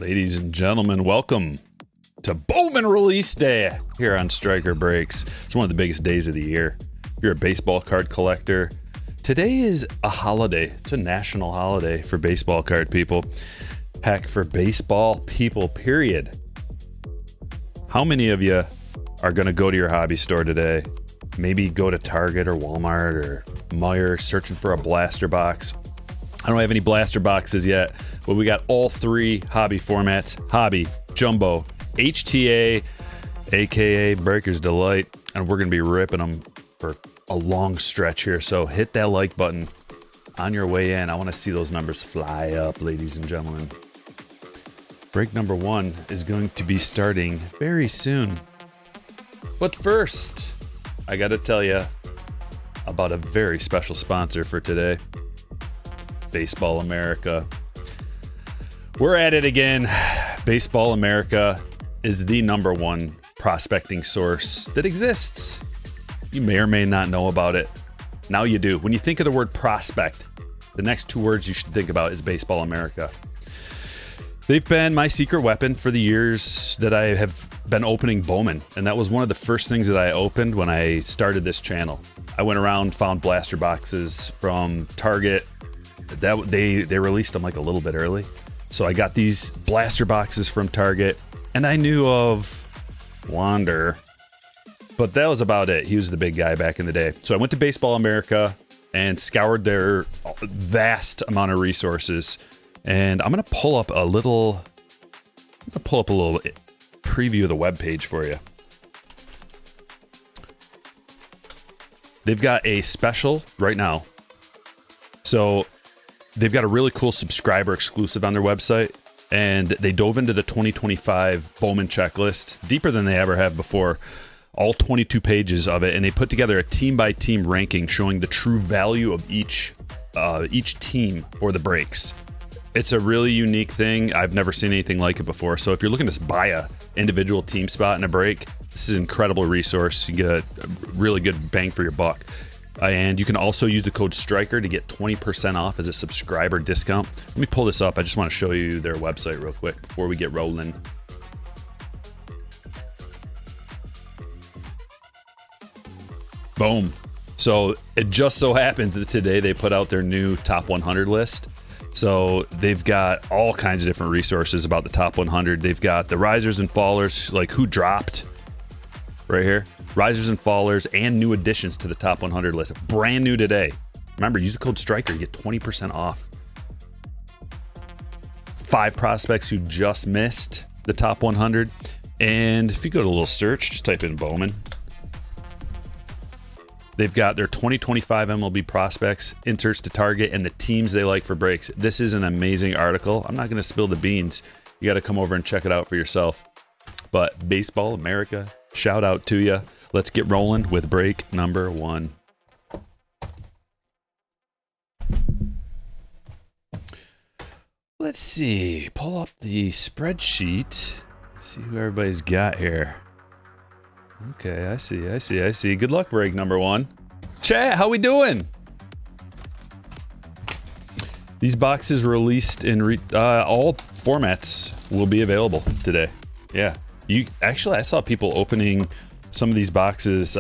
Ladies and gentlemen, welcome to Bowman Release Day here on Stryker Breaks. It's one of the biggest days of the year. If you're a baseball card collector, today is a holiday. It's a national holiday for baseball card people. Heck, for baseball people, period. How many of you are going to go to your hobby store today? Maybe go to Target or Walmart or Meijer searching for a blaster box. I don't have any blaster boxes yet, but we got all three hobby formats: Hobby, Jumbo, HTA, aka Breaker's Delight, and we're going to be ripping them for a long stretch here. So hit that like button on your way in. I want to see those numbers fly up, ladies and gentlemen. Break number one is going to be starting very soon. But first, I got to tell you about a very special sponsor for today. Baseball America. We're at it again. Baseball America is the #1 prospecting source that exists. You may or may not know about it. Now you do. When you think of the word prospect, the next two words you should think about is Baseball America. They've been my secret weapon for the years that I have been opening Bowman, and that was one of the first things that I opened when I started this channel. I went around, found blaster boxes from Target. They released them like a little bit early. So I got these blaster boxes from Target, and I knew of Wander, but that was about it. He was the big guy back in the day. So I went to Baseball America and scoured their vast amount of resources. And I'm gonna pull up a little preview of the webpage for you. They've got a special right now. So they've got a really cool subscriber exclusive on their website, and they dove into the 2025 Bowman checklist deeper than they ever have before, all 22 pages of it, and they put together a team-by-team ranking showing the true value of each team for the breaks. It's a really unique thing. I've never seen anything like it before. So if you're looking to buy a individual team spot in a break, this is an incredible resource. You get a really good bang for your buck. And you can also use the code Stryker to get 20% off as a subscriber discount. Let me pull this up. I just want to show you their website real quick before we get rolling. Boom. So it just so happens that today they put out their new top 100 list. So they've got all kinds of different resources about the top 100. They've got the risers and fallers, like who dropped right here. Risers and fallers and new additions to the top 100 list. Brand new today. Remember, use the code Stryker, you get 20% off. 5 prospects who just missed the top 100. And if you go to a little search, just type in Bowman. They've got their 2025 MLB prospects, inserts to target, and the teams they like for breaks. This is an amazing article. I'm not going to spill the beans. You got to come over and check it out for yourself. But Baseball America, shout out to you. Let's get rolling with break number 1. Let's see. Pull up the spreadsheet. See who everybody's got here. Okay, I see. Good luck, break number 1. Chat, how we doing? These boxes released in all formats will be available today. Yeah. I saw people opening some of these boxes,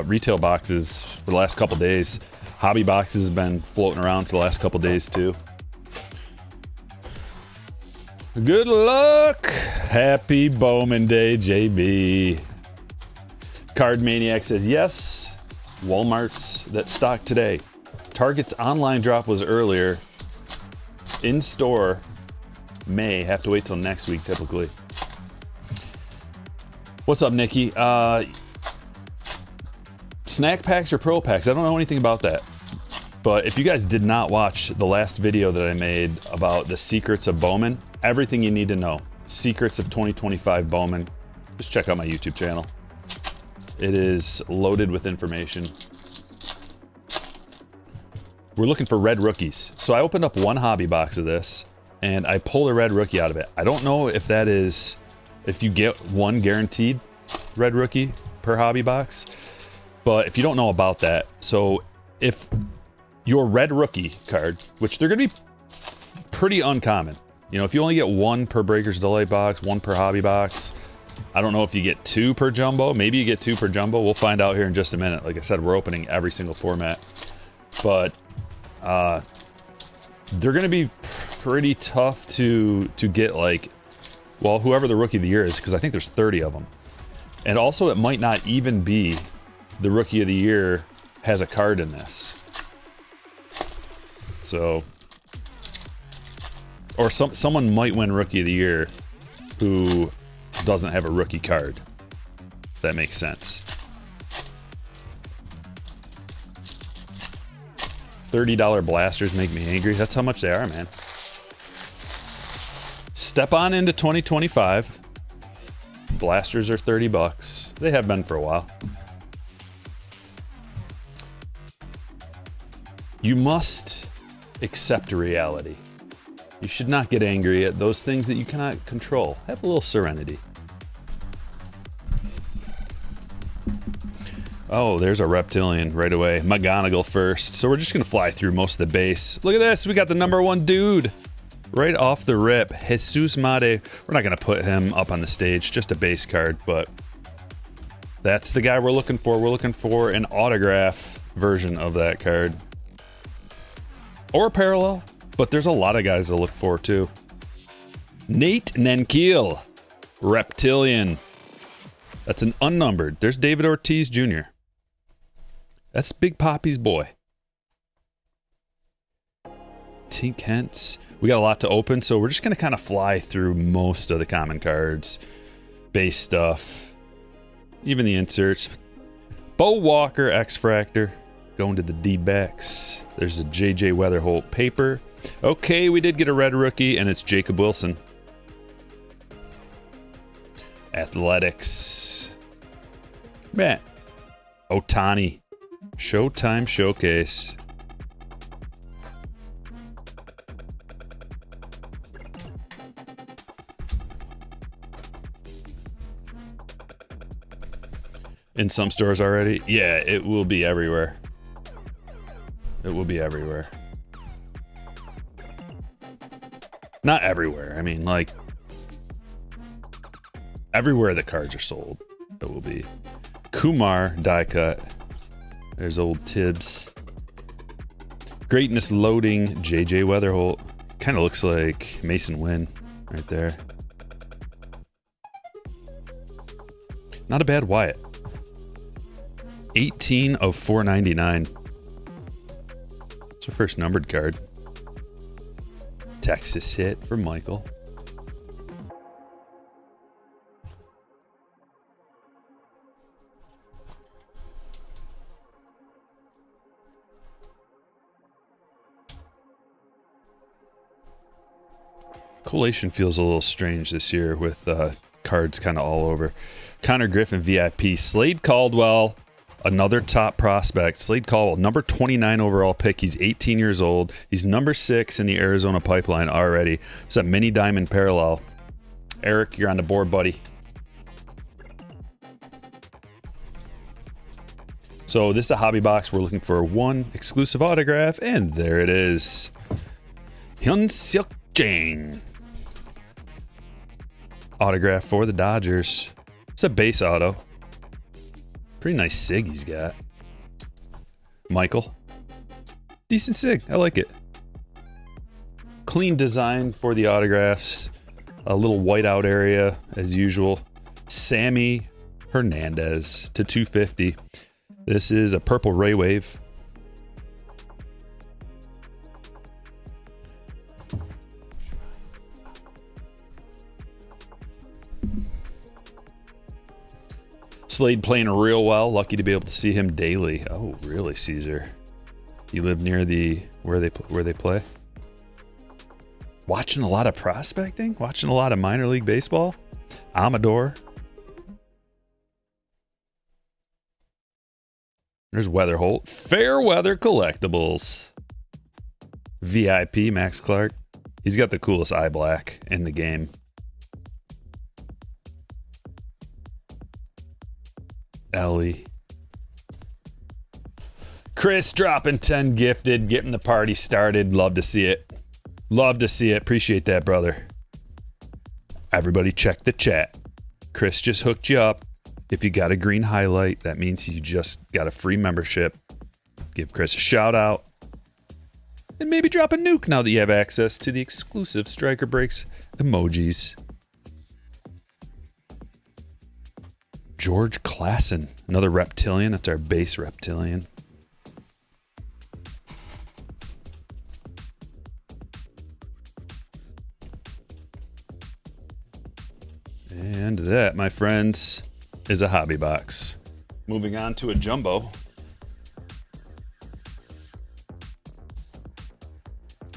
retail boxes, for the last couple days. Hobby boxes have been floating around for the last couple days too. Good luck! Happy Bowman Day, JB. Card Maniac says yes. Walmart's that stock today. Target's online drop was earlier. In store may have to wait till next week typically. What's up, Nikki? Snack packs or pro packs? I don't know anything about that. But if you guys did not watch the last video that I made about the secrets of Bowman, everything you need to know, secrets of 2025 Bowman, just check out my YouTube channel. It is loaded with information. We're looking for red rookies. So I opened up one hobby box of this, and I pulled a red rookie out of it. I don't know if that is, if you get one guaranteed red rookie per hobby box, but if you don't know about that, so if your red rookie card, which they're gonna be pretty uncommon, You know, if you only get one per Breakers Delay box, one per hobby box, I don't know if you get two per jumbo. Maybe you get two per jumbo. We'll find out here in just a minute. Like I said, we're opening every single format. But they're going to be pretty tough to get, like, well, whoever the Rookie of the Year is, because I think there's 30 of them. And also, it might not even be the Rookie of the Year has a card in this. So, or someone might win Rookie of the Year who doesn't have a rookie card, if that makes sense. $30 blasters make me angry. That's how much they are, man. Step on into 2025. Blasters are 30 bucks. They have been for a while. You must accept reality. You should not get angry at those things that you cannot control. Have a little serenity. Oh, there's a reptilian right away. McGonagall first. So we're just going to fly through most of the base. Look at this. We got the #1 dude. Right off the rip. Jesus Made. We're not going to put him up on the stage. Just a base card, but that's the guy we're looking for. We're looking for an autograph version of that card. Or a parallel. But there's a lot of guys to look for, too. Nate Nenkiel. Reptilian. That's an unnumbered. There's David Ortiz Jr. That's Big Poppy's boy. Tink Hentz. We got a lot to open, so we're just going to kind of fly through most of the common cards. Base stuff. Even the inserts. Bo Walker, X-Fractor. Going to the D-backs. There's a JJ Weatherholt paper. Okay, we did get a red rookie, and it's Jacob Wilson. Athletics. Man. Otani. Showtime Showcase. In some stores already? Yeah, it will be everywhere. It will be everywhere. Not everywhere. I mean, like, everywhere the cards are sold, it will be. Kumar die cut. There's old Tibbs. Greatness loading. JJ Weatherholt. Kind of looks like Mason Wynn right there. Not a bad Wyatt. 18 of 499. It's our first numbered card. Texas hit for Michael. Collation feels a little strange this year with cards kind of all over. Connor Griffin VIP. Slade Caldwell, another top prospect. Slade Caldwell, number 29 overall pick. He's 18 years old. He's number 6 in the Arizona pipeline already. It's a mini diamond parallel. Eric, you're on the board, buddy. So this is a hobby box. We're looking for one exclusive autograph, and there it is. Hyun Seok Jang. Autograph for the Dodgers. It's a base auto. Pretty nice sig he's got. Michael. Decent sig. I like it. Clean design for the autographs. A little whiteout area as usual. Sammy Hernandez to 250. This is a purple Ray Wave. Slade playing real well. Lucky to be able to see him daily. Oh, really, Caesar? You live near the where they play? Watching a lot of prospecting? Watching a lot of minor league baseball? Amador. There's Weatherholt. Fairweather Collectibles. VIP Max Clark. He's got the coolest eye black in the game. Ellie. Chris dropping 10 gifted, getting the party started. Love to see it. Love to see it. Appreciate that, brother. Everybody check the chat. Chris just hooked you up. If you got a green highlight, that means you just got a free membership. Give Chris a shout out. And maybe drop a nuke now that you have access to the exclusive Stryker Breaks emojis. George Klassen, another reptilian. That's our base reptilian. And that, my friends, is a hobby box. Moving on to a jumbo.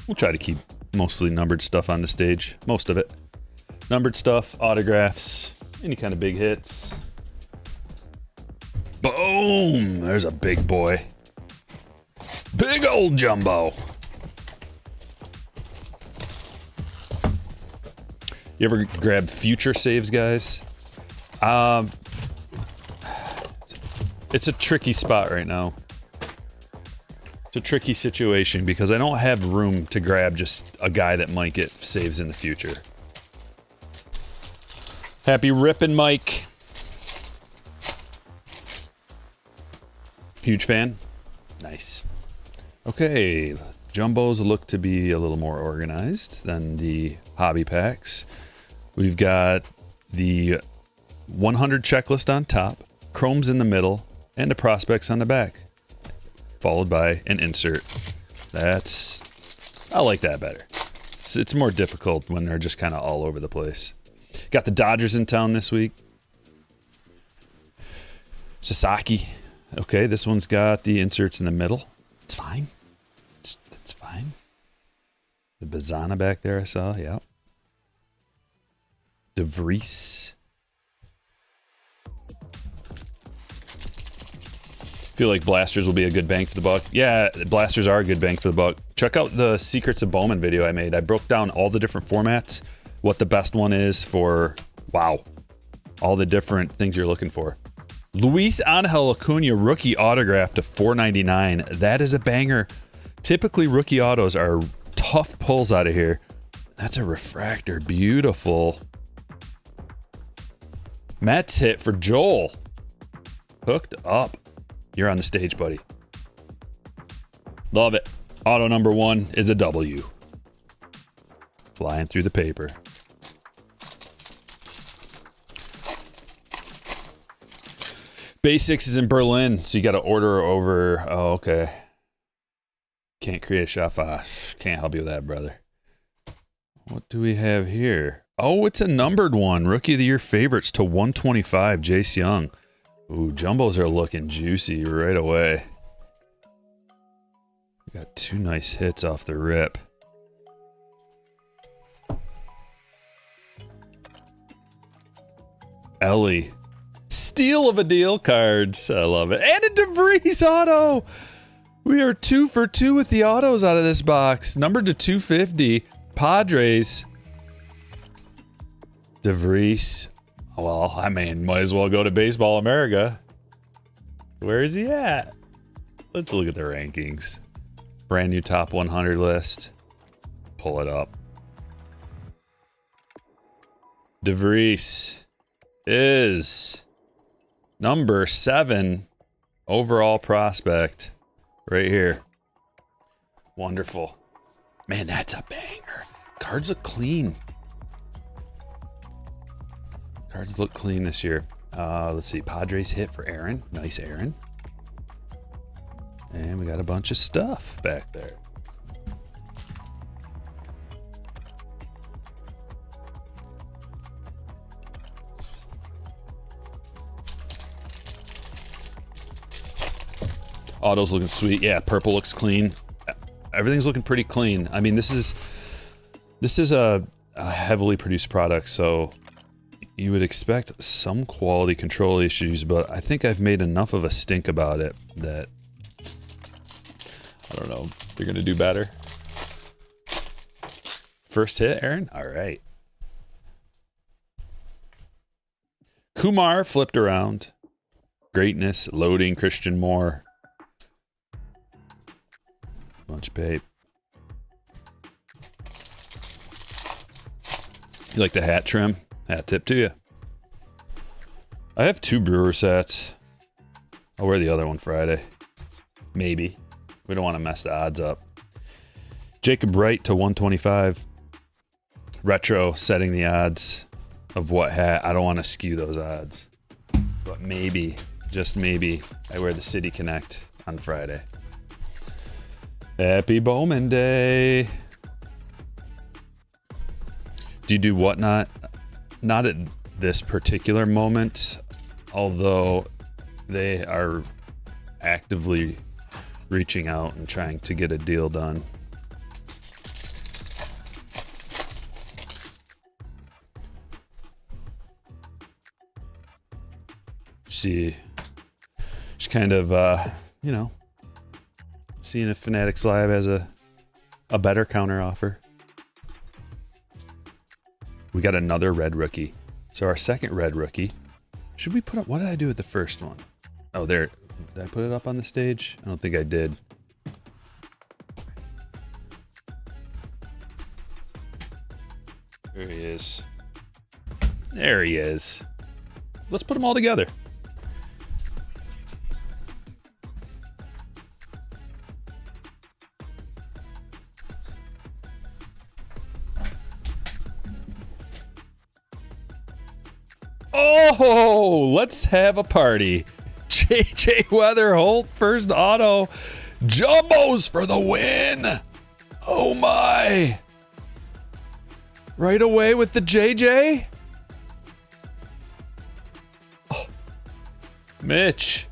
We'll try to keep mostly numbered stuff on the stage. Most of it. Numbered stuff, autographs, any kind of big hits. Boom! There's a big boy. Big old jumbo. You ever grab future saves, guys? It's a tricky spot right now. It's a tricky situation because I don't have room to grab just a guy that might get saves in the future. Happy ripping, Mike. Huge fan? Nice. Okay, jumbos look to be a little more organized than the hobby packs. We've got the 100 checklist on top, chromes in the middle, and the prospects on the back, followed by an insert. I like that better. It's more difficult when they're just kind of all over the place. Got the Dodgers in town this week. Sasaki. Okay, this one's got the inserts in the middle. It's fine. It's fine. The Bazana back there I saw, yeah. DeVries. Feel like blasters will be a good bang for the buck. Yeah, blasters are a good bang for the buck. Check out the Secrets of Bowman video I made. I broke down all the different formats, what the best one is for, wow, all the different things you're looking for. Luis Angel Acuna rookie autograph to $4.99. That is a banger. Typically, rookie autos are tough pulls out of here. That's a refractor. Beautiful. Mets hit for Joel. Hooked up. You're on the stage, buddy. Love it. Auto number 1 is a W. Flying through the paper. Basics is in Berlin, so you got to order over. Oh, okay. Can't create a shop. Can't help you with that, brother. What do we have here? Oh, it's a numbered one. Rookie of the Year favorites to 125, Jace Young. Ooh, jumbos are looking juicy right away. We got 2 nice hits off the rip. Ellie. Steal of a deal cards. I love it. And a DeVries auto. We are 2 for 2 with the autos out of this box. Numbered to 250. Padres. DeVries. Well, I mean, might as well go to Baseball America. Where is he at? Let's look at the rankings. Brand new top 100 list. Pull it up. DeVries is number 7 overall prospect right here. Wonderful. Man, that's a banger. Cards look clean. Cards look clean this year. Let's see. Padres hit for Aaron. Nice, Aaron. And we got a bunch of stuff back there. Auto's looking sweet. Yeah, purple looks clean. Everything's looking pretty clean. I mean, this is a heavily produced product, so you would expect some quality control issues, but I think I've made enough of a stink about it that I don't know. They're gonna do better. First hit, Aaron? All right. Kumar flipped around. Greatness, loading, Christian Moore. Bunch of pape. You like the hat trim? Hat tip to you. I have 2 Brewer sets. I'll wear the other one Friday. Maybe. We don't want to mess the odds up. Jacob Wright to 125. Retro setting the odds of what hat. I don't want to skew those odds. But maybe, just maybe, I wear the City Connect on Friday. Happy Bowman Day. Do you do whatnot? Not at this particular moment, although they are actively reaching out and trying to get a deal done. See, just kind of, you know, seeing if Fanatics Live has a better counter offer. We got another red rookie. So our second red rookie. Should we put up, what did I do with the first one? Oh, there. Did I put it up on the stage? I don't think I did. There he is. There he is. Let's put them all together. Oh, let's have a party. JJ Weatherholt, first auto. Jumbos for the win. Oh my. Right away with the JJ. Oh, Mitch.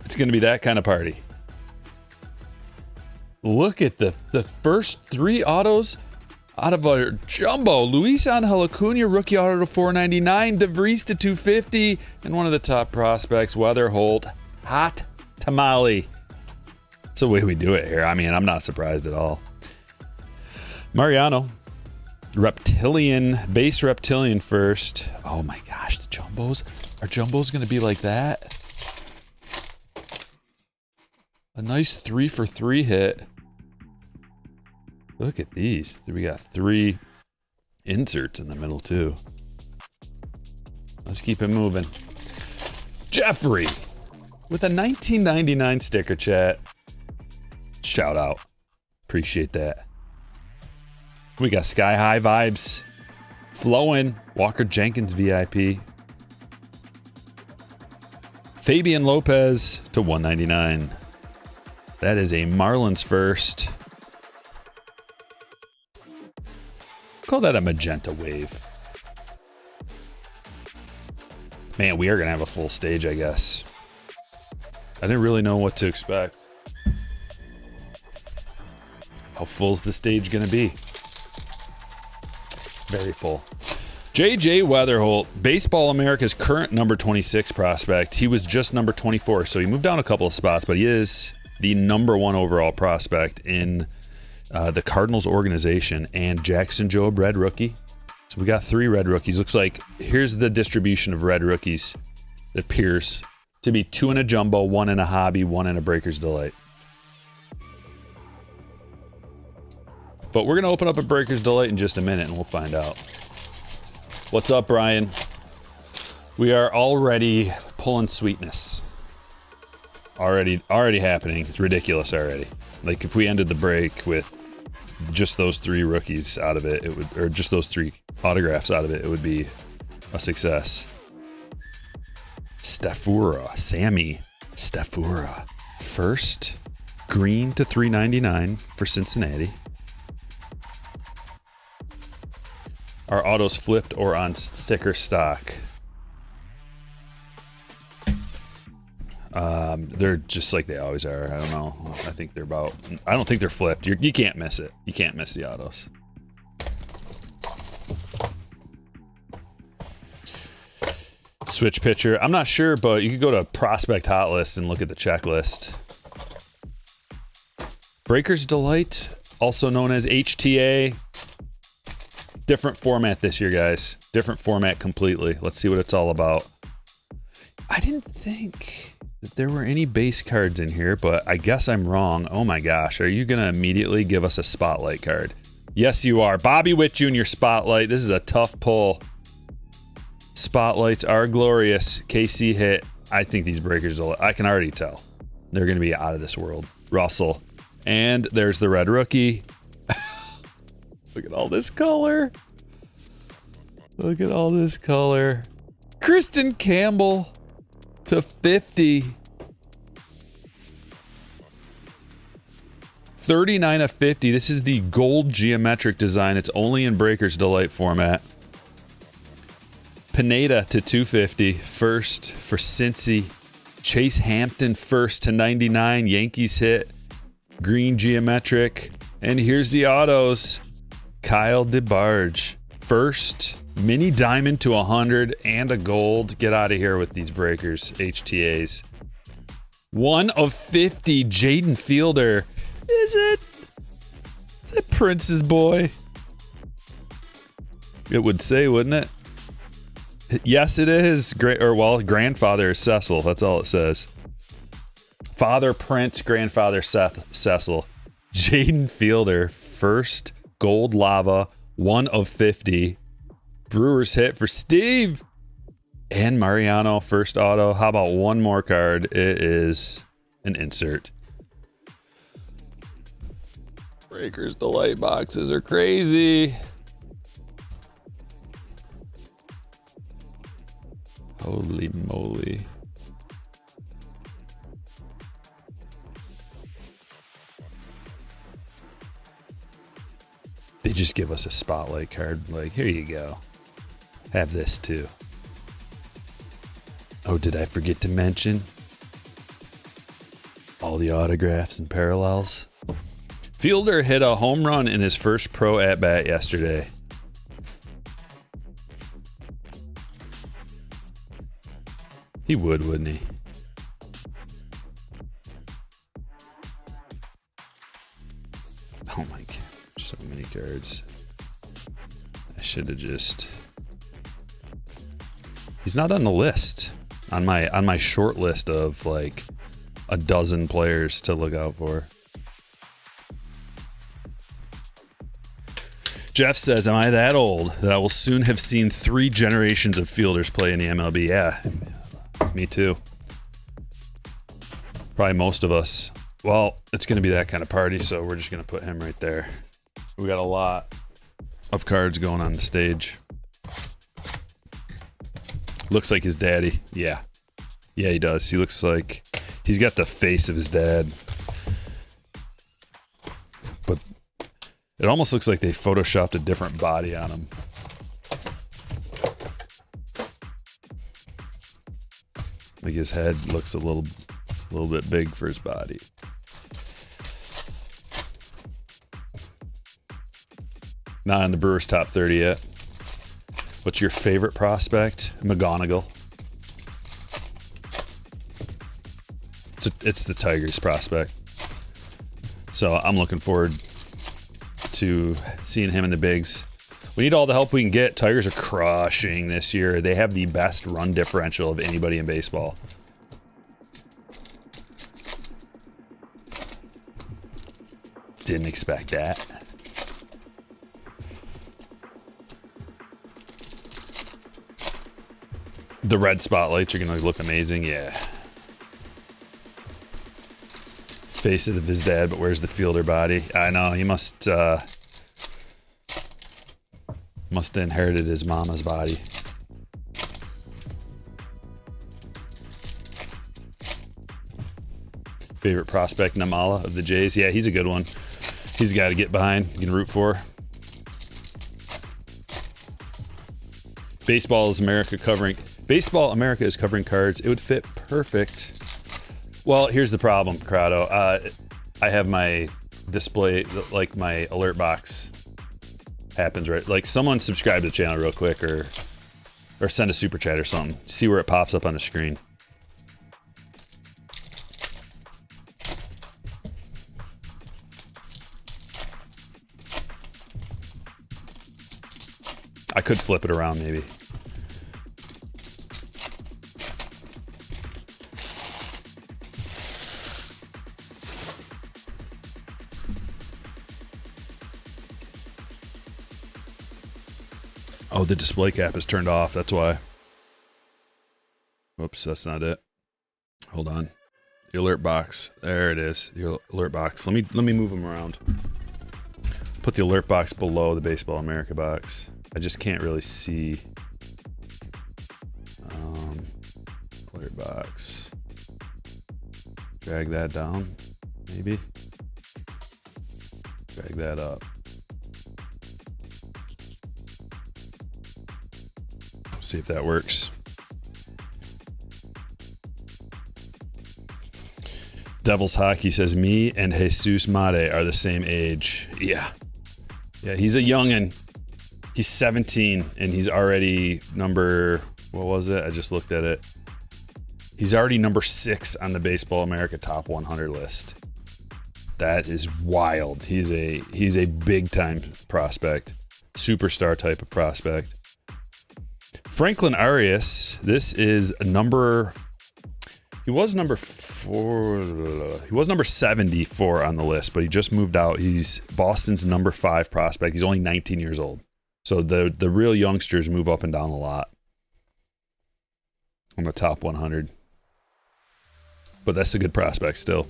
It's going to be that kind of party. Look at the first 3 autos out of our jumbo. Luis Angel Acuna, rookie auto to 499. DeVries to 250. And one of the top prospects, Weatherholt. Hot tamale. That's the way we do it here. I mean, I'm not surprised at all. Mariano. Reptilian. Base Reptilian first. Oh my gosh, the jumbos. Are jumbos going to be like that? A nice 3 for 3 hit. Look at these. We got 3 inserts in the middle too. Let's keep it moving. Jeffrey with a 1999 sticker, chat. Shout out. Appreciate that. We got Sky High vibes flowing. Walker Jenkins VIP. Fabian Lopez to 199. That is a Marlins first. Call that a magenta wave. Man, we are going to have a full stage, I guess. I didn't really know what to expect. How full's the stage going to be? Very full. JJ Weatherholt, Baseball America's current number 26 prospect. He was just number 24, so he moved down a couple of spots, but he is the number 1 overall prospect in the Cardinals organization. And Jackson Jobe, red rookie. So we got 3 red rookies. Looks like here's the distribution of red rookies. It appears to be 2 in a jumbo, 1 in a hobby, 1 in a Breaker's Delight. But we're going to open up a Breaker's Delight in just a minute and we'll find out. What's up, Brian? We are already pulling sweetness. Already happening. It's ridiculous already. Like if we ended the break with just those 3 rookies out of it, it would, or just those 3 autographs out of it, it would be a success. Stafura, Sammy Stafura, first green to 399 for Cincinnati. Are autos flipped or on thicker stock? They're just like they always are. I don't know. I think they're about... I don't think they're flipped. You can't miss it. You can't miss the autos. Switch pitcher. I'm not sure, but you could go to Prospect Hot List and look at the checklist. Breaker's Delight, also known as HTA. Different format this year, guys. Different format completely. Let's see what it's all about. I didn't think that there were any base cards in here, but I guess I'm wrong. Oh my gosh, are you going to immediately give us a spotlight card? Yes, you are. Bobby Witt Jr. Spotlight. This is a tough pull. Spotlights are glorious. KC hit. I think these breakers, I can already tell. They're going to be out of this world. Russell. And there's the red rookie. Look at all this color. Look at all this color. Kristen Campbell to 50. 39 of 50. This is the gold geometric design. It's only in Breakers Delight format. Pineda to 250. First for Cincy. Chase Hampton first to 99. Yankees hit. Green geometric. And here's the autos. Kyle DeBarge. First. Mini diamond to 100 and a gold. Get out of here with these breakers. HTAs. 1 of 50. Jaden Fielder. Is it the Prince's boy? It would say, wouldn't it? Yes, it is. Grandfather is Cecil. That's all it says. Father Prince, grandfather Cecil. Jaden Fielder, first gold lava, 1 of 50. Brewers hit for Steve. And Mariano, first auto. How about one more card? It is an insert. Breakers Delight boxes are crazy. Holy moly. They just give us a spotlight card. Like, here you go. Have this too. Oh, did I forget to mention all the autographs and parallels? Fielder hit a home run in his first pro at-bat yesterday. He would, wouldn't he? Oh my god, so many cards. I should have just... He's not on the list. On my short list of like a dozen players to look out for. Jeff says, am I that old that I will soon have seen 3 generations of fielders play in the MLB? Yeah, me too. Probably most of us. Well, it's going to be that kind of party, so we're just going to put him right there. We got a lot of cards going on the stage. Looks like his daddy. Yeah. Yeah, he does. He looks like he's got the face of his dad. But it almost looks like they photoshopped a different body on him. Like his head looks a little bit big for his body. Not in the Brewers top 30 yet. What's your favorite prospect? McGonigal. It's the Tigers prospect. So I'm looking forward to seeing him in the bigs. We need all the help we can get. Tigers are crushing this year. They have the best run differential of anybody in baseball. Didn't expect that. The red spotlights are going to look amazing. Yeah. Face of his dad, but where's the fielder body? I know, he must have inherited his mama's body. Favorite prospect, Namala of the Jays. Yeah, he's a good one. He's a guy to get behind. You can root for. Baseball America is covering cards. It would fit perfect. Well, here's the problem, Corrado. I have my display, like my alert box happens, right? Like someone subscribe to the channel real quick or send a super chat or something. See where it pops up on the screen. I could flip it around maybe. Oh, the display cap is turned off. That's why. Whoops, that's not it. Hold on. The alert box. There it is. The alert box. Let me move them around. Put the alert box below the Baseball America box. I just can't really see. Alert box. Drag that down, maybe. Drag that up. See if that works. Devil's Hockey says, me and Jesus Mate are the same age. Yeah. Yeah, he's a youngin'. He's 17, and he's already number, what was it? I just looked at it. He's already number 6 on the Baseball America Top 100 list. That is wild. He's a big-time prospect. Superstar type of prospect. Franklin Arias, this is number... He was number 4. He was number 74 on the list, but he just moved out. He's Boston's number 5 prospect. He's only 19 years old. So the real youngsters move up and down a lot on the top 100. But that's a good prospect still.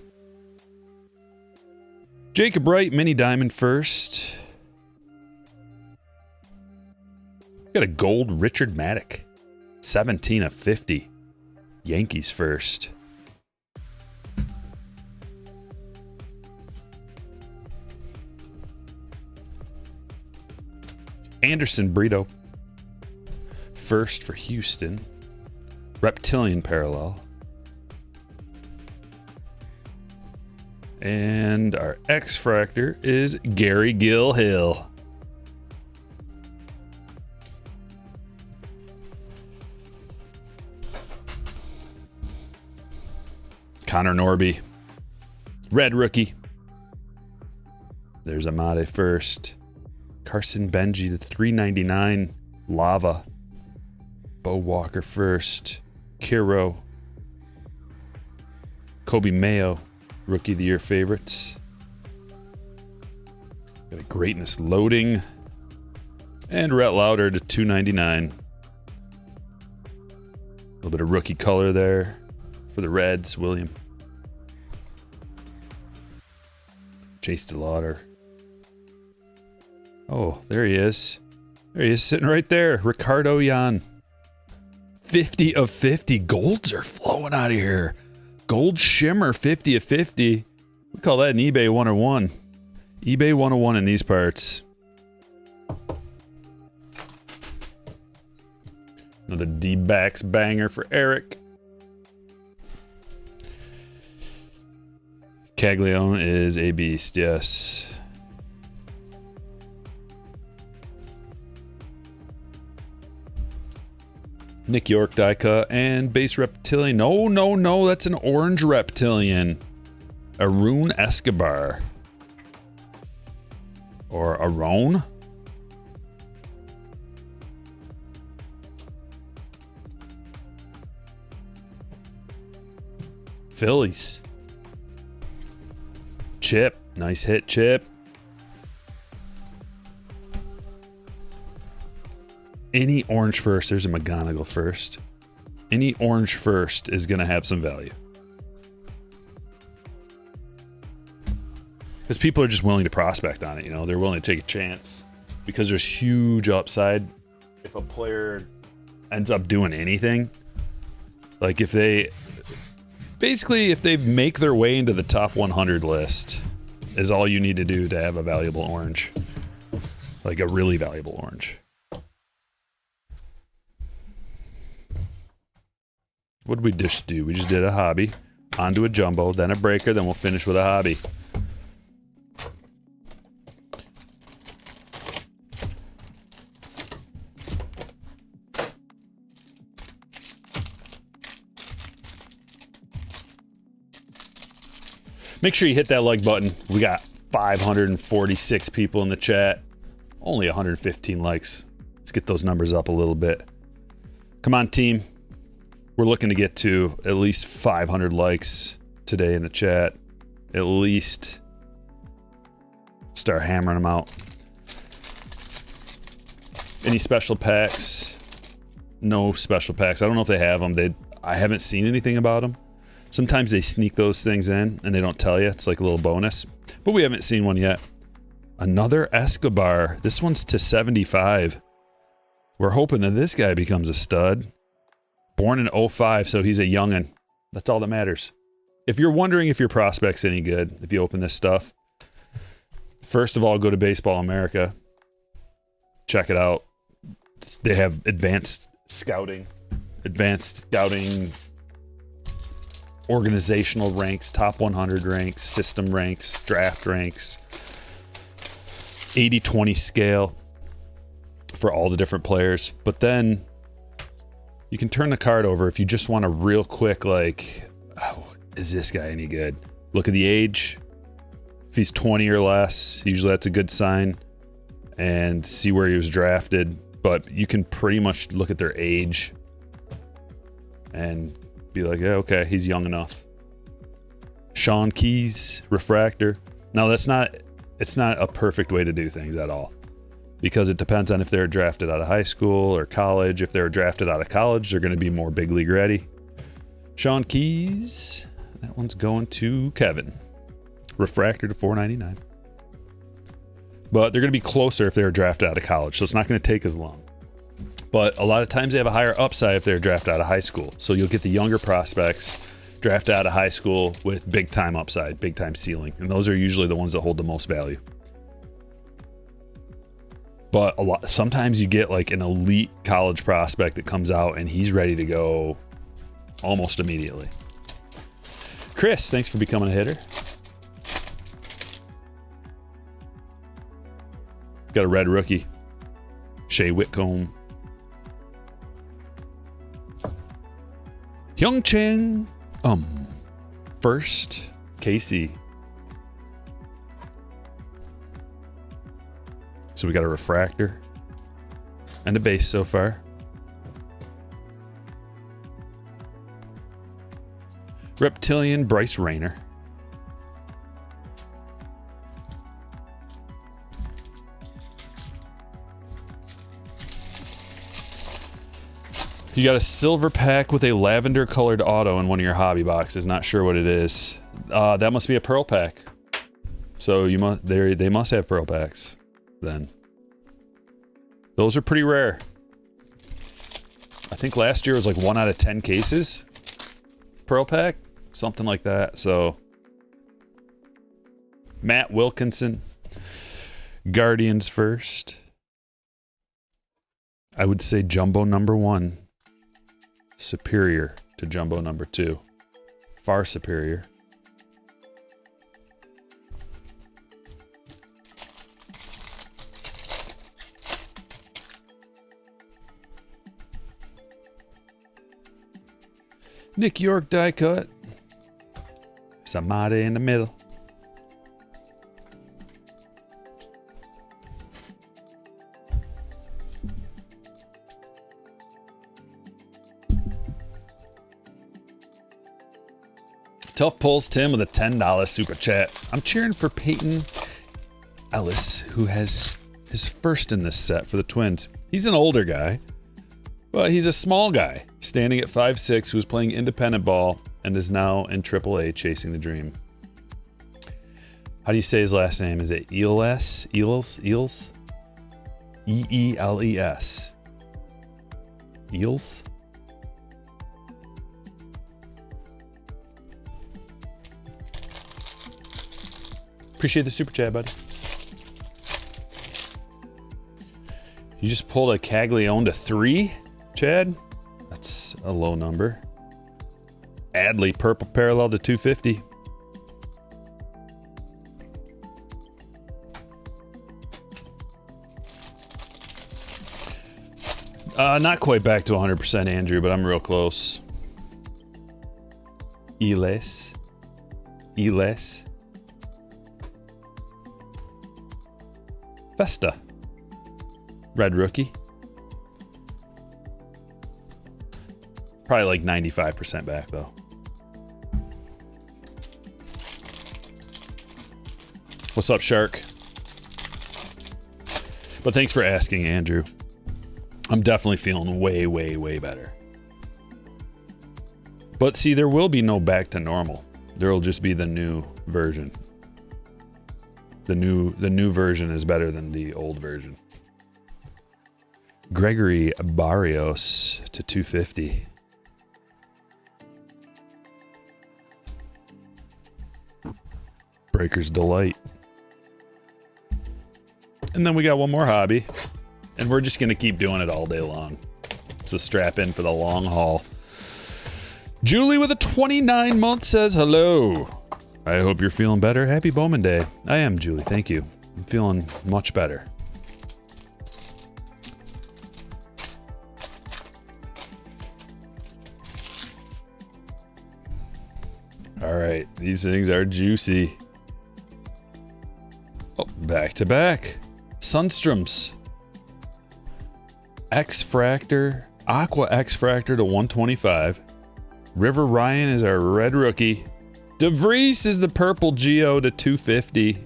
Jacob Wright, mini diamond first. Got a gold Richard Maddock. 17 of 50. Yankees first. Anderson Brito. First for Houston. Reptilian parallel. And our X-Fractor is Gary Gilhill. Connor Norby. Red rookie. There's Amade first. Carson Benji, the 399 Lava. Bo Walker first. Kiro. Kobe Mayo, Rookie of the Year favorites. Got a Greatness Loading. And Rhett Lauder to 299. A little bit of rookie color there for the Reds, William. Chase DeLauder. Oh, there he is. There he is, sitting right there. Ricardo Yan. 50 of 50. Golds are flowing out of here. Gold Shimmer, 50 of 50. We call that an eBay 101. eBay 101 in these parts. Another D-backs banger for Eric. Caglione is a beast, yes. Nick York die cut and base Reptilian. No, that's an orange Reptilian. Arun Escobar. Or Aron? Phillies. Chip. Nice hit, Chip. Any orange first, there's a McGonigal first. Any orange first is going to have some value. Because people are just willing to prospect on it, you know? They're willing to take a chance. Because there's huge upside. If a player ends up doing anything, like if they... Basically, if they make their way into the top 100 list, is all you need to do to have a valuable orange. Like a really valuable orange. What did we just do? We just did a hobby, onto a jumbo, then a breaker, then we'll finish with a hobby. Make sure you hit that like button. We got 546 people in the chat. Only 115 likes. Let's get those numbers up a little bit. Come on, team. We're looking to get to at least 500 likes today in the chat. At least. Start hammering them out. Any special packs? No special packs. I don't know if they have them. I haven't seen anything about them. Sometimes they sneak those things in and they don't tell you. It's like a little bonus. But we haven't seen one yet. Another Escobar. This one's to 75. We're hoping that this guy becomes a stud. Born in 05, so he's a youngin'. That's all that matters. If you're wondering if your prospect's any good, if you open this stuff, first of all, go to Baseball America. Check it out. They have advanced scouting, organizational ranks, top 100 ranks, system ranks, draft ranks, 80-20 scale for all the different players. But then you can turn the card over if you just want a real quick, like, oh, is this guy any good? Look at the age. If he's 20 or less, usually that's a good sign. And see where he was drafted. But you can pretty much look at their age and be like, yeah, okay, he's young enough. Sean Keys, refractor. Now it's not a perfect way to do things at all, because it depends on if they're drafted out of high school or college. If they're drafted out of college, they're going to be more big league ready. Sean Keys, that one's going to Kevin. Refractor to $4.99. But they're going to be closer if they're drafted out of college, so it's not going to take as long. But a lot of times they have a higher upside if they're drafted out of high school. So you'll get the younger prospects drafted out of high school with big time upside, big time ceiling. And those are usually the ones that hold the most value. But sometimes you get like an elite college prospect that comes out and he's ready to go almost immediately. Chris, thanks for becoming a hitter. Got a red rookie. Shea Whitcomb. Hyung Chang. First, Casey. So we got a refractor and a base so far. Reptilian, Bryce Rayner. You got a silver pack with a lavender colored auto in one of your hobby boxes. Not sure what it is. That must be a pearl pack. So they must have pearl packs then. Those are pretty rare. I think last year was like 1 out of 10 cases. Pearl pack, something like that. So Matt Wilkinson, Guardians first. I would say jumbo number 1. Superior to jumbo number 2. Far superior. Nick York die cut. Samada in the middle. Tough Pulls Tim with a $10 super chat. I'm cheering for Peyton Ellis, who has his first in this set for the Twins. He's an older guy, but he's a small guy, standing at 5'6", who's playing independent ball and is now in AAA chasing the dream. How do you say his last name? Is it Eels? Eels? Eels? E-E-L-E-S. Eels? Appreciate the super chat, buddy. You just pulled a Caglione to 3, Chad? That's a low number. Adley, purple parallel to 250. Not quite back to 100%, Andrew, but I'm real close. Eles. Festa. Red rookie. Probably like 95% back though. What's up, Shark? But thanks for asking, Andrew. I'm definitely feeling way, way, way better. But see, there will be no back to normal. There will just be the new version. The new version is better than the old version. Gregory Barrios to 250. Breaker's Delight. And then we got one more hobby. And we're just going to keep doing it all day long. So strap in for the long haul. Julie with a 29-month says hello. I hope you're feeling better. Happy Bowman Day. I am, Julie. Thank you. I'm feeling much better. All right. These things are juicy. Oh, back to back. Sunstrom's. X-Fractor. Aqua X-Fractor to 125. River Ryan is our red rookie. DeVries is the purple Geo to 250.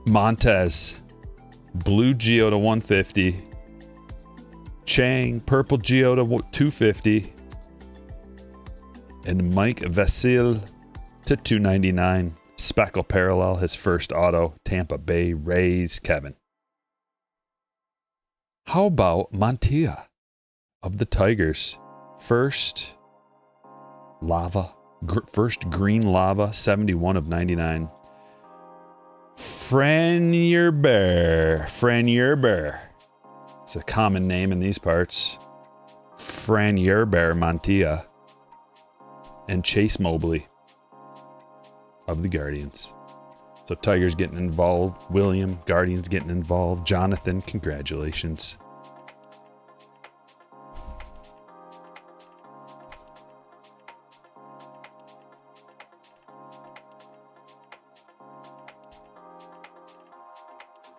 Montez. Blue Geo to 150. Chang. Purple Geo to 250. And Mike Vasil to 299. Speckle Parallel, his first auto. Tampa Bay Rays, Kevin. How about Montia of the Tigers? First green lava, 71 of 99. Franjerber. It's a common name in these parts. Franjerber Montia. And Chase Mobley of the Guardians. So Tigers getting involved. William, Guardians getting involved. Jonathan, congratulations.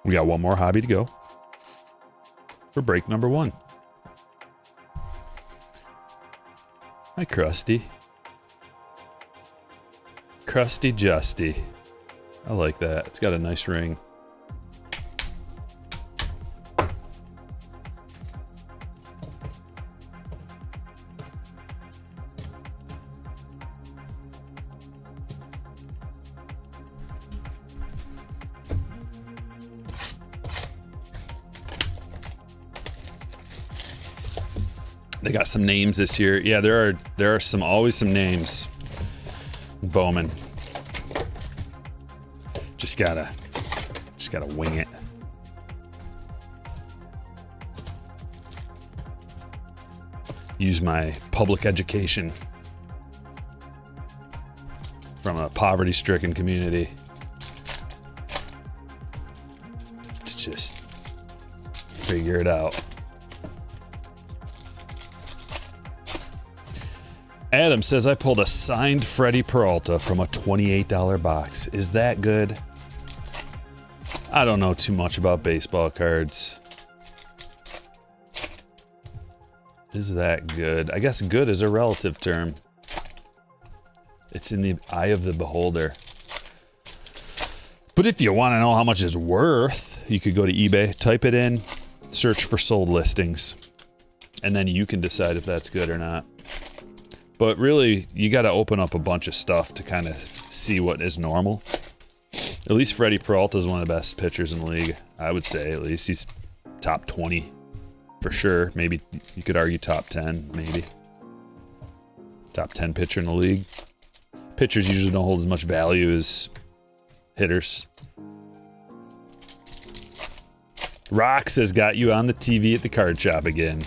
We got one more hobby to go for break number 1. Hi, Krusty. Krusty Justy. I like that. It's got a nice ring. They got some names this year. Yeah, there are always some names. Bowman. Just gotta wing it. Use my public education from a poverty-stricken community to just figure it out. Adam says, I pulled a signed Freddie Peralta from a $28 box. Is that good? I don't know too much about baseball cards. Is that good? I guess good is a relative term. It's in the eye of the beholder. But if you want to know how much it's worth, you could go to eBay, type it in, search for sold listings, and then you can decide if that's good or not. But really, you got to open up a bunch of stuff to kind of see what is normal. At least Freddie Peralta is one of the best pitchers in the league. I would say at least he's top 20 for sure. Maybe you could argue top 10, maybe. Top 10 pitcher in the league. Pitchers usually don't hold as much value as hitters. Rock says, got you on the TV at the card shop again.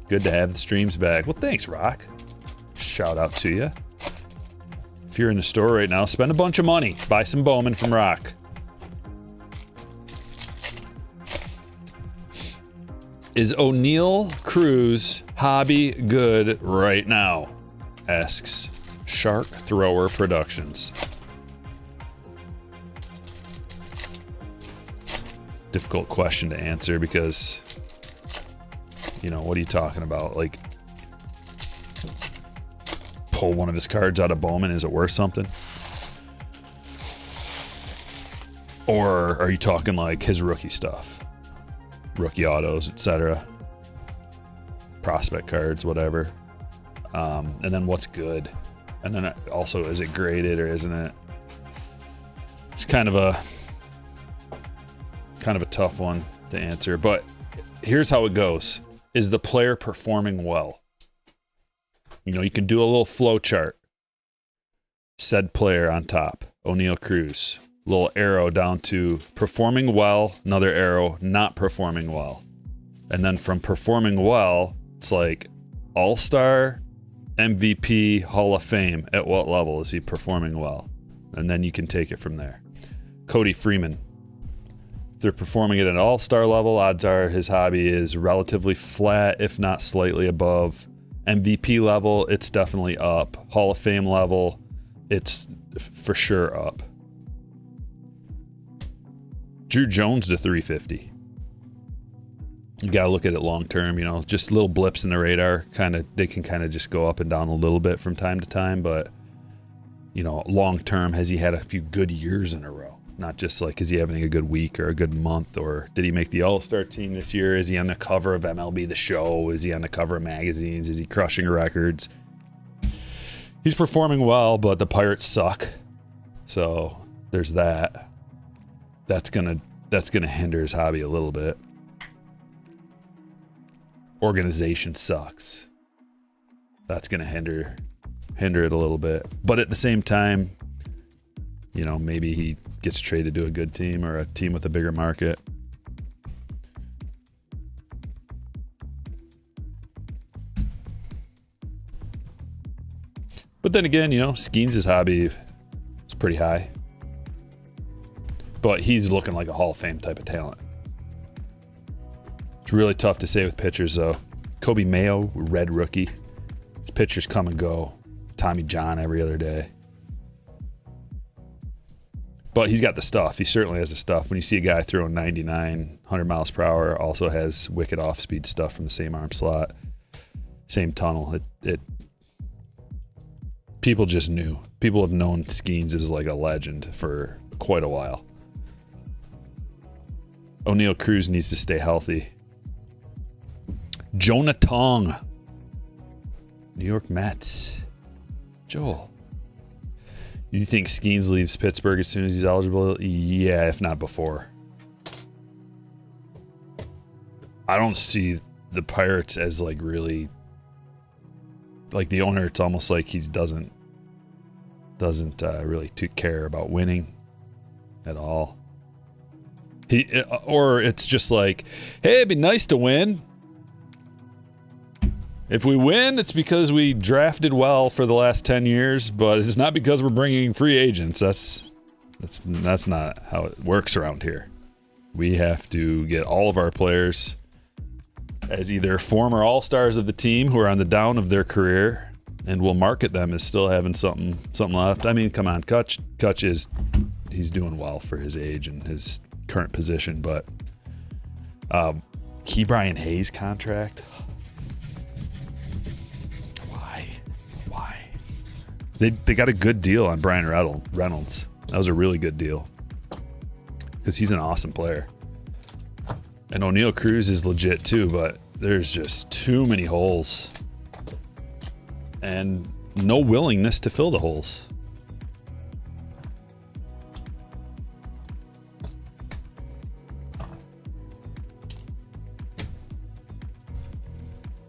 Good to have the streams back. Well, thanks, Rock. Shout out to you. If you're in the store right now, spend a bunch of money. Buy some Bowman from Rock. Is O'Neill Cruz hobby good right now? Asks Shark Thrower Productions. Difficult question to answer because, you know, what are you talking about? Like, pull one of his cards out of Bowman, is it worth something? Or are you talking like his rookie stuff? rookie autos, etc., prospect cards, whatever. And then what's good, and then also, is it graded or isn't it? It's kind of a tough one to answer, but here's how it goes. Is the player performing well? You know, you can do a little flow chart. Said player on top, O'Neal Cruz. Little arrow down to performing well, another arrow, not performing well. And then from performing well, it's like All-Star, MVP, Hall of Fame. At what level is he performing well? And then you can take it from there. Cody Freeman. If they're performing at an all-star level, odds are his hobby is relatively flat, if not slightly above. MVP level, it's definitely up. Hall of Fame level, it's for sure up. Drew Jones to 350. You got to look at it long term, you know, just little blips in the radar. They can kind of just go up and down a little bit from time to time, but you know, long term, has he had a few good years in a row? Not just like, is he having a good week or a good month, or did he make the All-Star team this year? Is he on the cover of MLB The Show? Is he on the cover of magazines? Is he crushing records? He's performing well, but the Pirates suck. So there's that. That's gonna hinder his hobby a little bit. Organization sucks. That's gonna hinder it a little bit. But at the same time, you know, maybe he gets traded to a good team or a team with a bigger market. But then again, you know, Skeens' hobby is pretty high. But he's looking like a Hall of Fame type of talent. It's really tough to say with pitchers, though. Kobe Mayo, red rookie. His pitchers come and go. Tommy John every other day. But he's got the stuff. He certainly has the stuff. When you see a guy throwing 99, 100 miles per hour, also has wicked off-speed stuff from the same arm slot, same tunnel. People just knew. People have known Skeens is like a legend for quite a while. O'Neal Cruz needs to stay healthy. Jonah Tong, New York Mets. Joel. You think Skeens leaves Pittsburgh as soon as he's eligible? Yeah, if not before. I don't see the Pirates as like really, like the owner. It's almost like he doesn't really care about winning at all. Or it's just like, hey, it'd be nice to win. If we win, it's because we drafted well for the last 10 years, but it's not because we're bringing free agents. That's not how it works around here. We have to get all of our players as either former all-stars of the team who are on the down of their career, and we'll market them as still having something left. I mean, come on, Kutch he's doing well for his age and his current position, but Ke'Bryan Hayes contract. They got a good deal on Brian Reynolds. That was a really good deal because he's an awesome player. And O'Neal Cruz is legit too, but there's just too many holes and no willingness to fill the holes.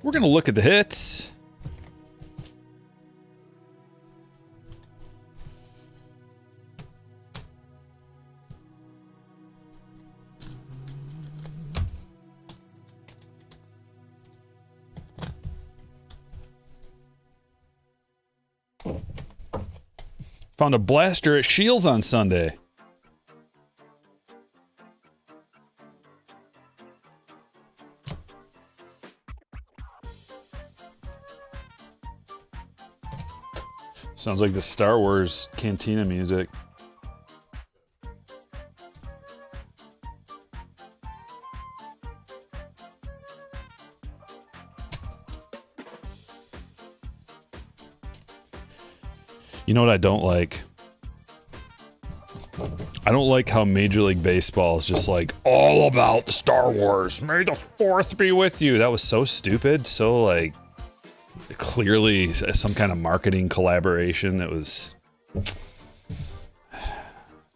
We're going to look at the hits. Found a blaster at Shields on Sunday. Sounds like the Star Wars Cantina music. You know what I don't like? I don't like how Major League Baseball is just like all about Star Wars. May the Fourth be with you. That was so stupid. So like clearly some kind of marketing collaboration that was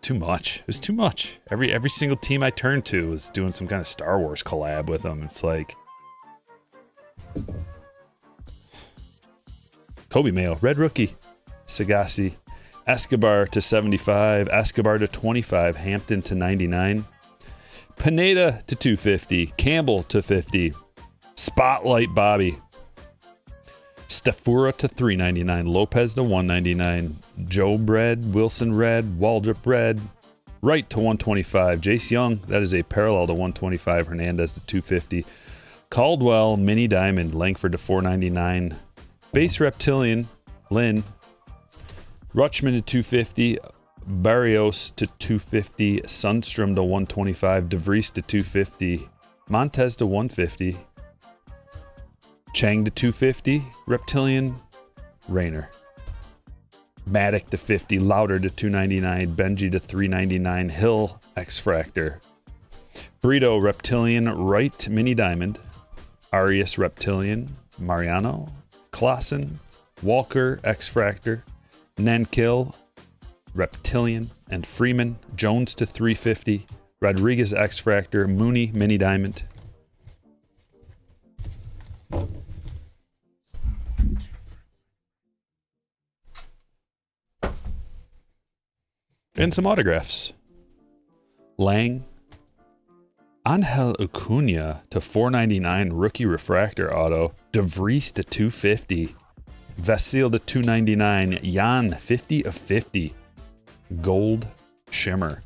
too much. It was too much. Every single team I turned to was doing some kind of Star Wars collab with them. It's like Kobe Mayo, red rookie, Sagasi, Escobar to 75, Escobar to 25, Hampton to 99, Pineda to 250, Campbell to 50, Spotlight Bobby, Stafura to 399, Lopez to 199, Joe Red, Wilson Red, Waldrop Red, Wright to 125, Jace Young, that is a parallel to 125, Hernandez to 250, Caldwell, Mini Diamond, Langford to 499, Base Reptilian, Lynn, Rutschman to 250, Barrios to 250, Sundstrom to 125, DeVries to 250, Montez to 150, Chang to 250, Reptilian, Rayner. Maddock to 50, Louder to 299, Benji to 399, Hill, X-Fractor. Burrito, Reptilian, Wright, Mini Diamond, Arias, Reptilian, Mariano, Clausen, Walker, X-Fractor, Nankill, Reptilian, and Freeman. Jones to 350, Rodriguez, X-Fractor, Mooney, Mini Diamond. And some autographs. Lang, Angel Acuna to 499, rookie refractor auto. DeVries to 250. Vasil to 299. Jan, 50 of 50. Gold shimmer.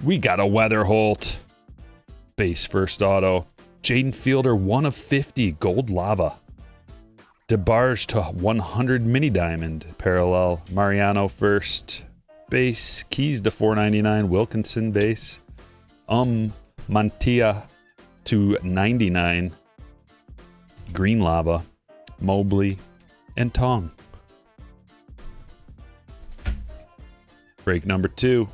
We got a Weatherholt. Base first auto. Jaden Fielder, 1 of 50. Gold lava. DeBarge to 100 mini diamond. Parallel. Mariano first. Base. Keys to 499. Wilkinson base. Mantia to 99. Green lava. Mobley. And Tong. Break number 2.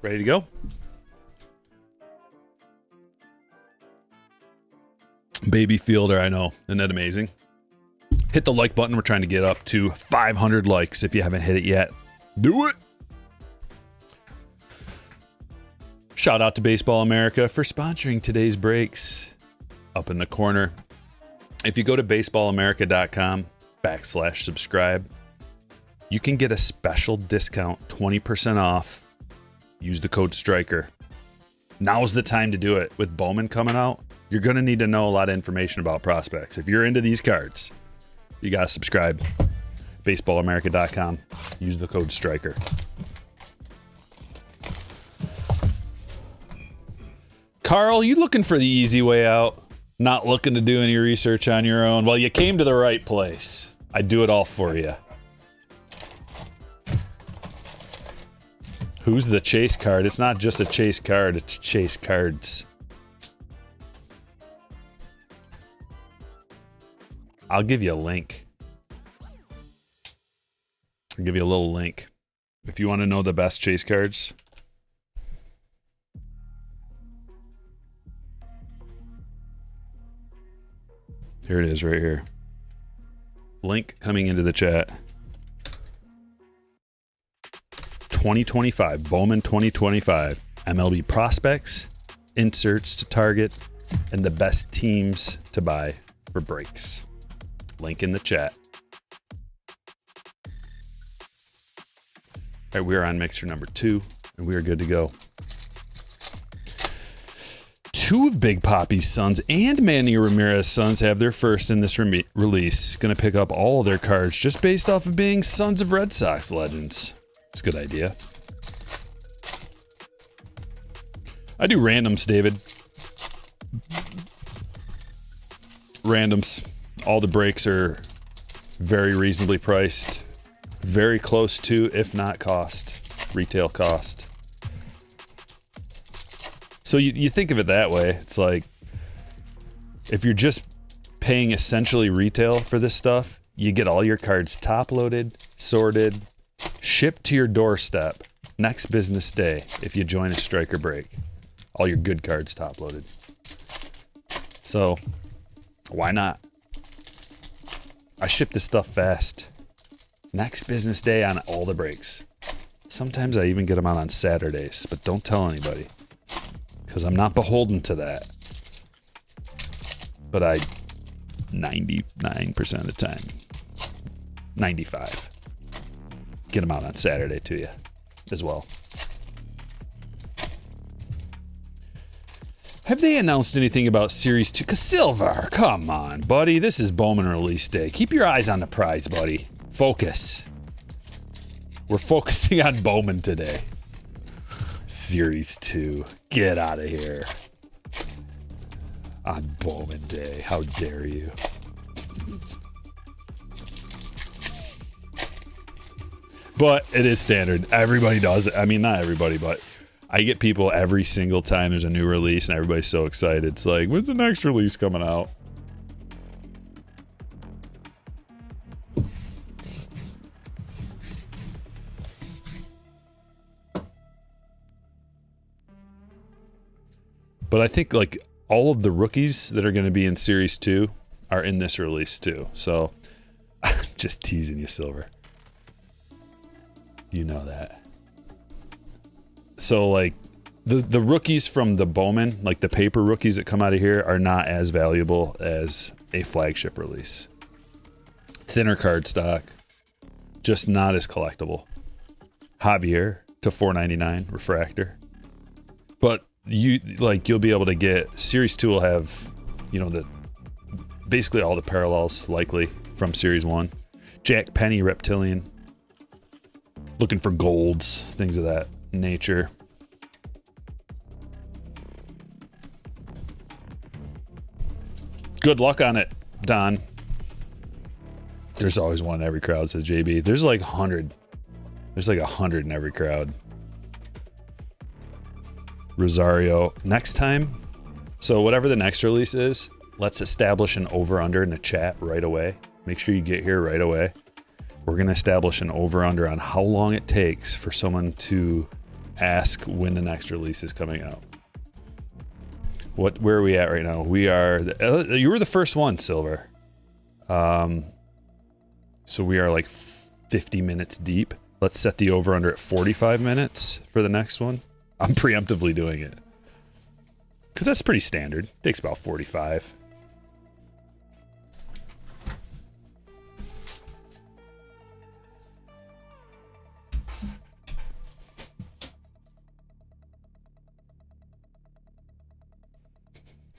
Ready to go? Baby Fielder, I know. Isn't that amazing? Hit the like button. We're trying to get up to 500 likes if you haven't hit it yet. Do it! Shout out to Baseball America for sponsoring today's breaks. Up in the corner. If you go to baseballamerica.com/subscribe, you can get a special discount, 20% off. Use the code Stryker. Now's the time to do it. With Bowman coming out, you're going to need to know a lot of information about prospects. If you're into these cards, you got to subscribe. baseballamerica.com. Use the code Stryker. Carl, you looking for the easy way out? Not looking to do any research on your own? Well, you came to the right place. I do it all for you. Who's the chase card? It's not just a chase card, it's chase cards. I'll give you a link. I'll give you a little link. If you want to know the best chase cards. Here it is right here. Link coming into the chat. 2025, Bowman 2025. MLB prospects, inserts to target, and the best teams to buy for breaks. Link in the chat. All right, we are on mixer number 2, and we are good to go. 2 of Big Papi's sons and Manny Ramirez's sons have their first in this release. Going to pick up all of their cards just based off of being sons of Red Sox legends. It's a good idea. I do randoms, David. Randoms. All the breaks are very reasonably priced. Very close to, if not cost, retail cost. So you think of it that way. It's like If you're just paying essentially retail for this stuff, you get all your cards top loaded, sorted, shipped to your doorstep next business day if you join a Stryker break. All your good cards top loaded. So, why not? I ship this stuff fast. Next business day on all the breaks. Sometimes I even get them out on Saturdays, but don't tell anybody. Because I'm not beholden to that. But 99% of the time, 95, get them out on Saturday to you as well. Have they announced anything about Series 2? Because Silver, come on, buddy. This is Bowman release day. Keep your eyes on the prize, buddy. Focus. We're focusing on Bowman today. Series 2. Get out of here. On Bowman Day. How dare you. But it is standard. Everybody does it. I mean, not everybody, but I get people every single time there's a new release and everybody's so excited. It's like, when's the next release coming out? But I think like all of the rookies that are going to be in Series 2 are in this release too. So I'm just teasing you, Silver. You know that. So like the rookies from the Bowman, like the paper rookies that come out of here, are not as valuable as a flagship release. Thinner card stock, just not as collectible. Javier to $4.99 refractor. But you'll be able to get Series 2 will have, you know, basically all the parallels likely from Series 1. Jack Penny Reptilian. Looking for golds, things of that nature. Good luck on it, Don. There's always one in every crowd, says JB. There's like 100. There's like 100 in every crowd. Rosario. Next time, so whatever the next release is, let's establish an over-under in the chat right away. Make sure you get here right away. We're going to establish an over-under on how long it takes for someone to ask when the next release is coming out. Where are we at right now? We are... you were the first one, Silver. So we are like 50 minutes deep. Let's set the over-under at 45 minutes for the next one. I'm preemptively doing it. Because that's pretty standard. It takes about 45.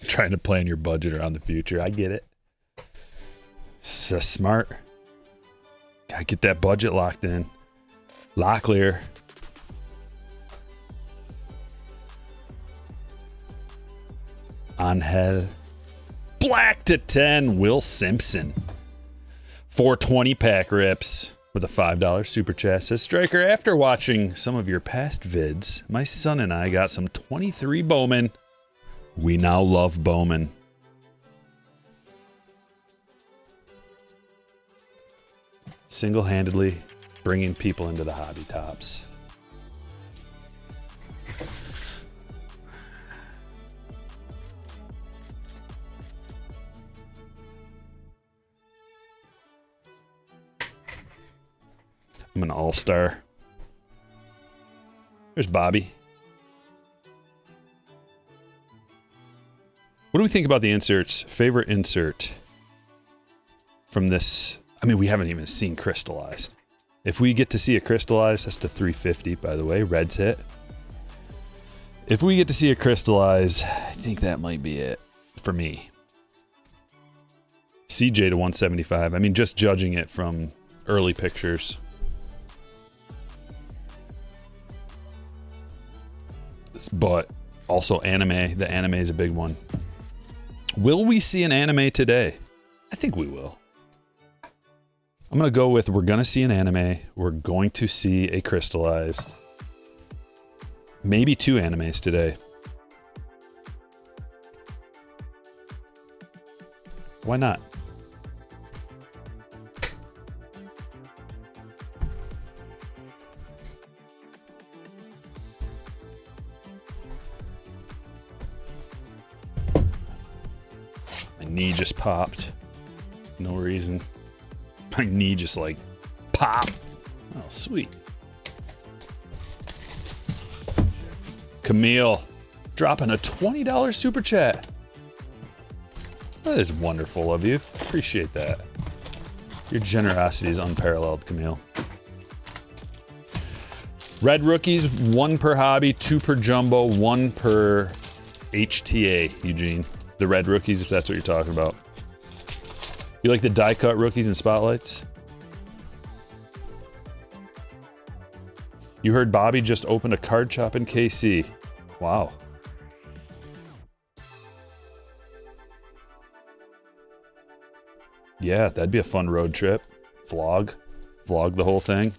Trying to plan your budget around the future. I get it. So smart. Gotta get that budget locked in. Lapeer. Angel. Black to 10. Will Simpson. 420 pack rips with a $5 super chat. Says Stryker, after watching some of your past vids, my son and I got some 23 Bowman. We now love Bowman. Single-handedly bringing people into the hobby tops. I'm an all-star. There's Bobby. What do we think about the inserts? Favorite insert from this? I mean, we haven't even seen crystallized. If we get to see a crystallized, that's to 350, by the way. Red's hit. If we get to see a crystallized, I think that might be it for me. CJ to 175. I mean, just judging it from early pictures. But also anime. The anime is a big one. Will we see an anime today? I think we will. I'm going to go with we're going to see an anime. We're going to see a crystallized. Maybe 2 animes today. Why not? My knee just popped. No reason. My knee just like pop. Oh, sweet. Camille dropping a $20 super chat. That is wonderful of you. Appreciate that. Your generosity is unparalleled, Camille. Red rookies, 1 per hobby, 2 per jumbo, 1 per HTA, Eugene. The red rookies, if that's what you're talking about. You like the die cut rookies and spotlights? You heard Bobby just opened a card shop in KC. Wow. Yeah, that'd be a fun road trip. Vlog the whole thing.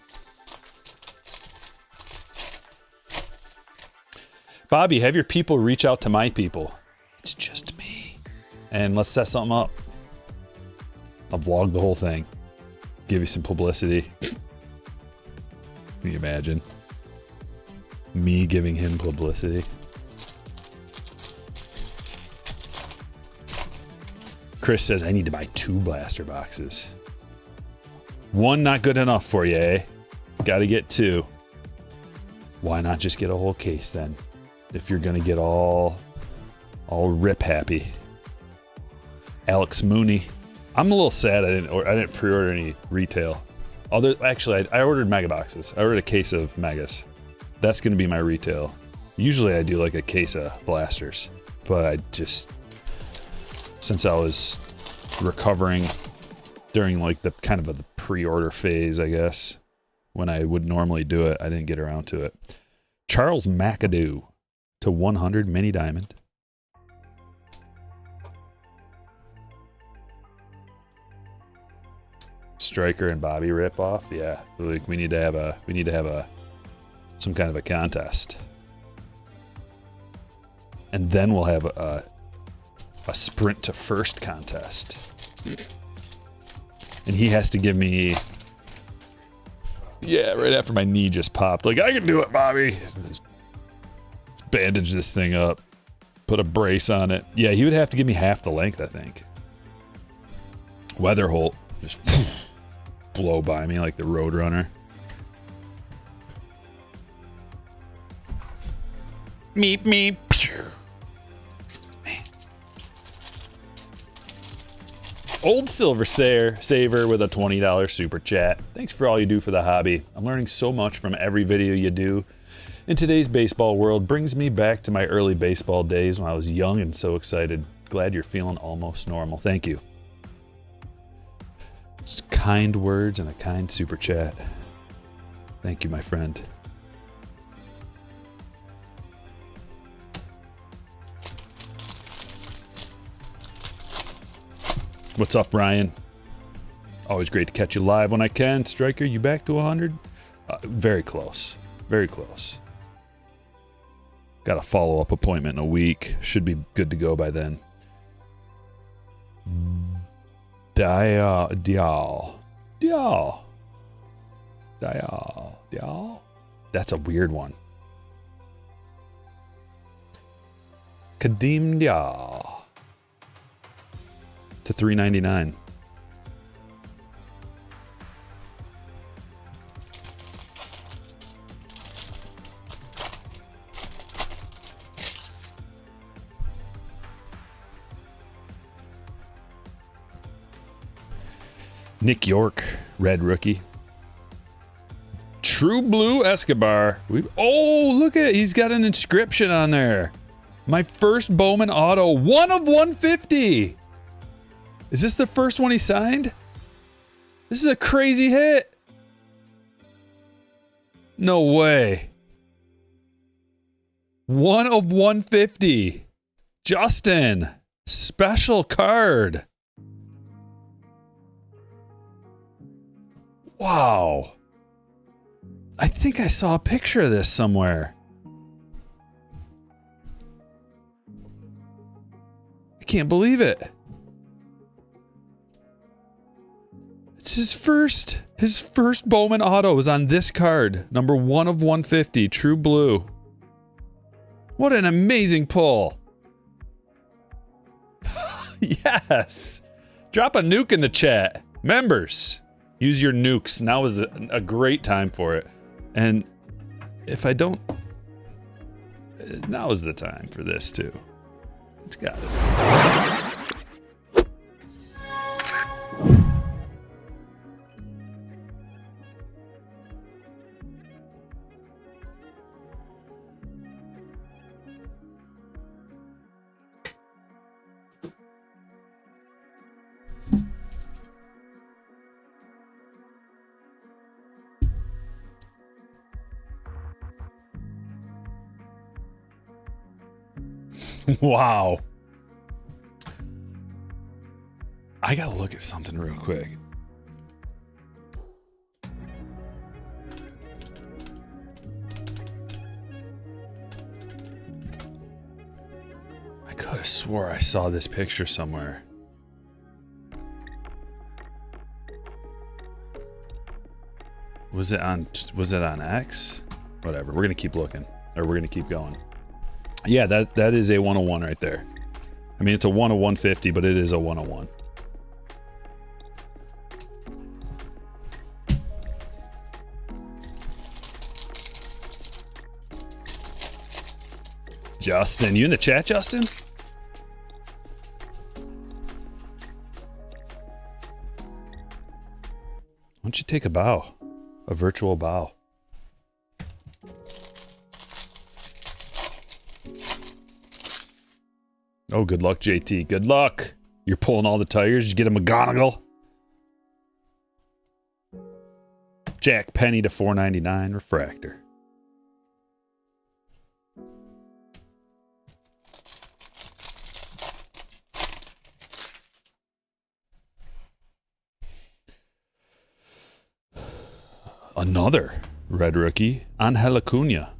Bobby, have your people reach out to my people. It's just me. And let's set something up. I'll vlog the whole thing. Give you some publicity. Can you imagine? Me giving him publicity. Chris says, I need to buy 2 blaster boxes. 1 not good enough for you, eh? Gotta get 2. Why not just get a whole case then? If you're gonna get all rip happy. Alex Mooney. I'm a little sad I didn't pre-order any retail. Actually, I ordered mega boxes. I ordered a case of megas. That's gonna be my retail. Usually I do like a case of blasters, but I just, since I was recovering during like the kind of the pre-order phase, I guess, when I would normally do it, I didn't get around to it. Charles McAdoo to 100 mini diamond. Stryker and Bobby ripoff, yeah. Like we need to have some kind of a contest, and then we'll have a sprint to first contest, and he has to give me, yeah, right after my knee just popped. Like I can do it, Bobby. Let's bandage this thing up, put a brace on it. Yeah, he would have to give me half the length, I think. Weatherholt just blow by me like the Roadrunner. Meep meep. Man. Old Silver Saver with a $20 super chat. Thanks for all you do for the hobby. I'm learning so much from every video you do. In today's baseball world, brings me back to my early baseball days when I was young and so excited. Glad you're feeling almost normal. Thank you. Just kind words and a kind super chat. Thank you, my friend. What's up, Ryan? Always great to catch you live when I can. Stryker, you back to 100? Very close. Very close. Got a follow-up appointment in a week. Should be good to go by then. Dial. That's a weird one. Kadim Dial. To $3.99. Nick York, red rookie. True Blue Escobar. Oh, look at it. He's got an inscription on there. My first Bowman auto. 1 of 150. Is this the first one he signed? This is a crazy hit. No way. 1 of 150. Justin. Special card. Wow. I think I saw a picture of this somewhere. I can't believe it. It's his first Bowman auto is on this card. Number 1 of 150, True Blue. What an amazing pull. Yes. Drop a nuke in the chat. Members, use your nukes. Now is a great time for it. And if I don't... Now is the time for this too. It's got it. Wow. I gotta look at something real quick. I could have swore I saw this picture somewhere. Was it on X? Whatever. We're gonna keep looking. Or we're gonna keep going. Yeah, that is a 101 right there. I mean, it's a 1 of 150, but it is a 101. Justin, you in the chat, Justin? Why don't you take a bow? A virtual bow. Oh, good luck, JT. Good luck. You're pulling all the tires. Did you get a McGonagall? Jack Penny to 499 refractor. Another red rookie, Angel Acuna.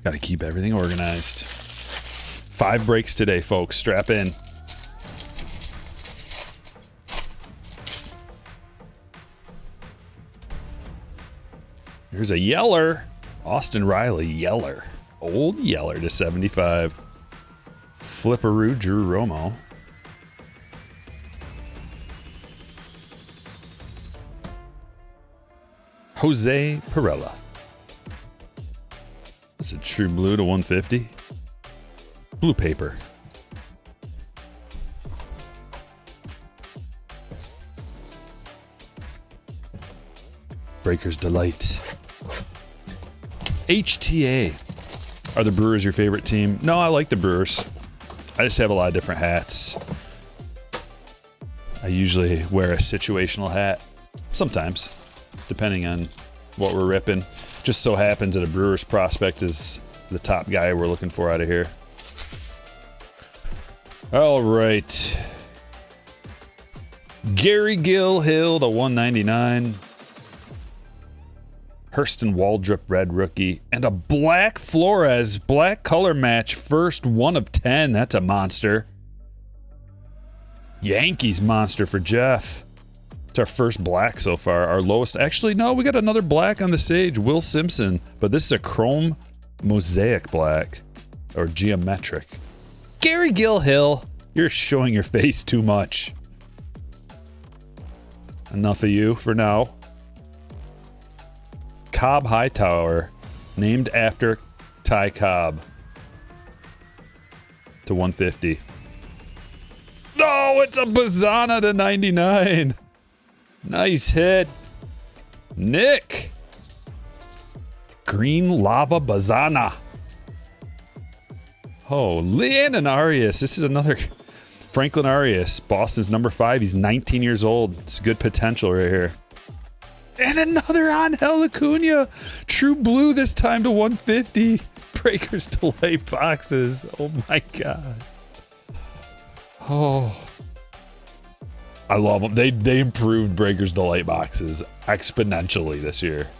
Got to keep everything organized. 5 breaks today, folks. Strap in. Here's a Yeller. Austin Riley, Yeller. Old Yeller to 75. Flipperoo, Drew Romo. Jose Perella. That's a True Blue to 150. Blue paper. Breaker's Delight. HTA. Are the Brewers your favorite team? No, I like the Brewers. I just have a lot of different hats. I usually wear a situational hat. Sometimes, depending on what we're ripping. Just so happens that a Brewers prospect is the top guy we're looking for out of here. All right. Gary Gill Hill to 199. Hurston Waldrop red rookie. And a black Flores black color match first 1 of 10. That's a monster. Yankees monster for Jeff. It's our first black so far. Our lowest. Actually, no, we got another black on the Sage. Will Simpson. But this is a chrome mosaic black. Or geometric. Gary Gill Hill. You're showing your face too much. Enough of you for now. Cobb Hightower. Named after Ty Cobb. To 150. No, it's a Bazana to 99. Nice hit. Nick. Green Lava Bazana. Oh, Leanne Arias. This is another Franklin Arias. Boston's number 5. He's 19 years old. It's good potential right here. And another Angel Acuna. True Blue this time to 150. Breakers Delight boxes. Oh my God. Oh. I love them. They improved Breakers Delight boxes exponentially this year.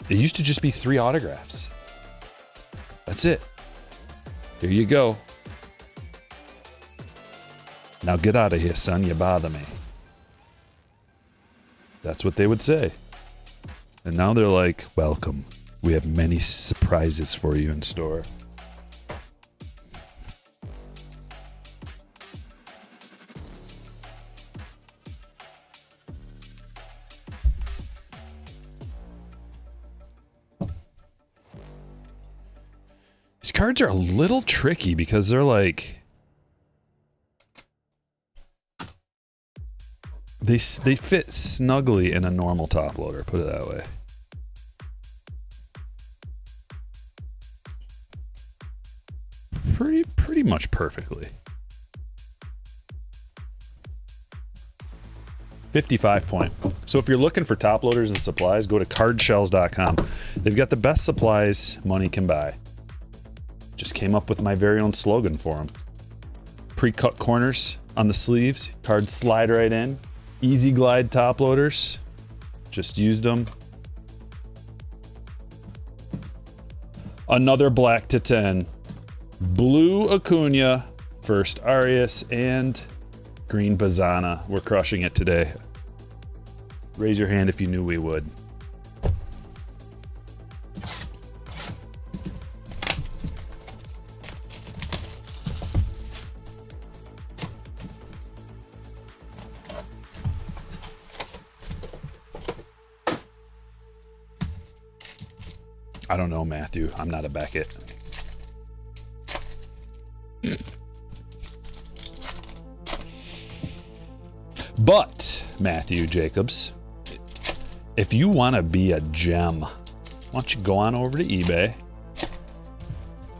It used to just be 3 autographs. That's it. Here you go. Now get out of here, son. You bother me. That's what they would say. And now they're like, welcome. We have many surprises for you in store. These cards are a little tricky because they're like... They fit snugly in a normal top loader, put it that way. Pretty much perfectly. 55 point. So if you're looking for top loaders and supplies, go to cardshells.com. They've got the best supplies money can buy. Just came up with my very own slogan for them. Pre-cut corners on the sleeves. Cards slide right in. Easy glide top loaders. Just used them. Another black to 10. Blue Acuna, first Arias, and green Bazana. We're crushing it today. Raise your hand if you knew we would. I don't know, Matthew. I'm not a Beckett. But, Matthew Jacobs, if you want to be a gem, why don't you go on over to eBay,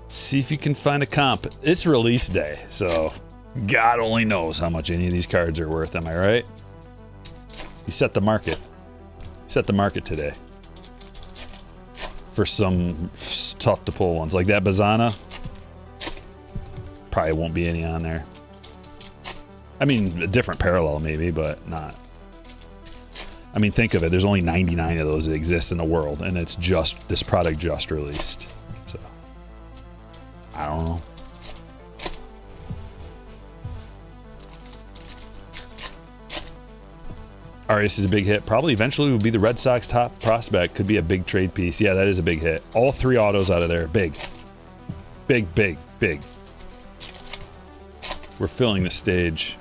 see if you can find a comp. It's release day, so God only knows how much any of these cards are worth, am I right? You set the market. Set the market today for some tough to pull ones. Like that Bazana, probably won't be any on there. I mean, a different parallel maybe, but not. I mean, think of it. There's only 99 of those that exist in the world, and it's just, this product just released. So, I don't know. Arias is a big hit. Probably eventually will be the Red Sox top prospect. Could be a big trade piece. Yeah, that is a big hit. All 3 autos out of there. Big. Big, big, big. We're filling the stage.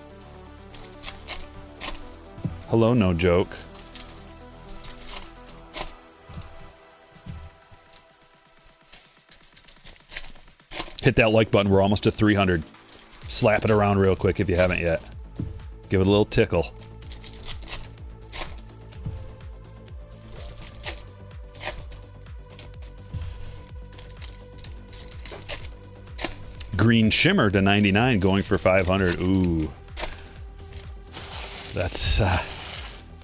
Hello, no joke. Hit that like button. We're almost to 300. Slap it around real quick if you haven't yet. Give it a little tickle. Green Shimmer to 99, going for 500. Ooh. That's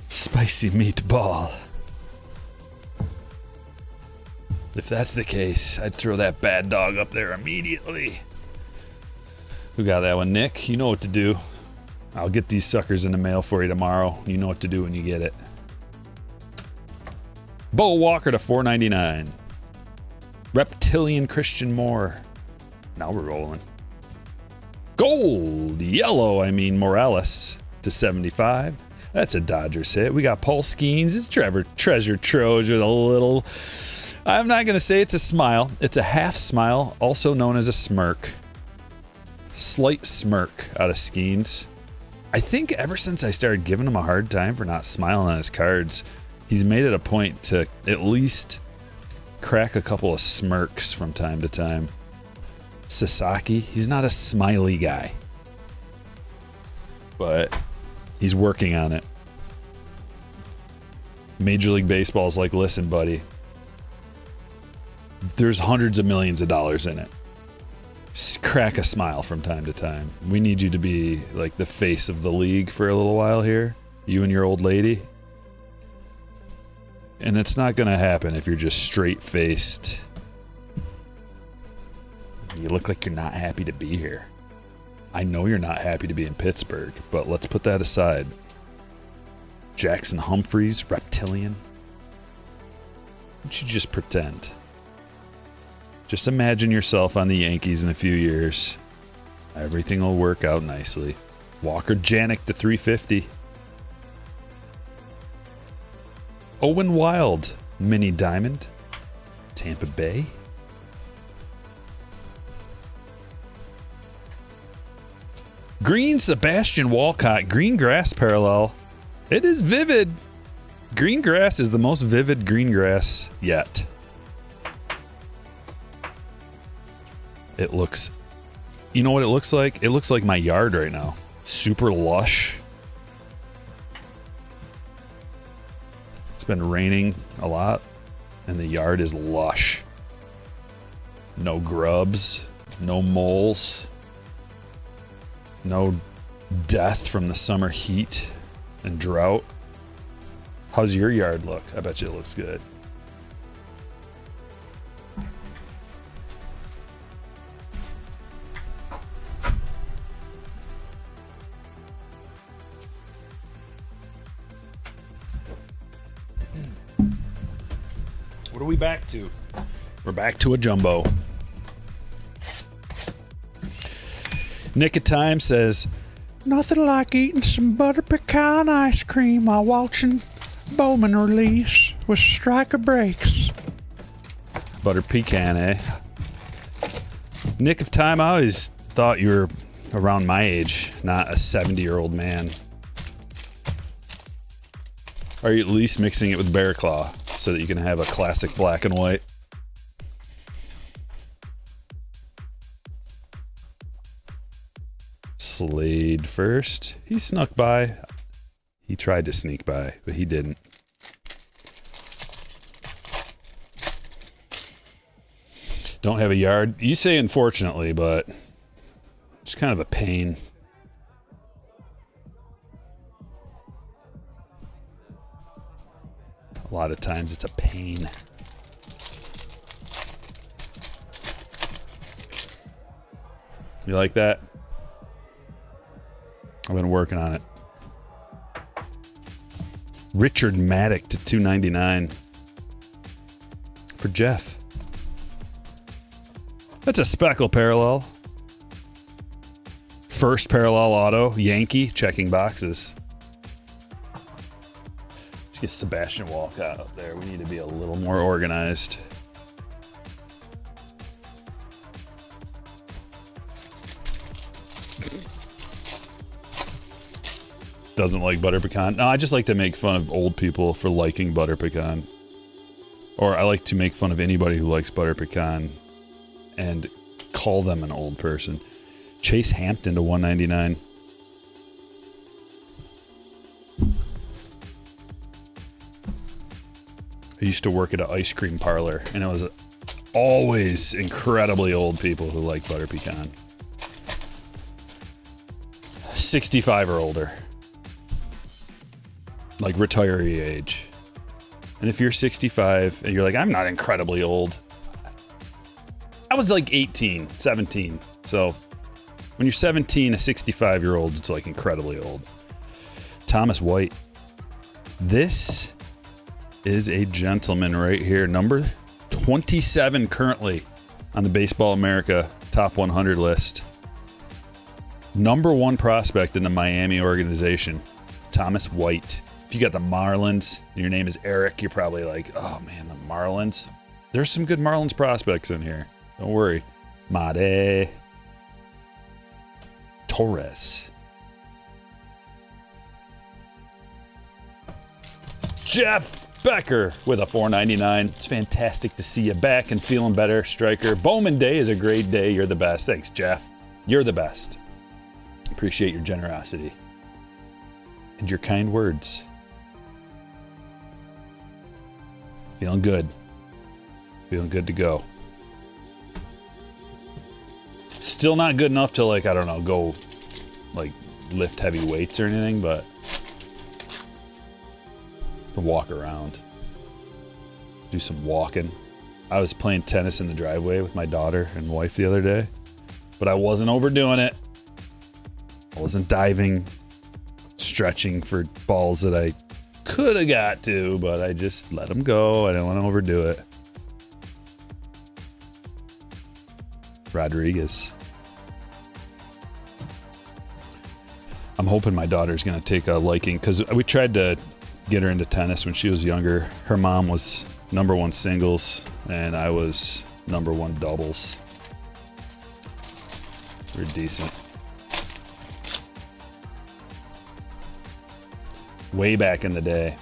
spicy meatball. If that's the case, I'd throw that bad dog up there immediately. Who got that one? Nick, you know what to do. I'll get these suckers in the mail for you tomorrow. You know what to do when you get it. Bo Walker to $4.99. Reptilian Christian Moore. Now we're rolling. Gold, yellow, Morales to 75. That's a Dodgers hit. We got Paul Skeens. It's Treasure Trove with a little... I'm not going to say it's a smile. It's a half smile, also known as a smirk. Slight smirk out of Skeens. I think ever since I started giving him a hard time for not smiling on his cards, he's made it a point to at least crack a couple of smirks from time to time. Sasaki, he's not a smiley guy, but he's working on it. Major League Baseball's like, listen, buddy, there's hundreds of millions of dollars in it. Just crack a smile from time to time. We need you to be like the face of the league for a little while here, you and your old lady. And it's not going to happen if you're just straight-faced. You look like you're not happy to be here. I know you're not happy to be in Pittsburgh, but let's put that aside. Jackson Humphreys, reptilian. Why don't you just pretend? Just imagine yourself on the Yankees in a few years. Everything will work out nicely. Walker Janik to 350. Owen Wild, mini diamond. Tampa Bay. Green Sebastian Walcott, green grass parallel. It is vivid. Green grass is the most vivid green grass yet. It looks, you know what it looks like? It looks like my yard right now. Super lush. It's been raining a lot, and the yard is lush. No grubs, no moles, no death from the summer heat and drought. How's your yard look? I bet you it looks good. What are we back to? We're back to a jumbo. Nick of Time says, nothing like eating some butter pecan ice cream while watching BOWMAN release with Stryker brakes. Butter pecan, eh? Nick of Time, I always thought you were around my age, not a 70-year-old man. Are you at least mixing it with Bear Claw so that you can have a classic black and white? Slade first. He snuck by. He tried to sneak by, but he didn't. Don't have a yard. You say unfortunately, but it's kind of a pain. A lot of times it's a pain. You like that? I've been working on it. Richard Maddock to 299 for Jeff. That's a speckle parallel. First parallel auto, Yankee, checking boxes. Let's get Sebastian Walcott up there. We need to be a little more organized. Doesn't like butter pecan. No, I just like to make fun of old people for liking butter pecan. Or I like to make fun of anybody who likes butter pecan and call them an old person. Chase Hampton to 199. I used to work at an ice cream parlor, and it was always incredibly old people who like butter pecan. 65 or older. Like retiree age. And if you're 65 and you're like, I'm not incredibly old. I was like 18, 17. So when you're 17, a 65-year-old, it's like incredibly old. Thomas White. This is a gentleman right here. Number 27 currently on the Baseball America Top 100 list. Number one prospect in the Miami organization, Thomas White. If you got the Marlins and your name is Eric, you're probably like, oh man, the Marlins. There's some good Marlins prospects in here. Don't worry. Made. Torres. Jeff Becker with a $4.99. It's fantastic to see you back and feeling better, Stryker. BOWMAN Day is a great day. You're the best. Thanks, Jeff. You're the best. Appreciate your generosity and your kind words. Feeling good. Feeling good to go. Still not good enough to, like, I don't know, go, like, lift heavy weights or anything, but to walk around. Do some walking. I was playing tennis in the driveway with my daughter and wife the other day, but I wasn't overdoing it. I wasn't diving, stretching for balls that I could have got to, but I just let them go. I didn't want to overdo it. Rodriguez. I'm hoping my daughter's going to take a liking, because we tried to get her into tennis when she was younger. Her mom was #1 singles, and I was #1 doubles. We're decent. Way back in the day.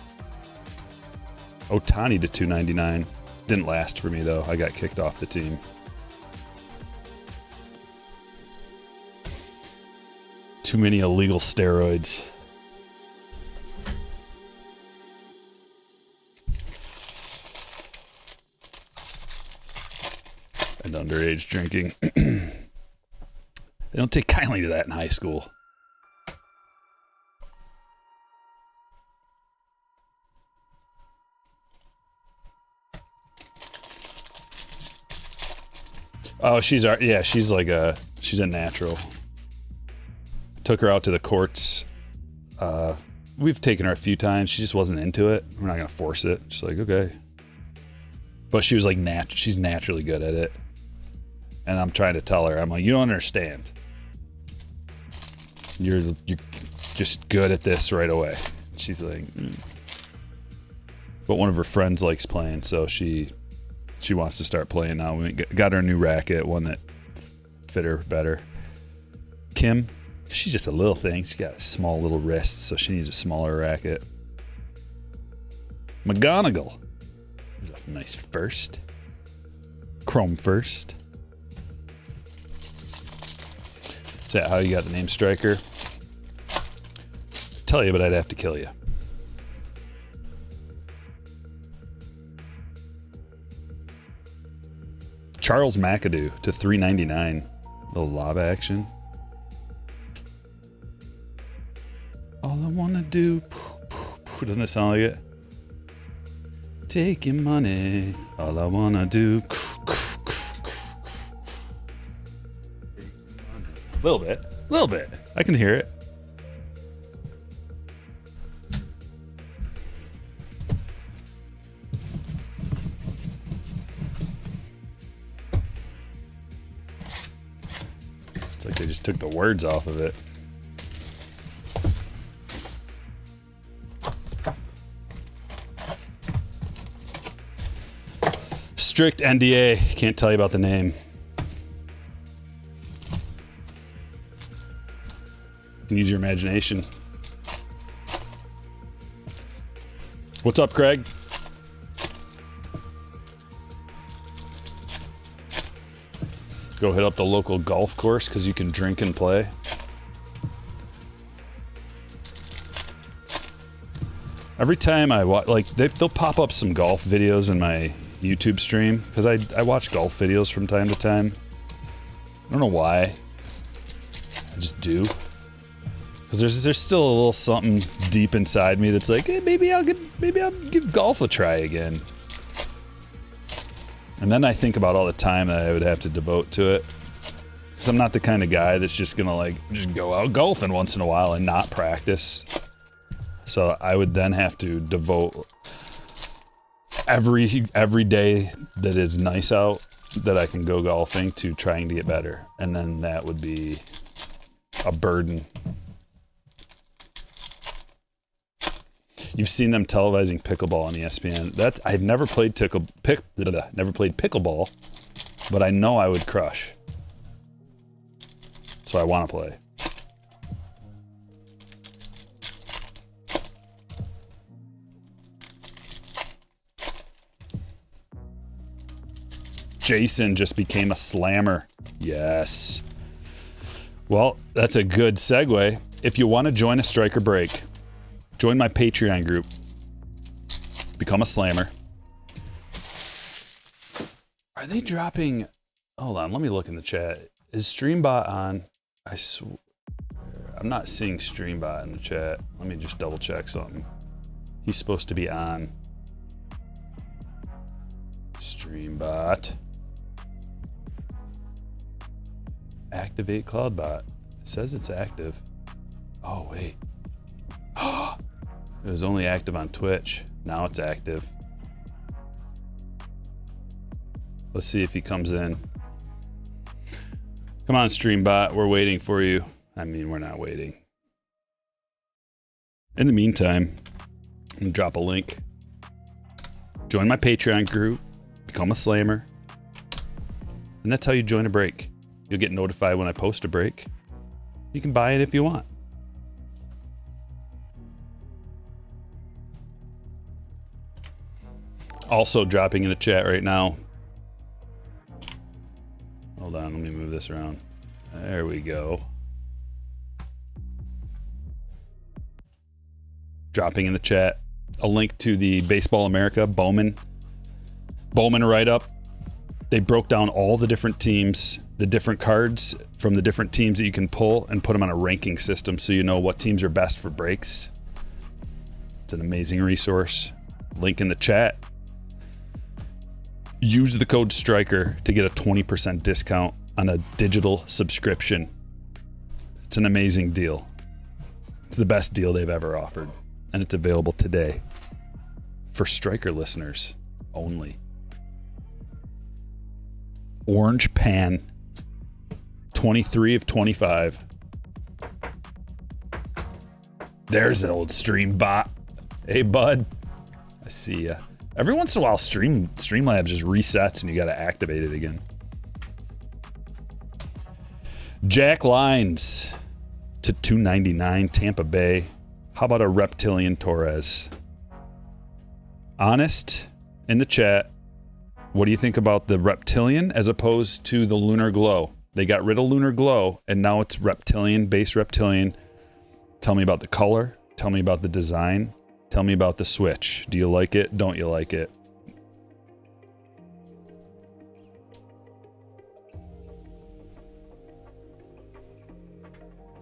Otani to 299. Didn't last for me, though. I got kicked off the team. Too many illegal steroids. And underage drinking. They don't take kindly to that in high school. Oh, she's like she's a natural. Took her out to the courts. We've taken her a few times. She just wasn't into it. We're not gonna force it. She's like, okay. But she was like, she's naturally good at it. And I'm trying to tell her, I'm like, you don't understand. You're just good at this right away. She's like, But one of her friends likes playing, so she wants to start playing now. We got her a new racket, one that fit her better. Kim, she's just a little thing. She's got small little wrists, so she needs a smaller racket. McGonagall. There's a nice first. Chrome first. Is that how you got the name Stryker? Tell you, but I'd have to kill you. Charles McAdoo to 399. Little lob action. All I wanna do, doesn't it sound like it? Taking money. All I wanna do. Little bit. I can hear it. It's like they just took the words off of it. Strict NDA. Can't tell you about the name. Use your imagination. What's up, Craig? Go hit up the local golf course because you can drink and play. Every time I watch, like, they'll pop up some golf videos in my YouTube stream because I watch golf videos from time to time. I don't know why. I just do. Because there's still a little something deep inside me that's like, hey, maybe I'll give golf a try again. And then I think about all the time that I would have to devote to it. Because I'm not the kind of guy that's just gonna like just go out golfing once in a while and not practice. So I would then have to devote every day that is nice out that I can go golfing to trying to get better. And then that would be a burden. You've seen them televising pickleball on ESPN. I've never played pickleball, but I know I would crush. So I want to play. Jason just became a slammer. Yes. Well, that's a good segue. If you want to join a Stryker break, join my Patreon group. Become a slammer. Are they dropping... Hold on, let me look in the chat. Is Streambot on? I'm not seeing Streambot in the chat. Let me just double check something. He's supposed to be on. Streambot. Activate CloudBot. It says it's active. Oh, wait. It was only active on Twitch. Now it's active. Let's see if he comes in. Come on, StreamBot. We're waiting for you. I mean, we're not waiting. In the meantime, I'm going to drop a link. Join my Patreon group. Become a slammer. And that's how you join a break. You'll get notified when I post a break. You can buy it if you want. Also dropping in the chat right now. Hold on, let me move this around. There we go. Dropping in the chat a link to the Baseball America BOWMAN write-up. They broke down all the different teams, the different cards from the different teams that you can pull and put them on a ranking system so you know what teams are best for breaks. It's an amazing resource. Link in the chat. Use the code Stryker to get a 20% discount on a digital subscription. It's an amazing deal. It's the best deal they've ever offered. And it's available today for Stryker listeners only. Orange Pan. 23 of 25. There's the old StreamBot. Hey, bud. I see ya. Every once in a while, Streamlabs just resets and you got to activate it again. Jack Lines to 299, Tampa Bay. How about a Reptilian Torres? Honest in the chat. What do you think about the Reptilian as opposed to the Lunar Glow? They got rid of Lunar Glow and now it's Reptilian, base Reptilian. Tell me about the color. Tell me about the design. Tell me about the switch. Do you like it? Don't you like it?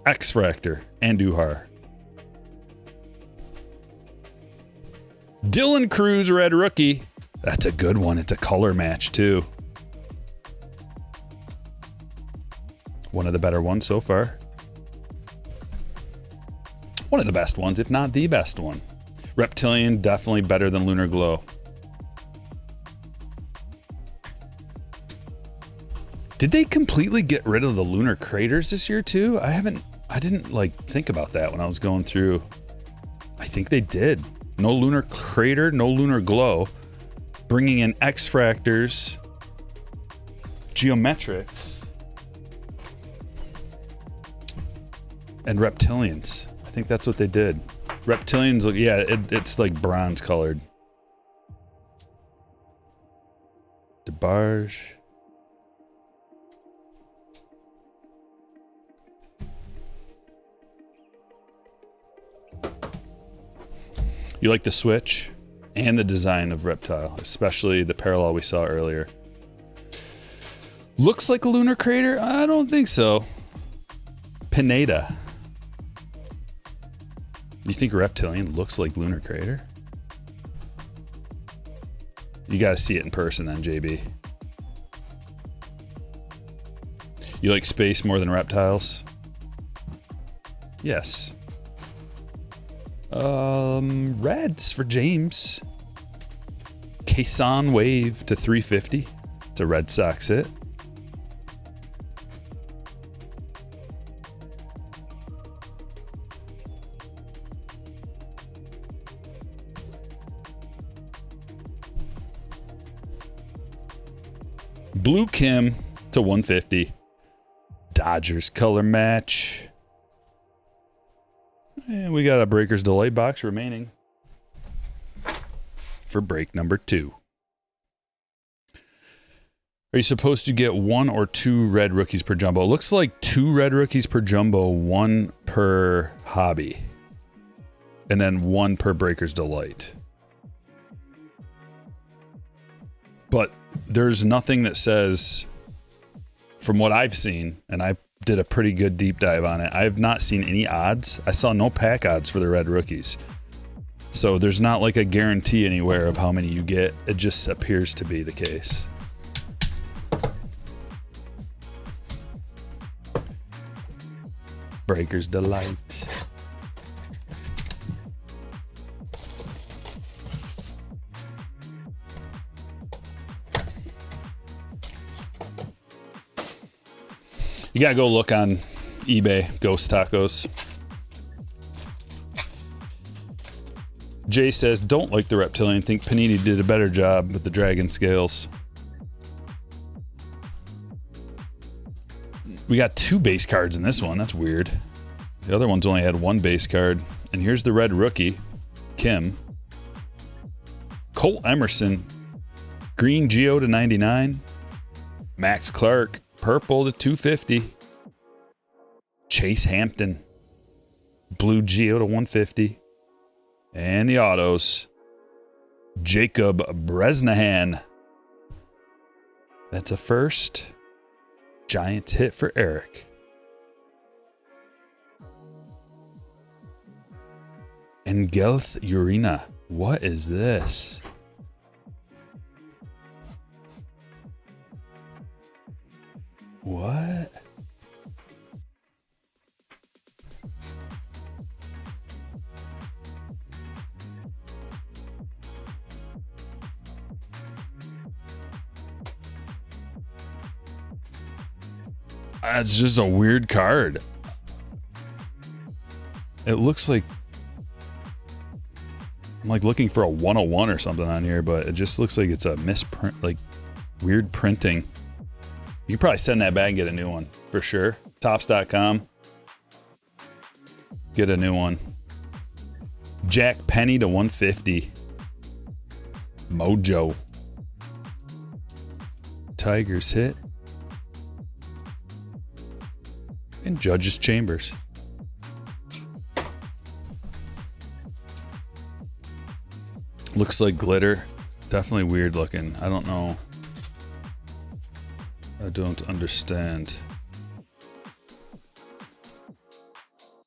X-Fractor, Andujar. Dylan Cruz, red rookie. That's a good one. It's a color match, too. One of the better ones so far. One of the best ones, if not the best one. Reptilian, definitely better than Lunar Glow. Did they completely get rid of the lunar craters this year too? I didn't like think about that when I was going through. I think they did. No lunar crater, no Lunar Glow. Bringing in X-Fractors, Geometrics, and Reptilians. I think that's what they did. Reptilians, yeah, it's like bronze colored. DeBarge. You like the switch and the design of Reptile, especially the parallel we saw earlier. Looks like a lunar crater? I don't think so. Pineda. You think Reptilian looks like lunar crater? You gotta see it in person then, JB. You like space more than reptiles? Yes. Reds for James. Kason Wave to 350. It's a Red Sox hit. Blue Kim to 150. Dodgers color match. And we got a Breaker's Delight box remaining for break number 2. Are you supposed to get 1 or 2 red rookies per jumbo? It looks like 2 red rookies per jumbo, 1 per hobby, and then 1 per Breaker's Delight. But there's nothing that says, from what I've seen, and I did a pretty good deep dive on it, I have not seen any odds. I saw no pack odds for the red rookies. So there's not like a guarantee anywhere of how many you get. It just appears to be the case. Breaker's Delight. You gotta go look on eBay, Ghost Tacos. Jay says, don't like the reptilian. Think Panini did a better job with the dragon scales. We got 2 base cards in this one. That's weird. The other ones only had 1 base card. And here's the red rookie, Kim. Colt Emerson, green Geo to 99. Max Clark, purple to 250. Chase Hampton, blue Geo to 150. And the autos, Jacob Bresnahan. That's a first. Giants hit for Eric. And Gelth Urina. What is this? What? It's just a weird card. It looks like I'm like looking for a 101 or something on here, but it just looks like it's a misprint, like weird printing. You can probably send that back and get a new one for sure. Tops.com. Get a new one. Jack Penny to 150. Mojo. Tigers hit. And Judge's Chambers. Looks like glitter. Definitely weird looking. I don't know. I don't understand.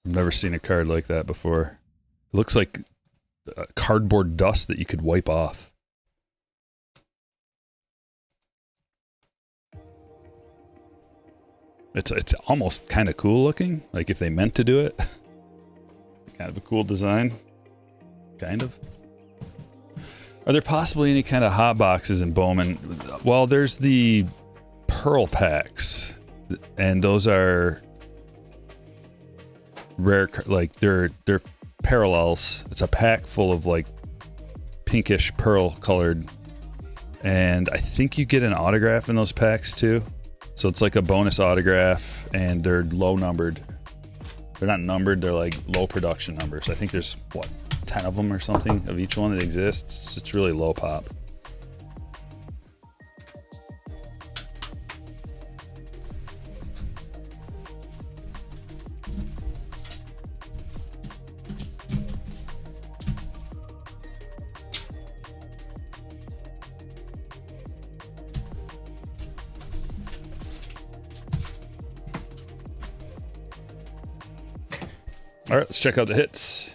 I've never seen a card like that before. It looks like cardboard dust that you could wipe off. It's almost kind of cool looking. Like if they meant to do it. Kind of a cool design. Kind of. Are there possibly any kind of hot boxes in Bowman? Well, there's the Pearl packs, and those are rare. Like they're parallels. It's a pack full of like pinkish pearl colored, and I think you get an autograph in those packs too. So it's like a bonus autograph, and they're low numbered. They're not numbered. They're like low production numbers. I think there's what, 10 of them or something of each one that exists. It's really low pop. All right, let's check out the hits.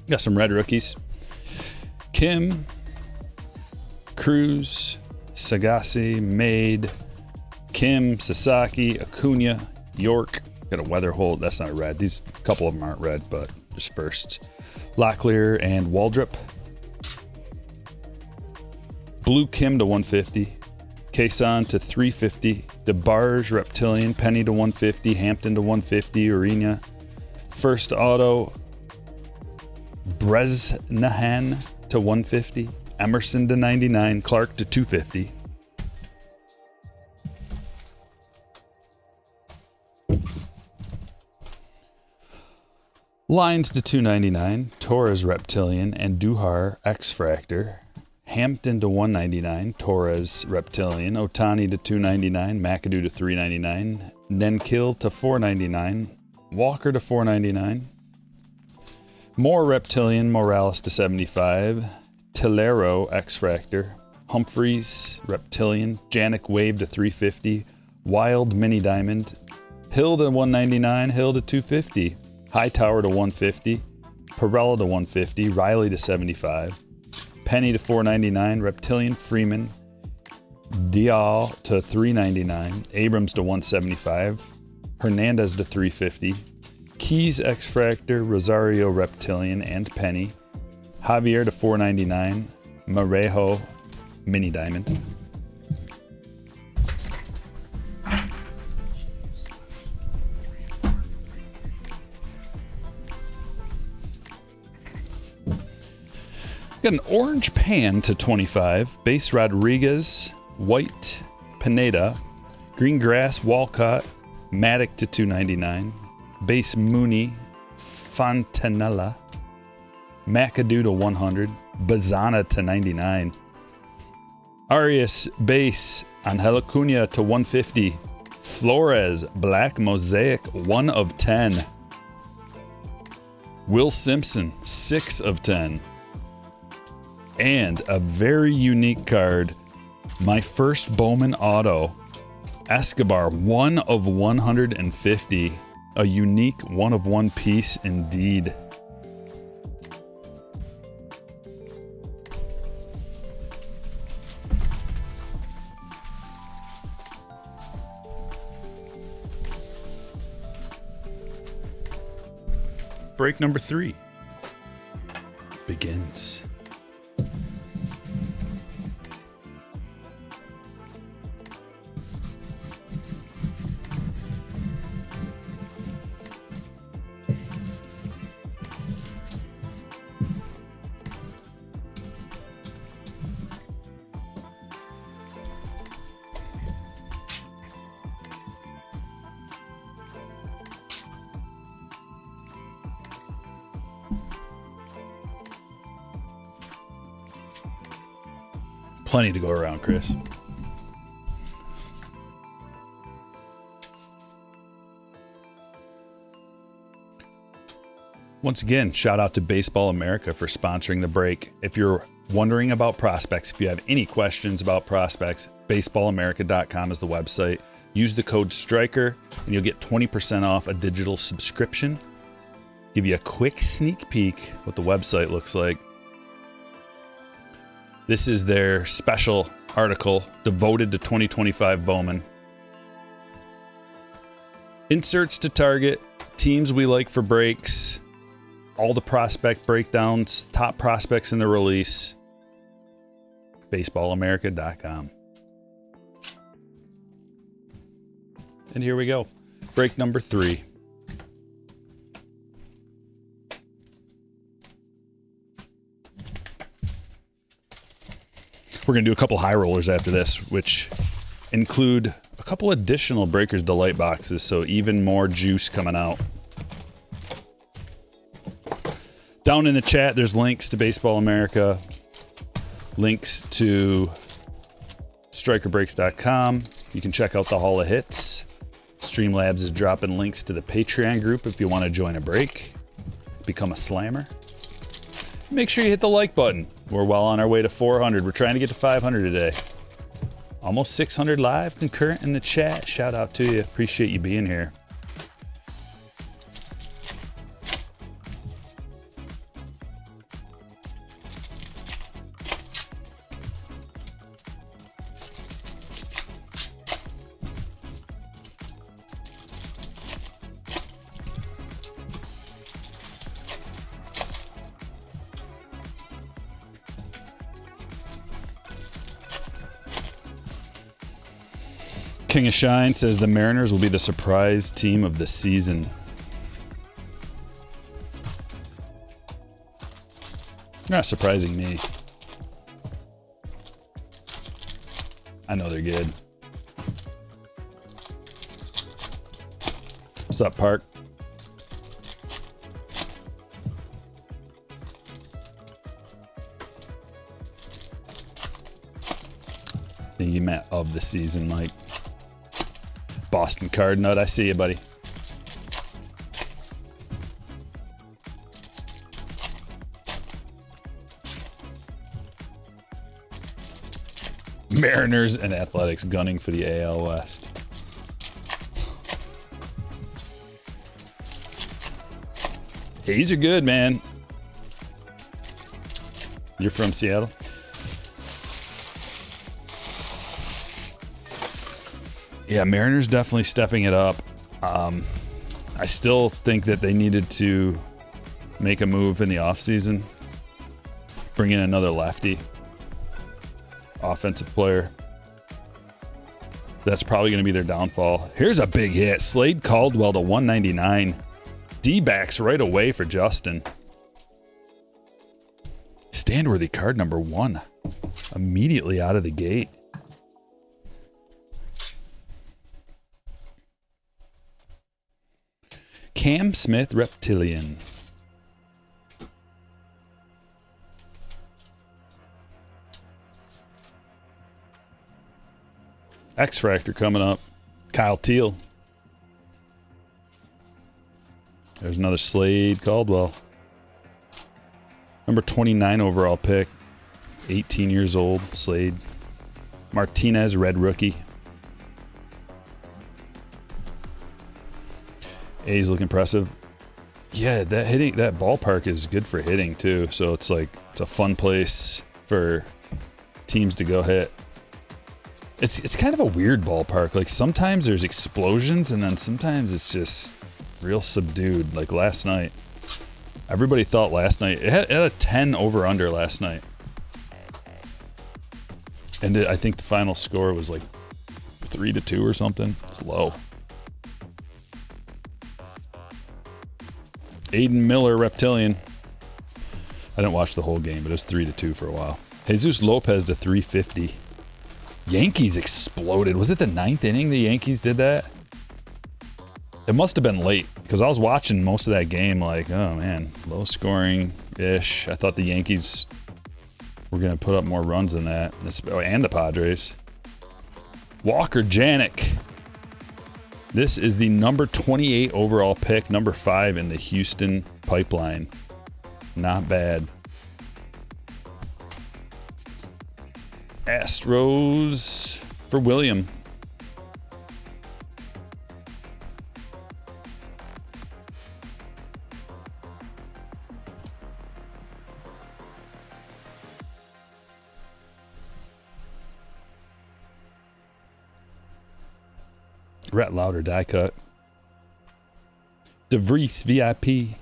Got some red rookies. Kim, Cruz, Sagasi, Made, Kim, Sasaki, Acuna, York. Got a weather hold. That's not a red. These couple of them aren't red, but just first. Locklear and Waldrop. Blue Kim to 150. Kason to 350. DeBarge, Reptilian, Penny to 150. Hampton to 150. Arena. First auto. Bresnahan to 150. Emerson to 99. Clark to 250. Lines to 299. Torres Reptilian and Duhar X-Fractor. Hampton to 199. Torres Reptilian. Otani to 299. McAdoo to 399. Nenkil to 499. Walker to 499. More Reptilian, Morales to 75. Tillero X-Fractor. Humphreys Reptilian. Janik Wave to 350. Wild Mini Diamond. Hill to 199, Hill to 250, Hightower to 150, Perella to 150, Riley to 75, Penny to 499, Reptilian, Freeman, Dial to 399, Abrams to 175, Hernandez to 350, Keys, X-Fractor, Rosario, Reptilian, and Penny, Javier to 499, Marejo, Mini Diamond. Got an orange Pan to 25, base Rodriguez, white Pineda, green grass Walcott, Matic to 299, base Mooney, Fontanella, McAdoo to 100, Bazana to 99, Arias base Angel Acuna to 150, Flores Black Mosaic 1 of 10, Will Simpson 6 of 10, and a very unique card, my first Bowman auto, Escobar 1 of 150, a unique 1 of 1 piece indeed. Break number 3 begins. Plenty to go around, Chris. Once again, shout out to Baseball America for sponsoring the break. If you're wondering about prospects, if you have any questions about prospects, baseballamerica.com is the website. Use the code Stryker and you'll get 20% off a digital subscription. Give you a quick sneak peek what the website looks like. This is their special article devoted to 2025 Bowman. Inserts to target, teams we like for breaks, all the prospect breakdowns, top prospects in the release. BaseballAmerica.com. And here we go. Break number 3. We're going to do a couple high rollers after this, which include a couple additional Breakers Delight boxes, so even more juice coming out. Down in the chat, there's links to Baseball America, links to StrykerBreaks.com. You can check out the Hall of Hits. Streamlabs is dropping links to the Patreon group if you want to join a break, become a slammer. Make sure you hit the like button. We're well on our way to 400. We're trying to get to 500 today. Almost 600 live concurrent in the chat. Shout out to you. Appreciate you being here. King of Shine says the Mariners will be the surprise team of the season. You're not surprising me. I know they're good. What's up, Park? I think you meant of the season, Mike. Boston Card Nut, I see you, buddy. Mariners and Athletics gunning for the AL West. A's are good, man. You're from Seattle? Yeah, Mariners definitely stepping it up. I still think that they needed to make a move in the offseason. Bring in another lefty. Offensive player. That's probably going to be their downfall. Here's a big hit. Slade Caldwell to 199. D-backs right away for Justin. Stand-worthy card number 1. Immediately out of the gate. Cam Smith Reptilian. X-Fractor coming up. Kyle Teal. There's another Slade Caldwell. Number 29 overall pick. 18 years old, Slade. Martinez, red rookie. A's look impressive. Yeah, that ballpark is good for hitting too. So it's like it's a fun place for teams to go hit. It's kind of a weird ballpark. Like sometimes there's explosions and then sometimes it's just real subdued. Like last night, everybody thought last night it had a 10 over under last night, and I think the final score was like 3-2 or something. It's low. Aiden Miller, Reptilian. I didn't watch the whole game, but it was 3-2 for a while. Jesus Lopez to 350. Yankees exploded. Was it the 9th inning the Yankees did that? It must have been late, because I was watching most of that game like, oh man, low scoring-ish. I thought the Yankees were going to put up more runs than that. And the Padres. Walker Janik. This is the number 28 overall pick, number 5 in the Houston pipeline. Not bad. Astros for William. Rhett Lauder die cut. DeVries VIP.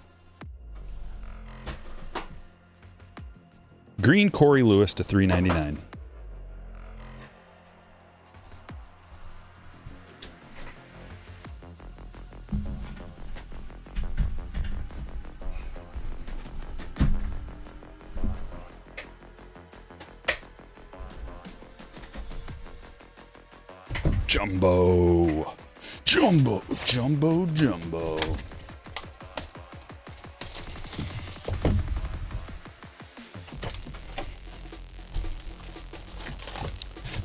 Green Corey Lewis to 399. Jumbo. Jumbo, jumbo, jumbo.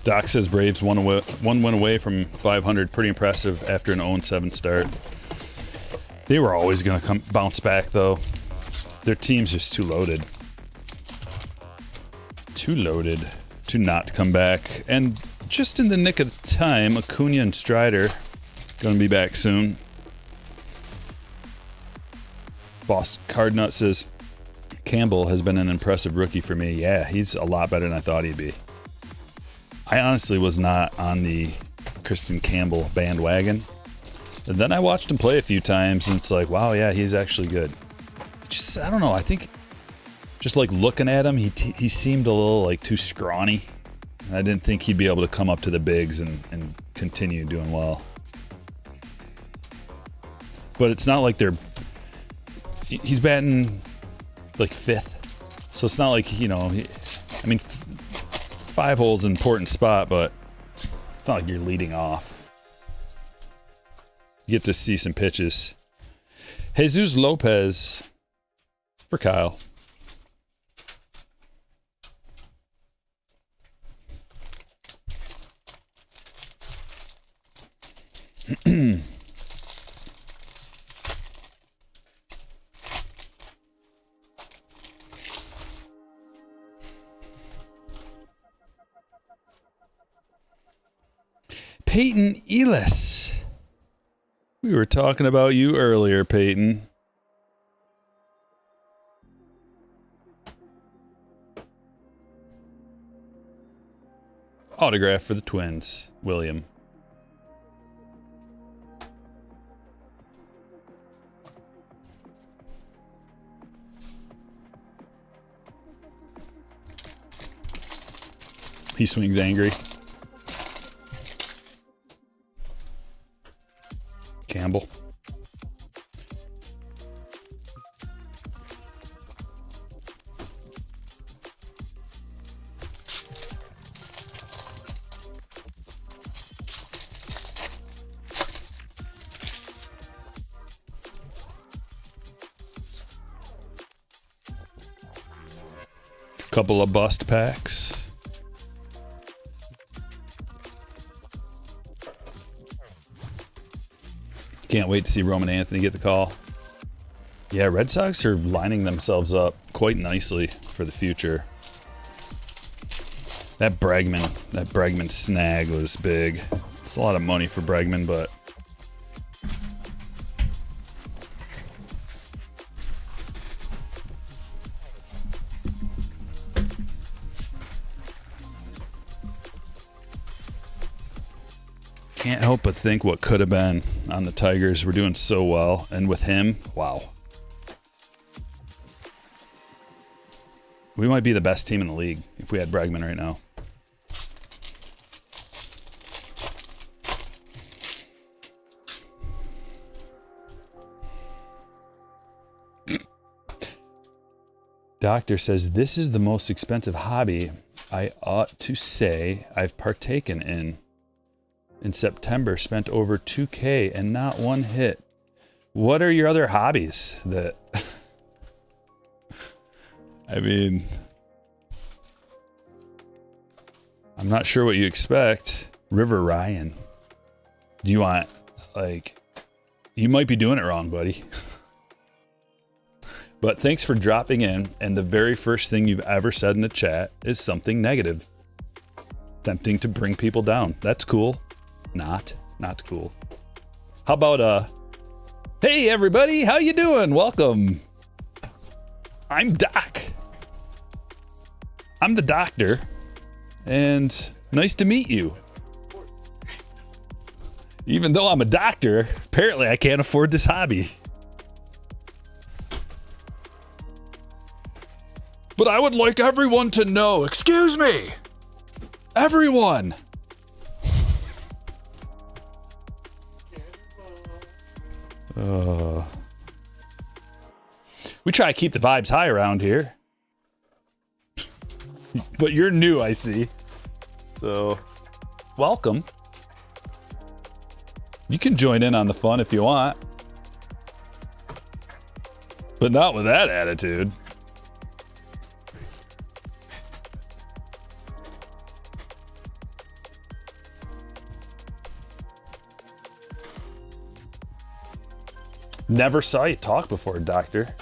Doc says Braves one win away from 500. Pretty impressive after an 0-7 start. They were always going to bounce back, though. Their team's just too loaded. Too loaded to not come back. And just in the nick of time, Acuna and Strider going to be back soon. Boston Cardnut says, Campbell has been an impressive rookie for me. Yeah, he's a lot better than I thought he'd be. I honestly was not on the Kristen Campbell bandwagon. And then I watched him play a few times, and it's like, wow, yeah, he's actually good. Just, I don't know, I think just like looking at him, he seemed a little like too scrawny. And I didn't think he'd be able to come up to the bigs and continue doing well. But it's not like he's batting like 5th. So it's not like, you know, 5 hole's an important spot, but it's not like you're leading off. You get to see some pitches. Jesus Lopez for Kyle. Peyton Elis. We were talking about you earlier, Peyton. Autograph for the Twins, William. He swings angry. Campbell. Couple of bust packs. Can't wait to see Roman Anthony get the call. Yeah, Red Sox are lining themselves up quite nicely for the future. That Bregman snag was big. It's a lot of money for Bregman, but can't help but think what could have been on the Tigers. We're doing so well, and with him, wow. We might be the best team in the league if we had Bregman right now. Doctor says, this is the most expensive hobby I ought to say I've partaken in. In September, spent over $2,000 and not one hit. What are your other hobbies that... I mean... I'm not sure what you expect. River Ryan. Do you want, like... You might be doing it wrong, buddy. But thanks for dropping in, and the very first thing you've ever said in the chat is something negative. Attempting to bring people down. That's cool. Not cool. How about hey everybody, how you doing? Welcome. I'm Doc. I'm the doctor, and nice to meet you. Even though I'm a doctor, apparently I can't afford this hobby. But I would like everyone to know, excuse me, everyone. We try to keep the vibes high around here. But you're new, I see. So, welcome. You can join in on the fun if you want. But not with that attitude. Never saw you talk before, Doctor.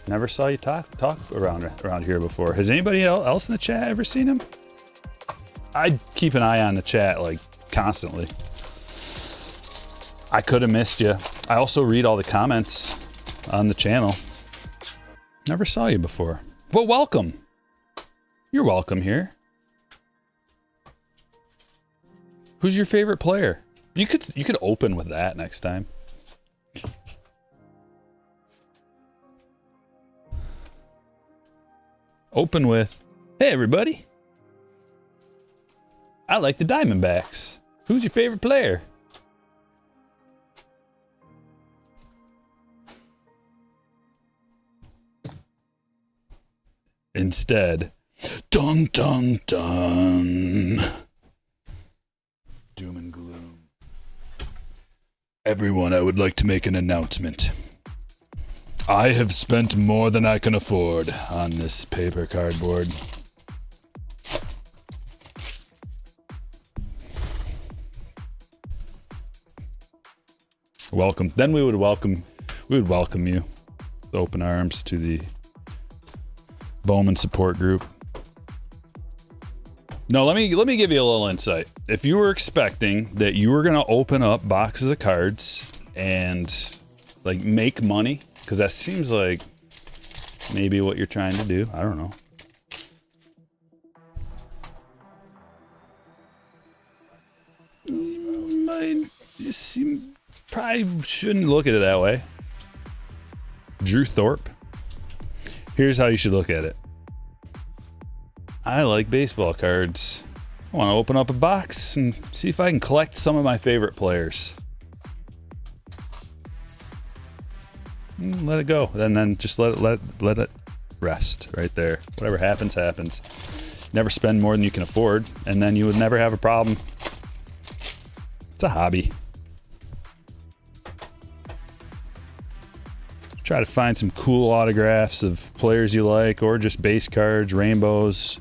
Never saw you talk around here before. Has anybody else in the chat ever seen him? I keep an eye on the chat like constantly. I could have missed you. I also read all the comments on the channel. Never saw you before. Well, welcome. You're welcome here. Who's your favorite player? You could open with that next time. Open with, hey everybody. I like the Diamondbacks. Who's your favorite player? Instead, dun dun dun. Doom and gloom. Everyone, I would like to make an announcement. I have spent more than I can afford on this paper cardboard. Welcome. Then we would welcome you with open arms to the Bowman support group. No, let me give you a little insight. If you were expecting that you were gonna open up boxes of cards and like make money, because that seems like maybe what you're trying to do. I don't know. this, you probably shouldn't look at it that way. Drew Thorpe. Here's how you should look at it. I like baseball cards. I want to open up a box and see if I can collect some of my favorite players. Let it go. And then just let it rest right there. Whatever happens, happens. Never spend more than you can afford, and then you would never have a problem. It's a hobby. Try to find some cool autographs of players you like, or just base cards, rainbows.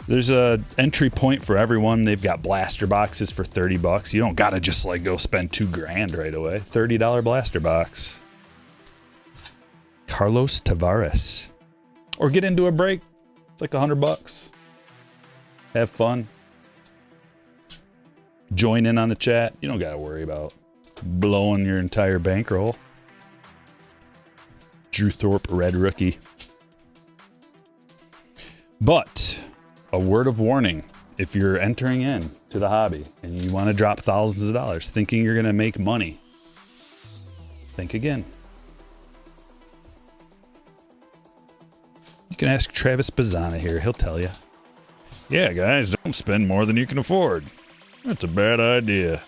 There's a entry point for everyone. They've got blaster boxes for $30. You don't gotta just like go spend $2,000 right away. $30 blaster box. Carlos Tavares. Or get into a break. It's like $100. Have fun. Join in on the chat. You don't gotta worry about blowing your entire bankroll. Drew Thorpe, red rookie. But a word of warning, if you're entering in to the hobby and you want to drop thousands of dollars thinking you're going to make money, think again. You can ask Travis Bazzana here. He'll tell you. Yeah, guys, don't spend more than you can afford. That's a bad idea.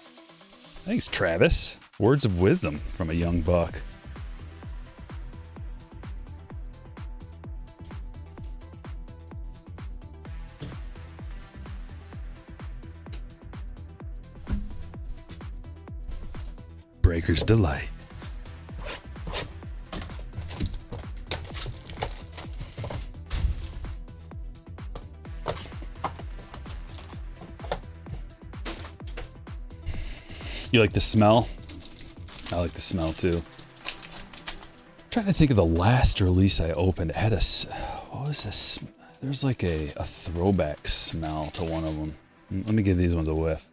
Thanks, Travis. Words of wisdom from a young buck. Breaker's Delight. You like the smell? I like the smell too. I'm trying to think of the last release I opened. It had a, what was this? There's like a throwback smell to one of them. Let me give these ones a whiff.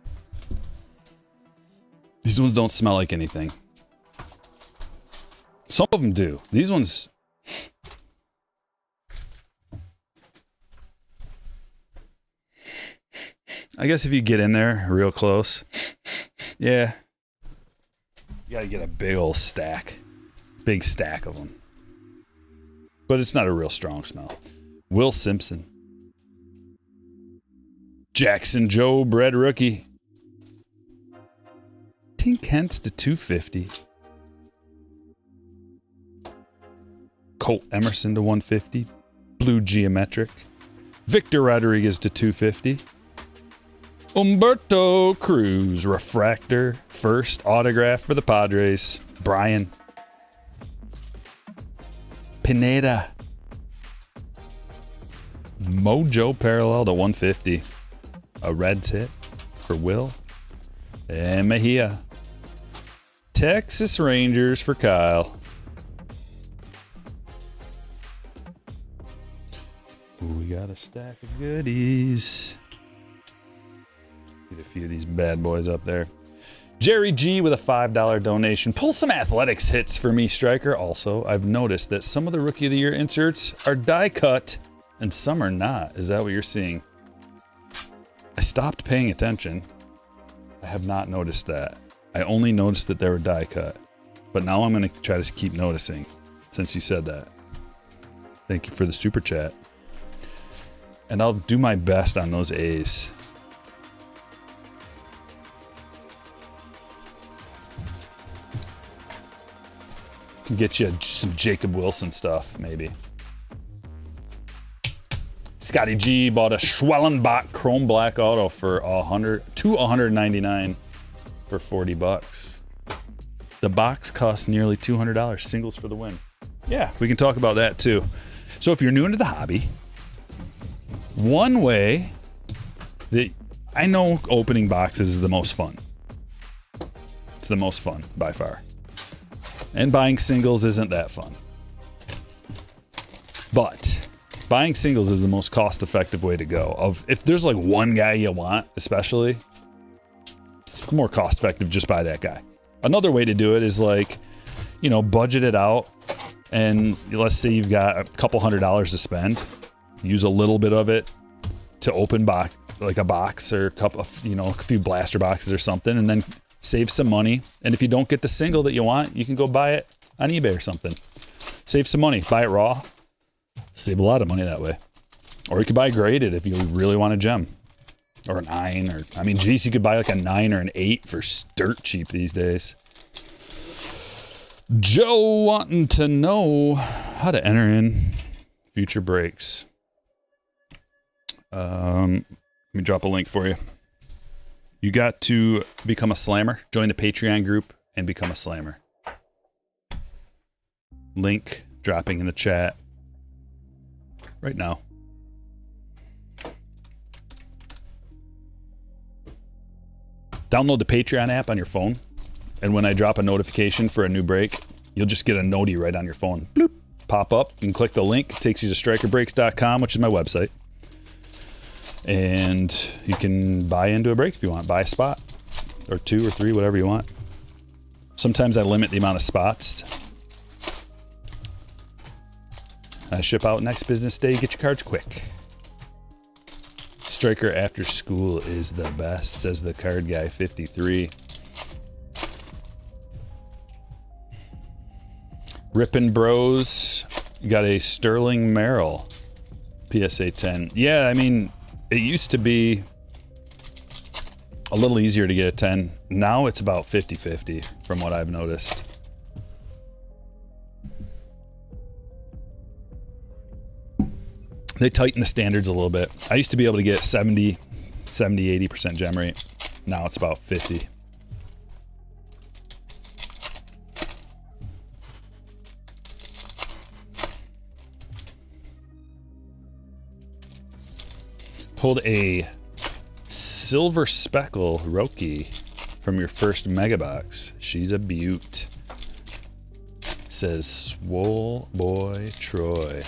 These ones don't smell like anything. Some of them do. These ones... I guess if you get in there real close, yeah, you gotta get a big old stack. Big stack of them. But it's not a real strong smell. Will Simpson. Jackson Jobe, red rookie. Tink Hence to 250. Colt Emerson to 150. Blue Geometric. Victor Rodriguez to 250. Humberto Cruz, refractor. First autograph for the Padres. Brian. Pineda. Mojo parallel to 150. A Reds hit for Will. And Mejia. Texas Rangers for Kyle. Ooh, we got a stack of goodies. Get a few of these bad boys up there. Jerry G with a $5 donation. Pull some athletics hits for me, Stryker. Also, I've noticed that some of the Rookie of the Year inserts are die cut and some are not. Is that what you're seeing? I stopped paying attention. I have not noticed that. I only noticed that they were die cut. But now I'm going to try to keep noticing since you said that. Thank you for the super chat. And I'll do my best on those A's. Can get you some Jacob Wilson stuff, maybe. Scotty G bought a Schwellenbach Chrome Black Auto for $199 for $40. The box costs nearly $200. Singles for the win. Yeah, we can talk about that too. So if you're new into the hobby, one way that I know opening boxes is the most fun. It's the most fun by far. And buying singles isn't that fun. But buying singles is the most cost-effective way to go. If there's like one guy you want, especially, it's more cost-effective, just buy that guy. Another way to do it is like, you know, budget it out, and let's say you've got a couple $100 to spend. Use a little bit of it to open box, like a box or a couple of, you know, a few blaster boxes or something, and then Save some money. And if you don't get the single that you want, you can go buy it on eBay or something. Save some money. Buy it raw. Save a lot of money that way. Or you could buy graded if you really want a gem. Or a 9. Or I mean, geez, you could buy like a 9 or an 8 for dirt cheap these days. Joe wanting to know how to enter in future breaks. Let me drop a link for you. You got to become a slammer. Join the Patreon group and become a slammer. Link dropping in the chat right now. Download the Patreon app on your phone, and when I drop a notification for a new break, you'll just get a noti right on your phone. Bloop, pop up. You can click the link. It takes you to strikerbreaks.com, which is my website. And you can buy into a break if you want. Buy a spot, or 2 or 3, whatever you want. Sometimes I limit the amount of spots. I ship out next business day. Get your cards quick. Stryker after school is the best, says the card guy 53. Rippin' Bros. You got a Sterling Merrill PSA 10. Yeah, I mean, it used to be a little easier to get a 10. Now it's about 50-50 from what I've noticed. They tighten the standards a little bit. I used to be able to get 70, 80% gem rate. Now it's about 50. Pulled a silver speckle Roki from your first mega box. She's a beaut. Says Swole Boy Troy.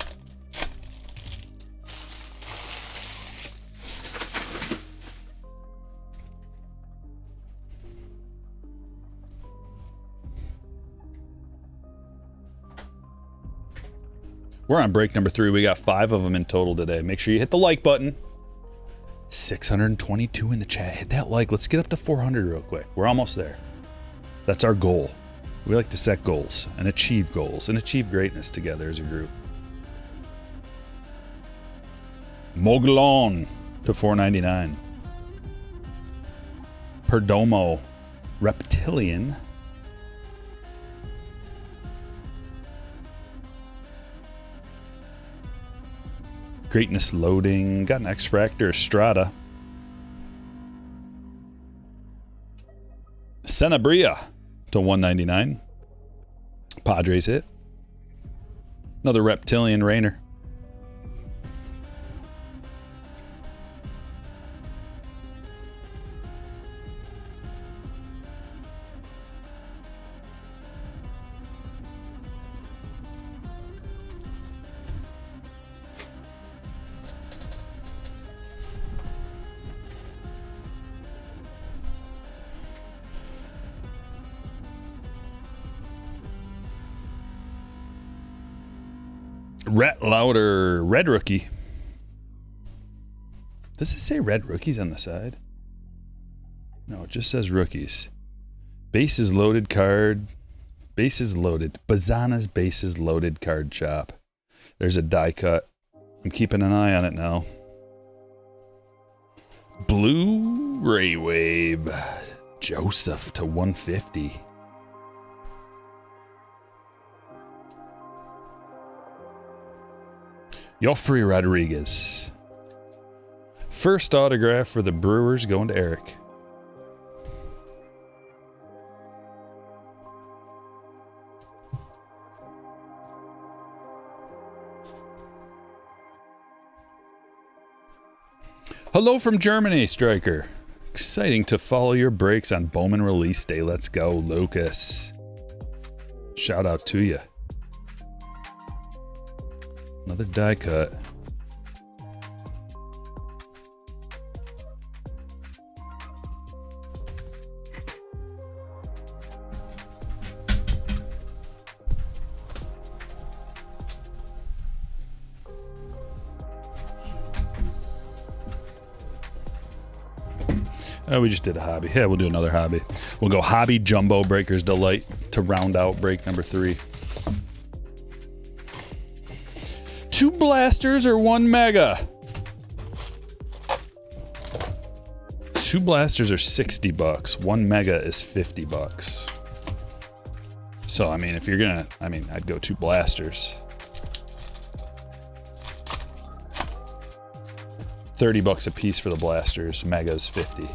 We're on break number 3. We got 5 of them in total today. Make sure you hit the like button. 622 in the chat. Hit that like. Let's get up to 400 real quick. We're almost there. That's our goal. We like to set goals and achieve greatness together as a group. Moglon to 499. Perdomo Reptilian. Greatness loading. Got an X-Fractor Estrada. Senabria to 199. Padres hit. Another Reptilian Rainer. Rhett Lauder, red rookie. Does it say red rookies on the side? No, it just says rookies. Bases loaded card. Bases loaded. Bazana's bases loaded card shop. There's a die cut. I'm keeping an eye on it now. Blue Ray Wave. Joseph to 150. Joffrey Rodriguez. First autograph for the Brewers going to Eric. Hello from Germany, Stryker. Exciting to follow your breaks on Bowman release day. Let's go, Lucas. Shout out to you. Another die cut. Oh, we just did a hobby. Yeah, we'll do another hobby. We'll go Hobby Jumbo Breaker's Delight to round out break number 3. 2 blasters or 1 mega? 2 blasters are $60. 1 mega is $50. So, I mean, if you're gonna, I'd go 2 blasters. $30 a piece for the blasters. Megas 50.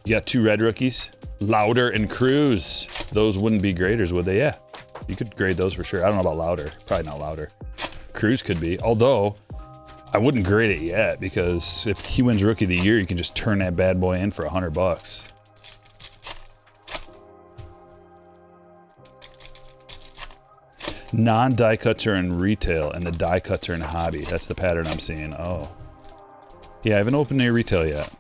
You got 2 red rookies, Lauder and Cruz. Those wouldn't be graders, would they? Yeah, you could grade those for sure. I don't know about Lauder. Probably not Lauder. Cruz could be, although I wouldn't grade it yet because if he wins Rookie of the Year, you can just turn that bad boy in for $100. Non-die cuts are in retail and the die cuts are in hobby. That's the pattern I'm seeing. Oh. Yeah, I haven't opened any retail yet.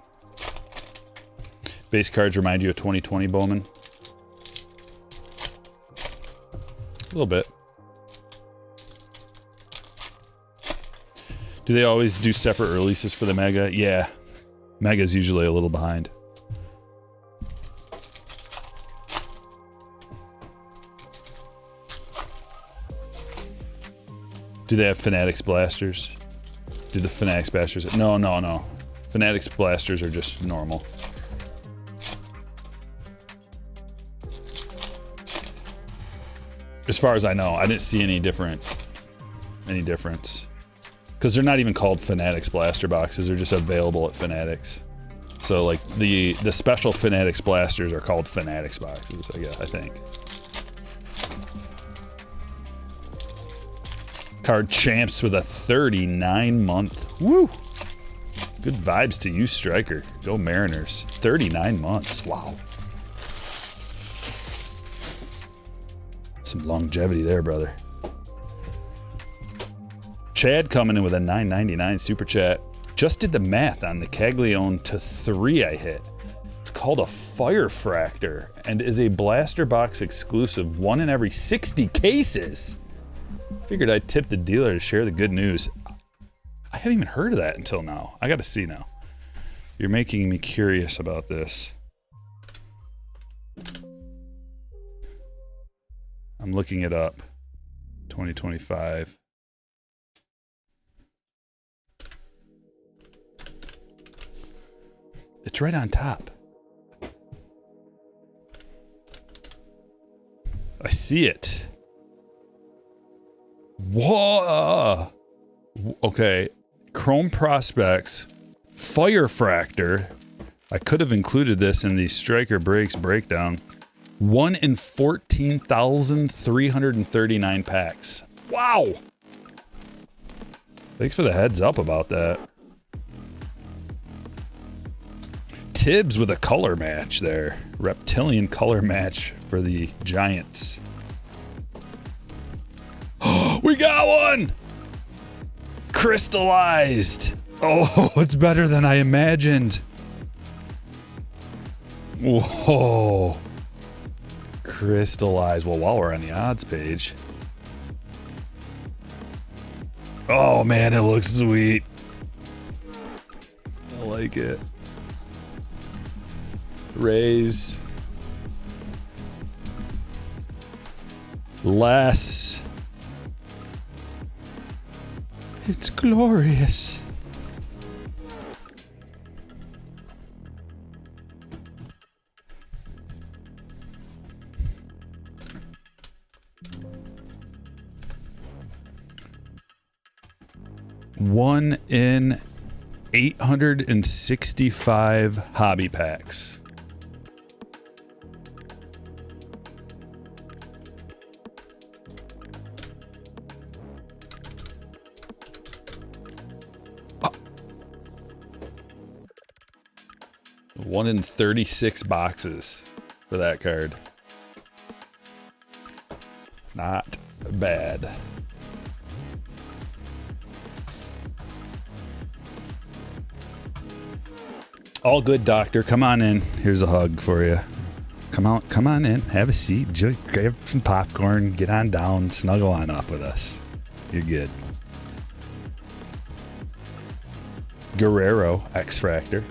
Base cards remind you of 2020 Bowman. A little bit. Do they always do separate releases for the Mega? Yeah. Mega's usually a little behind. Do they have Fanatics blasters? Do the Fanatics blasters? No. Fanatics blasters are just normal. As far as I know, I didn't see any difference. Because they're not even called Fanatics blaster boxes, they're just available at Fanatics. So like the special Fanatics blasters are called Fanatics boxes, I think. Card Champs with a 39-month. Woo! Good vibes to you, Stryker. Go Mariners. 39 months. Wow. Some longevity there, brother. Chad coming in with a $9.99 super chat. Just did the math on the Caglione to 3 I hit. It's called a Fire Fractor and is a blaster box exclusive, 1 in every 60 cases. Figured I'd tip the dealer to share the good news. I haven't even heard of that until now. I gotta see now. You're making me curious about this. I'm looking it up. 2025. It's right on top. I see it. Whoa! Okay. Chrome Prospects. Fire Fractor. I could have included this in the Stryker Breaks breakdown. 1 in 14,339 packs. Wow! Thanks for the heads up about that. Tibbs with a color match there. Reptilian color match for the Giants. We got one! Crystallized. Oh, it's better than I imagined. Whoa. Crystallized. Well, while we're on the odds page. Oh, man, it looks sweet. I like it. Raise. Less. It's glorious. One in 865 hobby packs. One in 36 boxes for that card. Not bad. All good, doctor. Come on in. Here's a hug for you. Come on in. Have a seat. Grab some popcorn. Get on down. Snuggle on up with us. You're good. Guerrero, X-Fractor.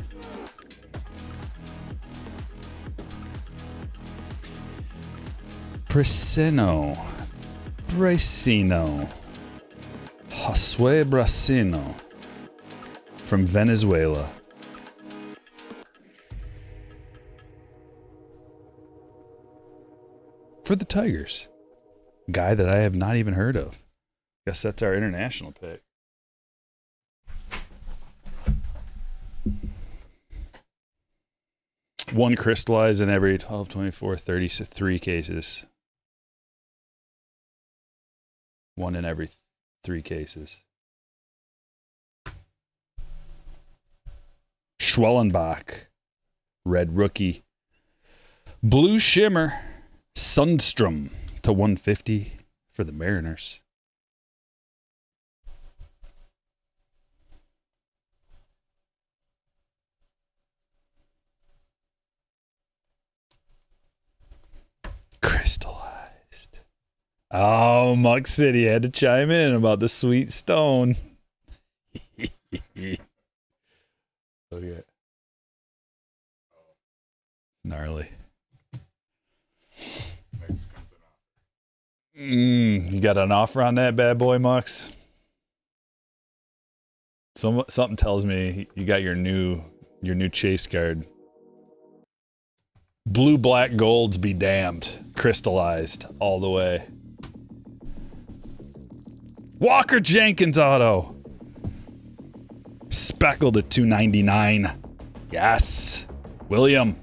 Bracino, Josue Bracino from Venezuela. For the Tigers. Guy that I have not even heard of. Guess that's our international pick. One crystallized in every 12, 24, 33 cases. One in every 3 cases. Schwellenbach, red rookie. Blue Shimmer, Sundstrom to 150 for the Mariners. Crystallized. Oh, Muck City had to chime in about the sweet stone. Okay. Gnarly. You got an offer on that bad boy, Mux? Something tells me you got your new chase card. Blue, black, golds be damned. Crystallized all the way. Walker Jenkins auto. Speckled at 299. Yes. William.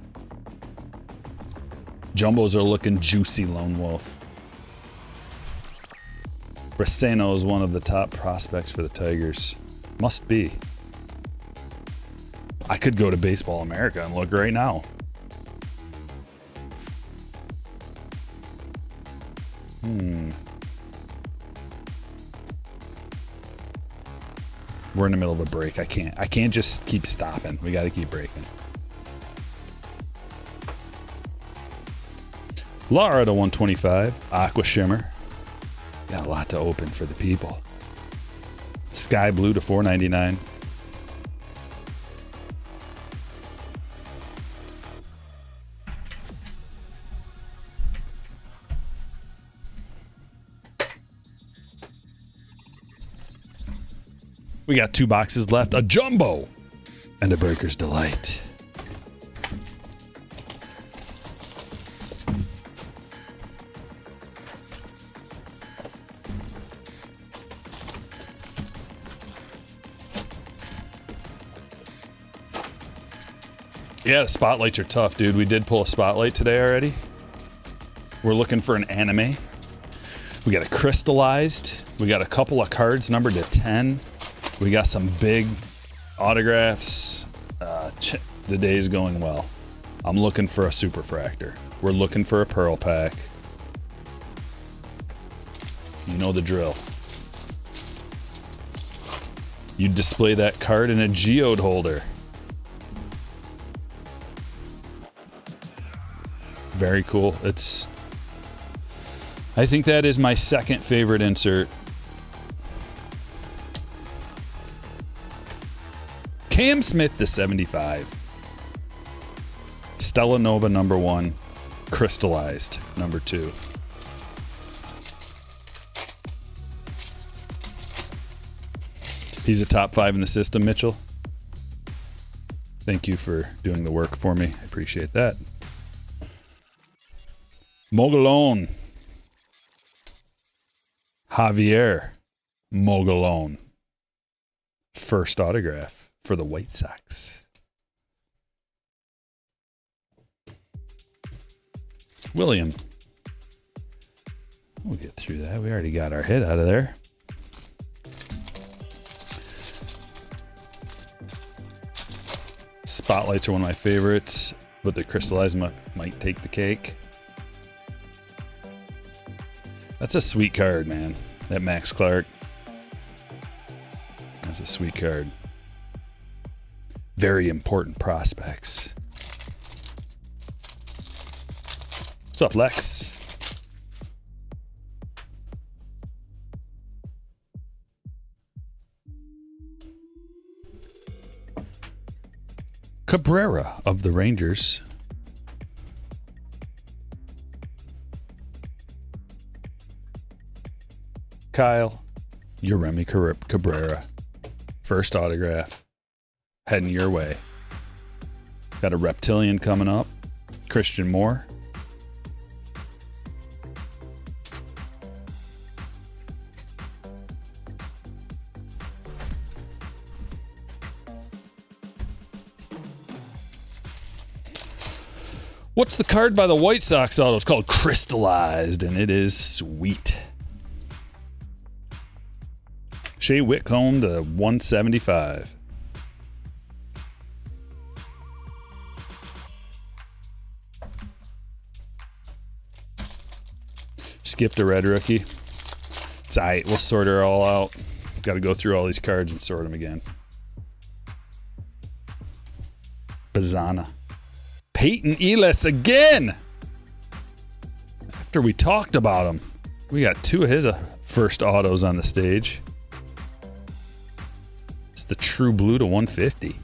Jumbos are looking juicy, Lone Wolf. Bracino is one of the top prospects for the Tigers. Must be. I could go to Baseball America and look right now. We're in the middle of a break. I can't just keep stopping. We got to keep breaking. Lara to 125. Aqua Shimmer. Got a lot to open for the people. Sky Blue to 499. We got 2 boxes left. A jumbo and a Breaker's Delight. Yeah, the spotlights are tough, dude. We did pull a spotlight today already. We're looking for an anime. We got a crystallized. We got a couple of cards numbered to 10. We got some big autographs. The day's going well. I'm looking for a superfractor. We're looking for a pearl pack. You know the drill. You display that card in a geode holder. Very cool. I think that is my second favorite insert. Cam Smith to 75. Stella Nova number 1. Crystallized number 2. He's a top 5 in the system, Mitchell. Thank you for doing the work for me. I appreciate that. Mogollon. Javier Mogollon. First autograph for the White Sox. William. We'll get through that. We already got our hit out of there. Spotlights are one of my favorites, but the crystallized might take the cake. That's a sweet card, man. That Max Clark. That's a sweet card. Very important prospects. What's up, Lex? Cabrera of the Rangers. Kyle, Yeremi Cabrera. First autograph. Heading your way. Got a Reptilian coming up. Christian Moore. What's the card by the White Sox auto? It's called Crystallized, and it is sweet. Shea Whitcomb to 175. Skipped a red rookie. It's alright. We'll sort her all out. Got to go through all these cards and sort them again. Bazana. Peyton Ellis again! After we talked about him. We got two of his first autos on the stage. It's the True Blue to 150.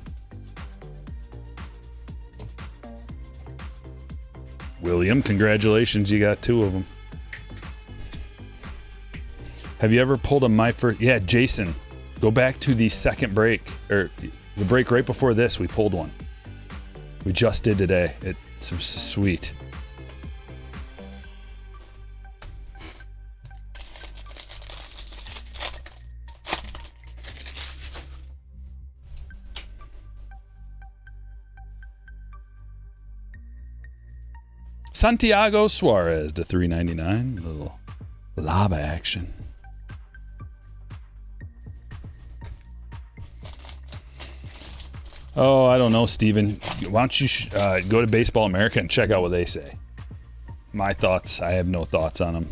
William, congratulations, you got two of them. Have you ever pulled a My First? Yeah, Jason, go back to the second break, or the break right before this, we pulled one. We just did today. It's sweet. Santiago Suarez to 399. A little lava action. Oh, I don't know, Steven. Why don't you go to Baseball America and check out what they say? My thoughts, I have no thoughts on them.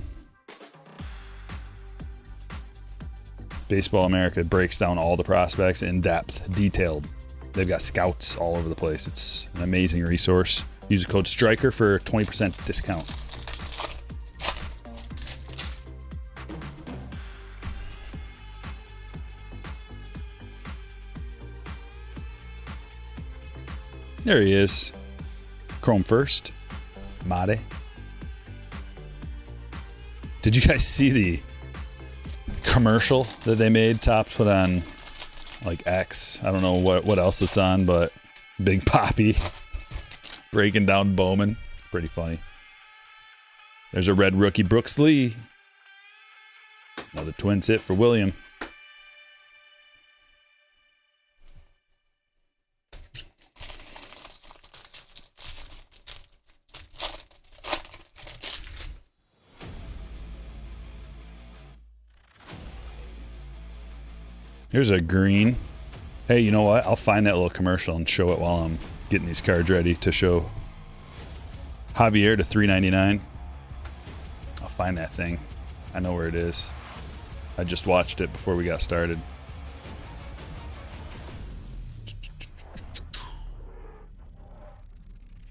Baseball America breaks down all the prospects in depth, detailed. They've got scouts all over the place. It's an amazing resource. Use the code Stryker for 20% discount. There he is. Chrome first. Made. Did you guys see the commercial that they made? Topps put on like X. I don't know what else it's on, but Big Poppy breaking down Bowman. Pretty funny. There's a red rookie, Brooks Lee. Another Twins hit for William. Here's a green. Hey, you know what? I'll find that little commercial and show it while I'm getting these cards ready to show. Javier to 399. I'll find that thing. I know where it is. I just watched it before we got started.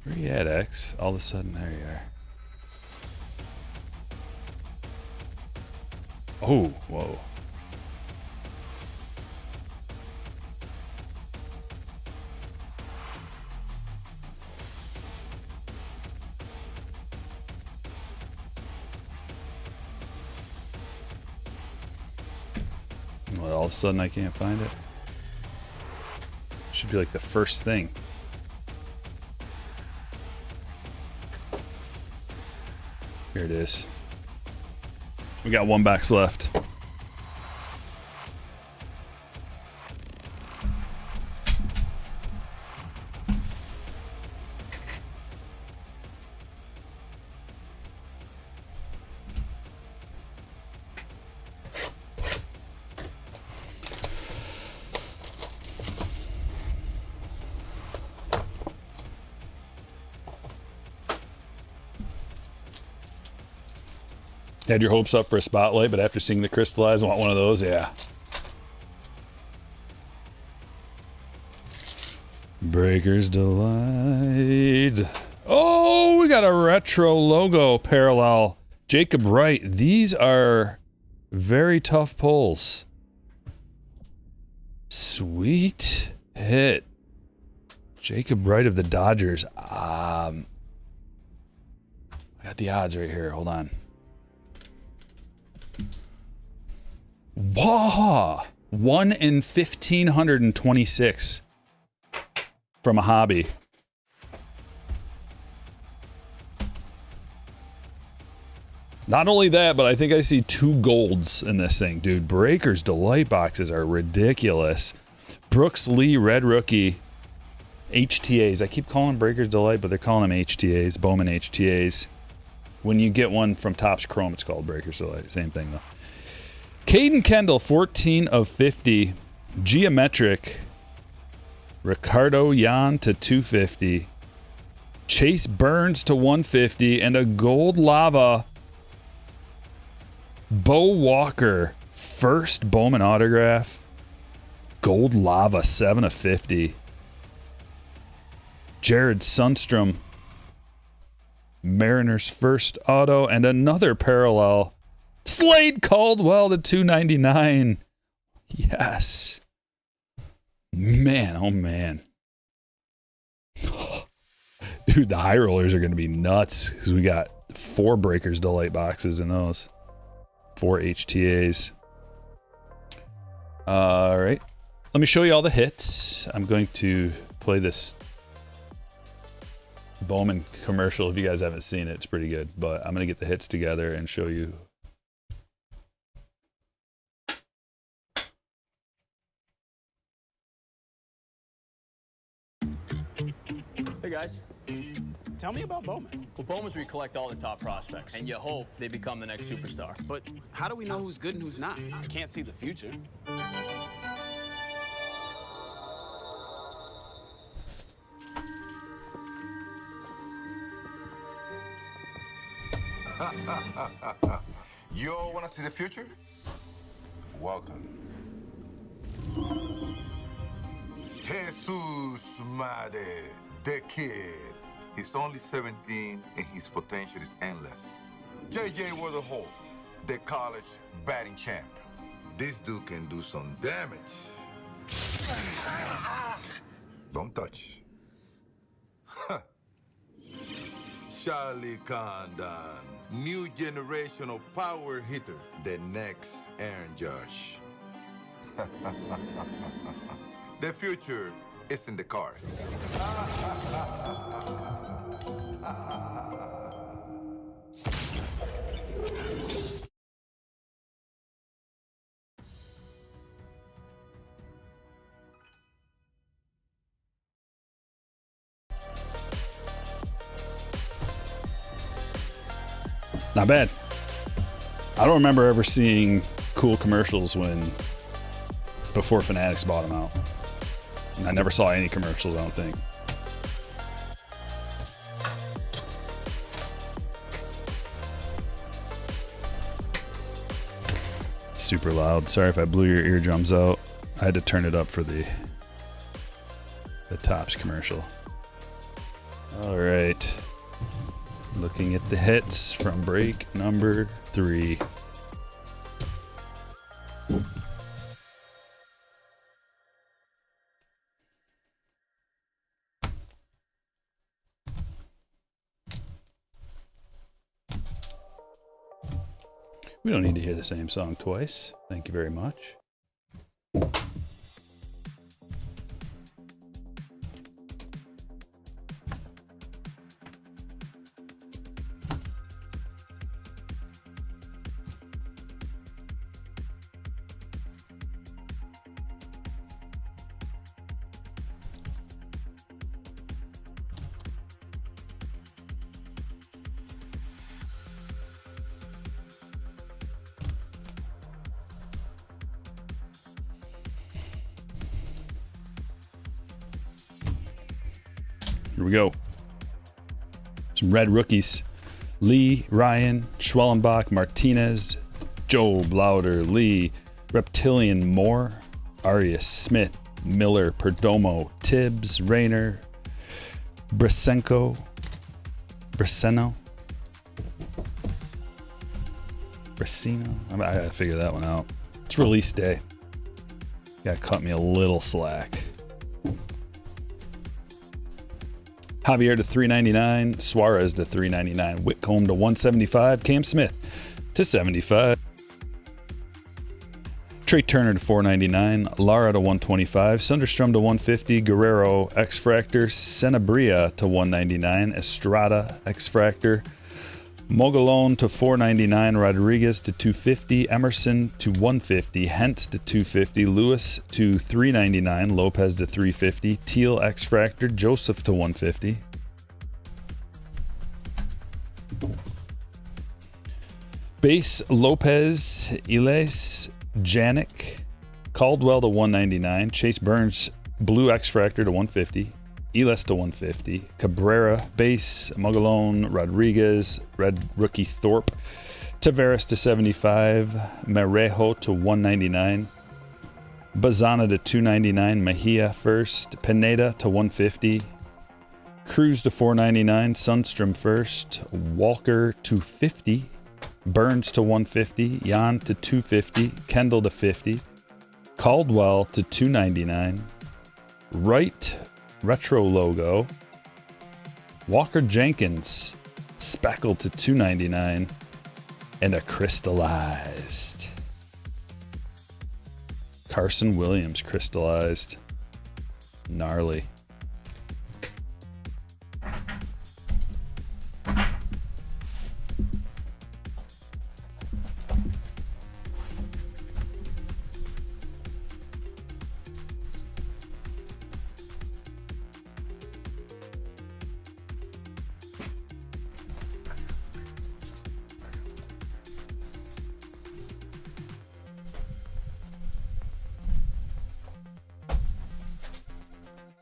Where you at, X? All of a sudden, there you are. Oh, whoa. What, all of a sudden I can't find it? Should be like the first thing. Here it is. We got one box left. Had your hopes up for a spotlight, but after seeing the crystallize, I want one of those. Yeah. Breaker's Delight. Oh, we got a retro logo parallel. Jacob Wright. These are very tough pulls. Sweet hit. Jacob Wright of the Dodgers. I got the odds right here. Hold on. Wow. 1 in 1,526 from a hobby. Not only that, but I think I see 2 golds in this thing. Dude, Breakers Delight boxes are ridiculous. Brooks Lee, red rookie. HTAs. I keep calling Breakers Delight, but they're calling them HTAs. Bowman HTAs. When you get one from Topps Chrome, it's called Breakers Delight. Same thing, though. Caden Kendall, 14 of 50. Geometric. Ricardo Yan to 250. Chase Burns to 150. And a gold lava. Bo Walker, first Bowman autograph. Gold lava, 7 of 50. Jared Sundstrom, Mariners first auto, and another parallel. Slade Caldwell to 299. Yes. Man, oh man. Dude, the high rollers are going to be nuts because we got 4 Breakers Delight boxes in those. 4 HTAs. All right. Let me show you all the hits. I'm going to play this Bowman commercial. If you guys haven't seen it, it's pretty good. But I'm going to get the hits together and show you. Hey guys. Tell me about Bowman. Well, Bowman's where you collect all the top prospects, and you hope they become the next superstar. But how do we know who's good and who's not? I can't see the future. You all want to see the future? Welcome. Jesus Made, the kid. He's only 17 and his potential is endless. JJ Weatherholt, the college batting champ. This dude can do some damage. Don't touch. Charlie Condon, new generation of power hitter, the next Aaron Judge. The future is in the cars. Not bad. I don't remember ever seeing cool commercials before Fanatics bought them out. And I never saw any commercials, I don't think. Super loud. Sorry if I blew your eardrums out. I had to turn it up for the Topps commercial. All right. Looking at the hits from break number 3. We don't need to hear the same song twice. Thank you very much. Here we go. Some red rookies. Lee, Ryan, Schwellenbach, Martinez, Job, Lauder, Lee, Reptilian, Moore, Arias, Smith, Miller, Perdomo, Tibbs, Rayner, Briseno. Briseno. I gotta figure that one out. It's release day. Gotta cut me a little slack. Javier to 399. Suarez to 399. Whitcomb to 175. Cam Smith to 75. Trey Turner to 499. Lara to 125. Sunderstrom to 150. Guerrero X-Fractor. Senabria to 199. Estrada X-Fractor. Mogalone to 499. Rodriguez to 250. Emerson to 150. Hentz to 250. Lewis to 399. Lopez to 350. Teal X-Fractor. Joseph to 150. Base Lopez, Elias, Janik, Caldwell to 199. Chase Burns, Blue X-Fractor to 150. Elis to 150. Cabrera, Base, Mogalone, Rodriguez, Red Rookie Thorpe, Tavares to 75. Marejo to 199. Bazana to 299. Mejia first. Pineda to 150. Cruz to 499. Sundstrom first. Walker to 50. Burns to 150. Jan to 250. Kendall to 50. Caldwell to 299. Wright retro logo. Walker Jenkins speckled to 299. And a crystallized. Carson Williams crystallized. Gnarly.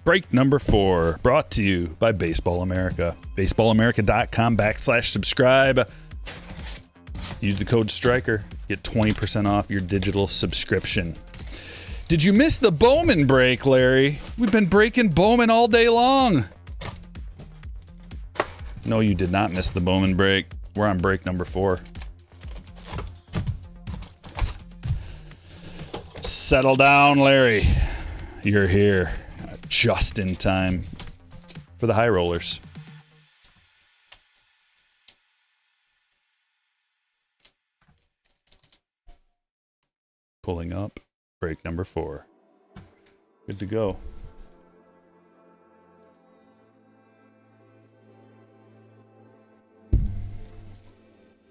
Break number 4, brought to you by Baseball America. BaseballAmerica.com/subscribe. Use the code Stryker. Get 20% off your digital subscription. Did you miss the Bowman break, Larry? We've been breaking Bowman all day long. No, you did not miss the Bowman break. We're on break number 4. Settle down, Larry. You're here. Just in time for the high rollers. Pulling up, break number 4. Good to go.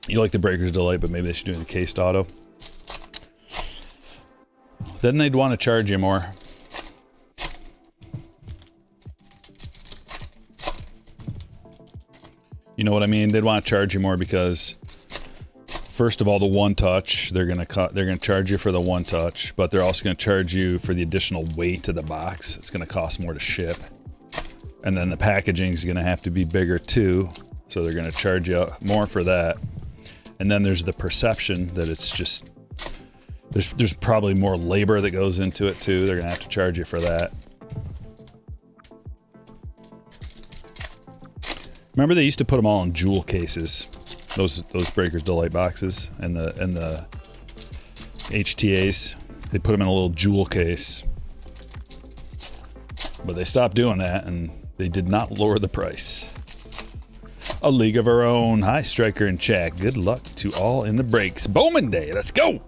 You like the Breaker's Delight, but maybe they should do it in the cased auto. Then they'd want to charge you more. You know what I mean? They'd want to charge you more because, first of all, the one touch, they're gonna charge you for the one touch, but they're also gonna charge you for the additional weight to the box. It's gonna cost more to ship, and then the packaging is gonna have to be bigger too, so they're gonna charge you more for that. And then there's the perception that it's just there's probably more labor that goes into it too. They're gonna have to charge you for that. Remember they used to put them all in jewel cases, those Breaker's Delight boxes, and the HTAs. They put them in a little jewel case, but they stopped doing that, and they did not lower the price. A league of our own. Hi, Stryker and Chad. Good luck to all in the breaks. Bowman Day. Let's go.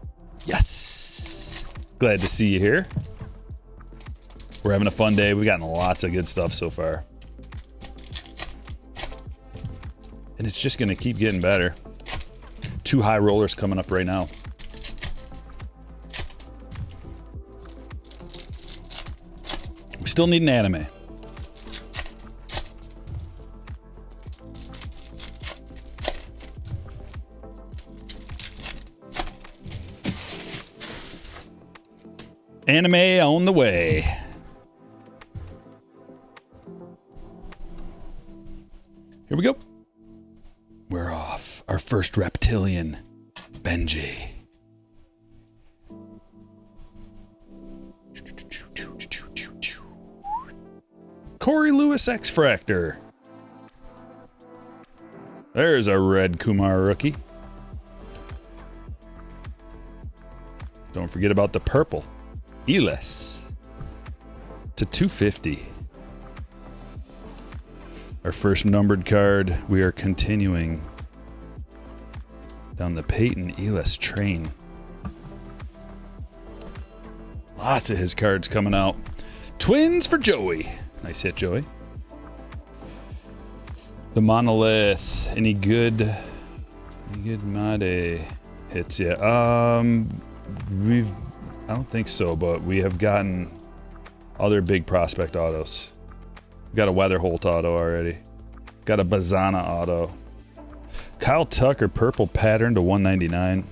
Yes. Glad to see you here. We're having a fun day. We've gotten lots of good stuff so far. And it's just going to keep getting better. 2 high rollers coming up right now. We still need an anime. Anime on the way. Here we go. We're off. Our first reptilian, Benji. Corey Lewis X-Fractor. There's a red Kumar rookie. Don't forget about the purple. Elis to 250. Our first numbered card. We are continuing down the Peyton Elis train. Lots of his cards coming out. Twins for Joey. Nice hit, Joey. The Monolith. Any good Made hits yet? I don't think so, but we have gotten other big prospect autos. We got a Weatherholt auto already. Got a Bazana auto. Kyle Tucker purple pattern to 199.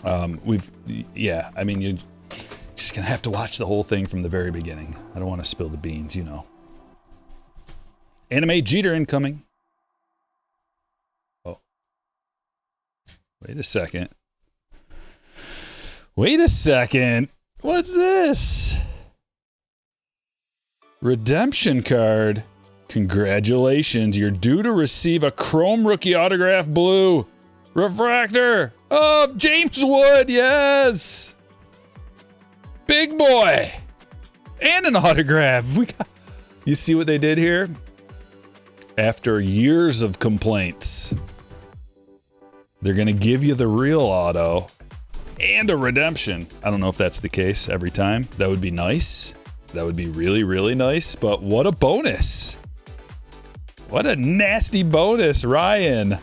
I mean, you're just gonna have to watch the whole thing from the very beginning. I don't want to spill the beans, you know. Anime Jeter incoming. Oh. Wait a second. What's this? Redemption card. Congratulations. You're due to receive a Chrome Rookie Autograph Blue Refractor of James Wood. Yes. Big boy. And an autograph. You see what they did here? After years of complaints, they're going to give you the real auto and a redemption. I don't know if that's the case every time. That would be nice. That would be really, really nice. But what a bonus. What a nasty bonus, Ryan.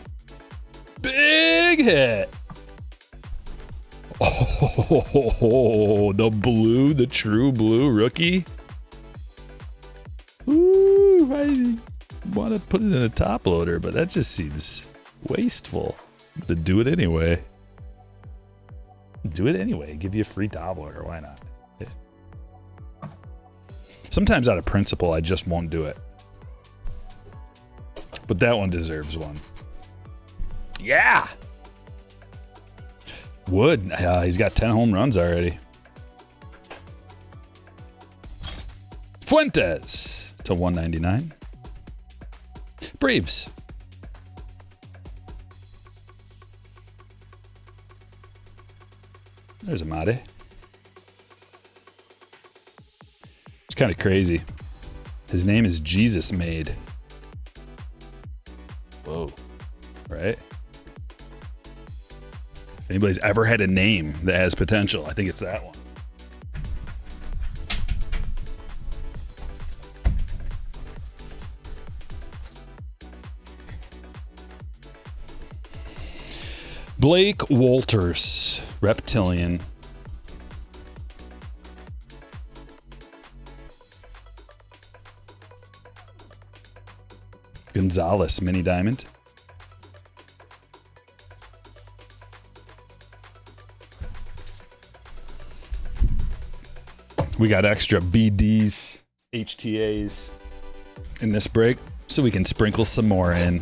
Big hit. Oh, the true blue rookie. Ooh, I want to put it in a top loader, but that just seems wasteful. To do it anyway. Give you a free top loader. Why not? Yeah. Sometimes out of principle, I just won't do it. But that one deserves one. Yeah! Wood. He's got 10 home runs already. Fuentes to 199. Braves. There's a Made. It's kind of crazy. His name is Jesus Made. Whoa. Right? If anybody's ever had a name that has potential, I think it's that one. Blake Walters, Reptilian. Gonzalez, Mini Diamond. We got extra BDs, HTAs in this break, so we can sprinkle some more in.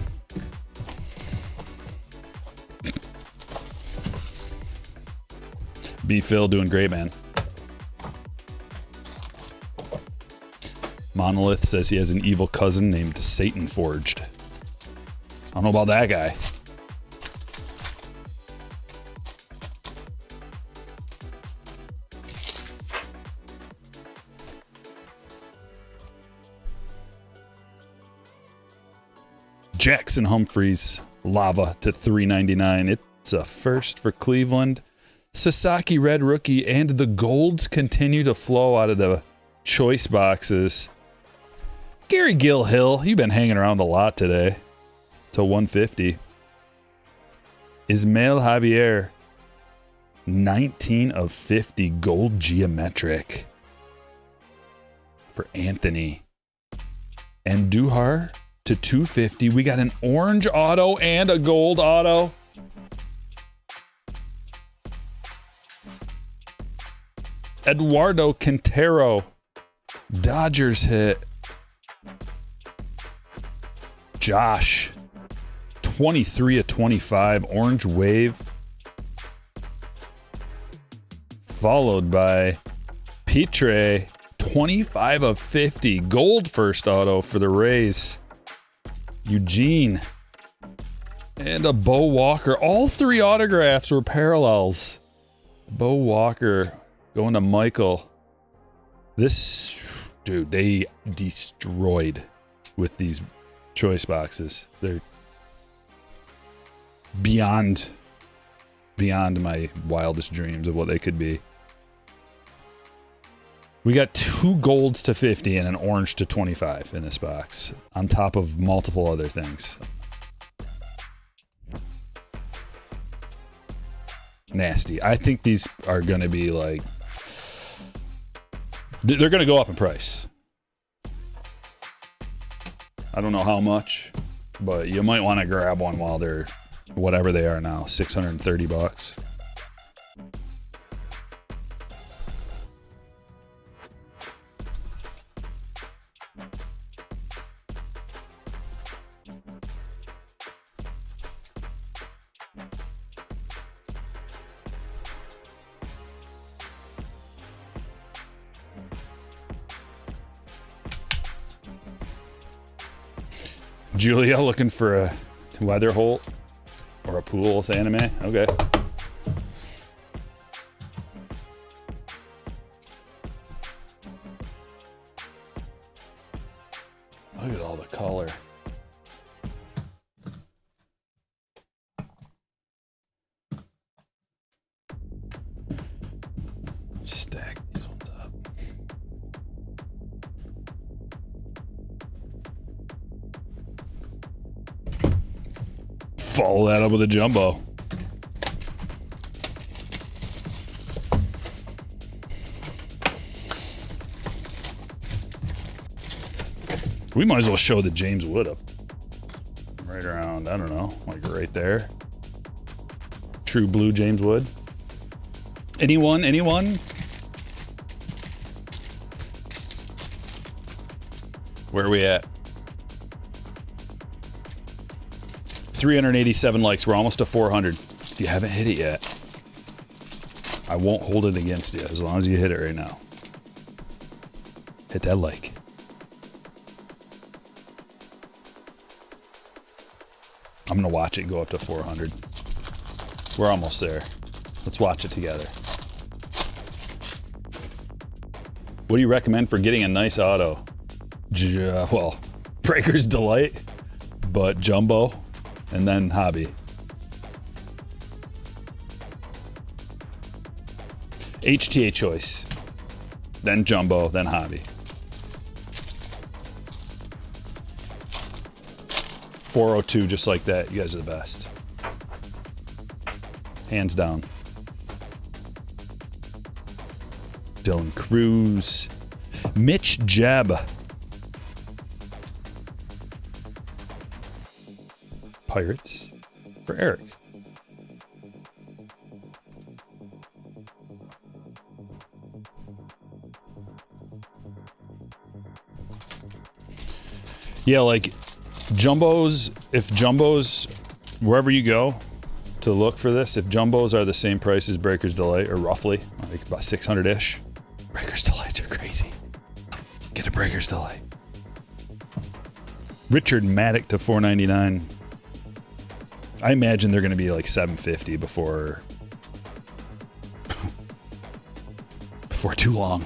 B Phil doing great, man. Monolith says he has an evil cousin named Satan Forged. I don't know about that guy. Jackson Humphreys, Lava to 399. It's a first for Cleveland. Sasaki Red Rookie, and the golds continue to flow out of the choice boxes. Gary Gilhill, you've been hanging around a lot today. To 150. Ismael Javier, 19 of 50 gold geometric for Anthony. And Duhar to 250. We got an orange auto and a gold auto. Eduardo Quintero, Dodgers hit. Josh, 23 of 25, orange wave. Followed by Petre, 25 of 50, gold first auto for the Rays. Eugene, and a Bo Walker. All three autographs were parallels. Bo Walker going to Michael. This, dude, they destroyed with these choice boxes. They're beyond my wildest dreams of what they could be. We got 2 golds to 50 and an orange to 25 in this box, on top of multiple other things. Nasty. I think these are going to be like... They're going to go up in price. I don't know how much, but you might want to grab one while they're whatever they are now, $630. Julia looking for a weather hole or a pools anime. Okay. Look at all the color. Stack these ones up. Follow that up with a jumbo. We might as well show the James Wood up. Right around, I don't know, like right there. True blue James Wood. Anyone? Anyone? Where are we at? 387 likes. We're almost to 400. If you haven't hit it yet, I won't hold it against you as long as you hit it right now. Hit that like. I'm going to watch it go up to 400. We're almost there. Let's watch it together. What do you recommend for getting a nice auto? Well, Breaker's Delight, but jumbo. And then hobby. HTA choice. Then jumbo, then hobby. 402, just like that. You guys are the best. Hands down. Dylan Cruz. Mitch Jebb. Pirates for Eric. Yeah, like jumbos, if jumbos, wherever you go to look for this, if jumbos are the same price as Breaker's Delight, or roughly, like about 600-ish, Breaker's Delights are crazy. Get a Breaker's Delight. Richard Maddock to $4.99. I imagine they're going to be like $750 before too long.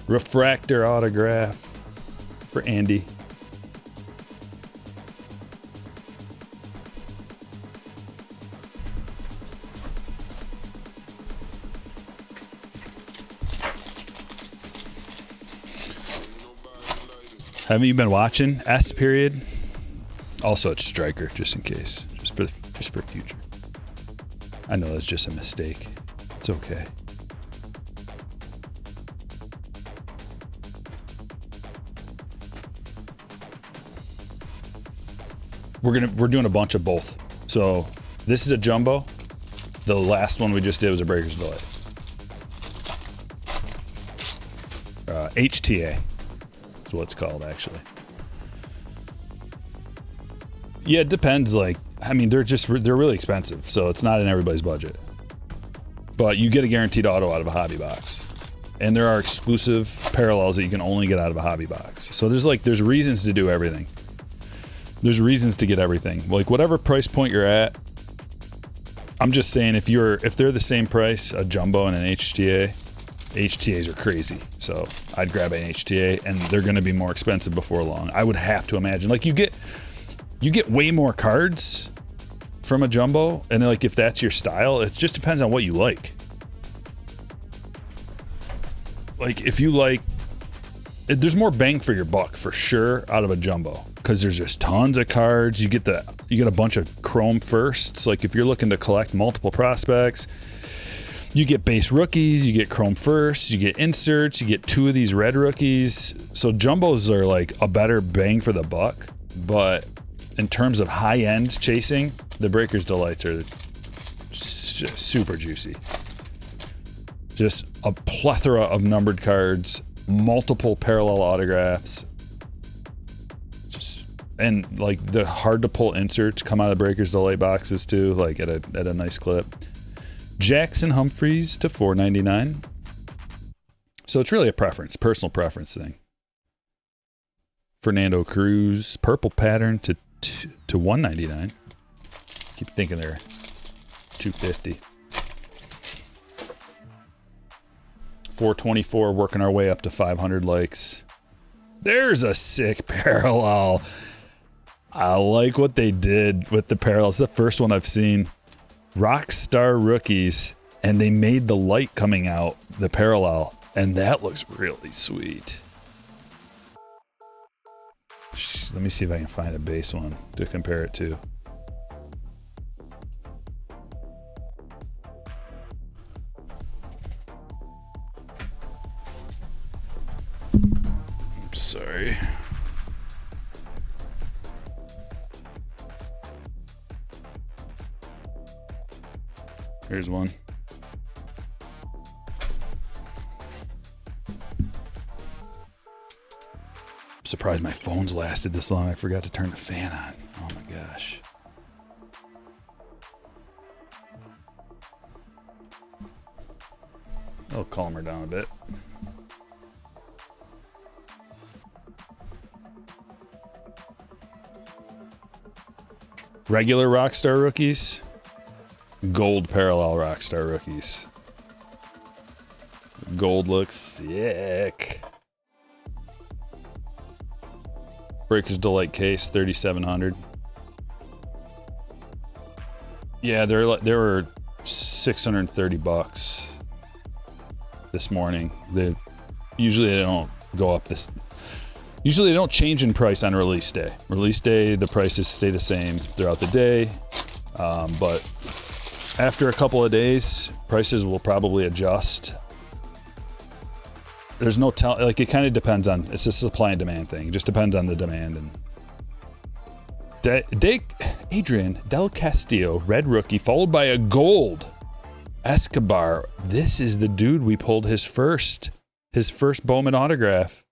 Refractor autograph for Andy. Haven't you been watching S period? Also, it's Stryker, just in case, just for future. I know that's just a mistake. It's okay. We're doing a bunch of both. So this is a jumbo. The last one we just did was a Breaker's Delight. HTA is what it's called, actually. Yeah, it depends. Like, I mean, they're really expensive, so it's not in everybody's budget. But you get a guaranteed auto out of a hobby box, and there are exclusive parallels that you can only get out of a hobby box. So there's reasons to do everything. There's reasons to get everything. Like whatever price point you're at. I'm just saying if they're the same price, a jumbo and an HTA, HTAs are crazy. So I'd grab an HTA, and they're going to be more expensive before long. I would have to imagine. Like you get way more cards from a jumbo, and like if that's your style, it just depends on what you like. Like if you like, there's more bang for your buck for sure out of a jumbo because there's just tons of cards. You get a bunch of chrome firsts. Like if you're looking to collect multiple prospects, you get base rookies, you get chrome firsts, you get inserts, you get 2 of these red rookies. So jumbos are like a better bang for the buck, but in terms of high end chasing, the Breakers Delights are super juicy. Just a plethora of numbered cards, multiple parallel autographs, and like the hard to pull inserts come out of Breakers Delight boxes too, like at a nice clip. Jackson Humphreys to $4.99. So it's really a preference, personal preference thing. Fernando Cruz, purple pattern to $1.99. Keep thinking they're $2.50. 424, working our way up to 500 likes. There's a sick parallel. I like what they did with the parallels. It's the first one I've seen. Rockstar Rookies, and they made the light coming out, the parallel, and that looks really sweet. Let me see if I can find a base one to compare it to. Sorry. Here's one. I'm surprised my phone's lasted this long. I forgot to turn the fan on. Oh my gosh. I'll calm her down a bit. Regular Rockstar Rookies, gold parallel Rockstar Rookies. Gold looks sick. Breakers Delight case, 3,700. Yeah, they were $630 this morning. Usually they don't go up this. Usually they don't change in price on release day. Release day, the prices stay the same throughout the day. But after a couple of days, prices will probably adjust. There's no like it kind of depends on, it's a supply and demand thing. It just depends on the demand. And Adrian Del Castillo, red rookie, followed by a gold Escobar. This is the dude we pulled his first Bowman autograph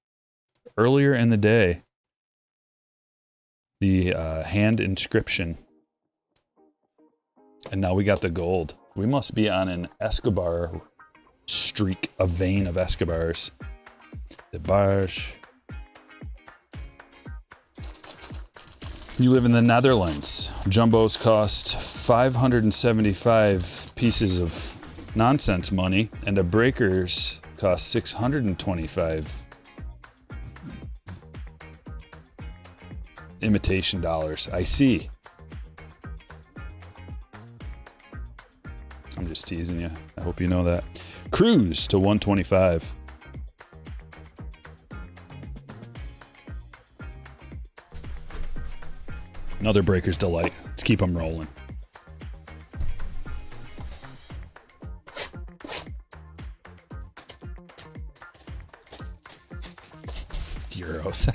earlier in the day. The hand inscription. And now we got the gold. We must be on an Escobar streak, a vein of Escobars. The Barge. You live in the Netherlands. Jumbos cost 575 pieces of nonsense money, and a Breakers cost 625 imitation dollars. I see. I'm just teasing you. I hope you know that. Cruz to 125. Another Breakers Delight. Let's keep them rolling. Euros.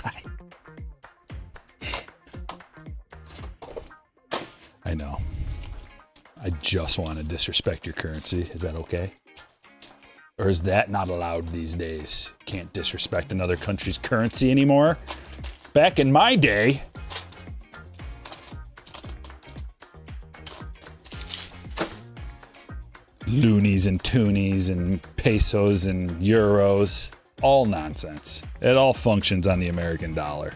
I know. I just want to disrespect your currency. Is that okay? Or is that not allowed these days? Can't disrespect another country's currency anymore? Back in my day. Loonies and toonies and pesos and euros. All nonsense. It all functions on the American dollar.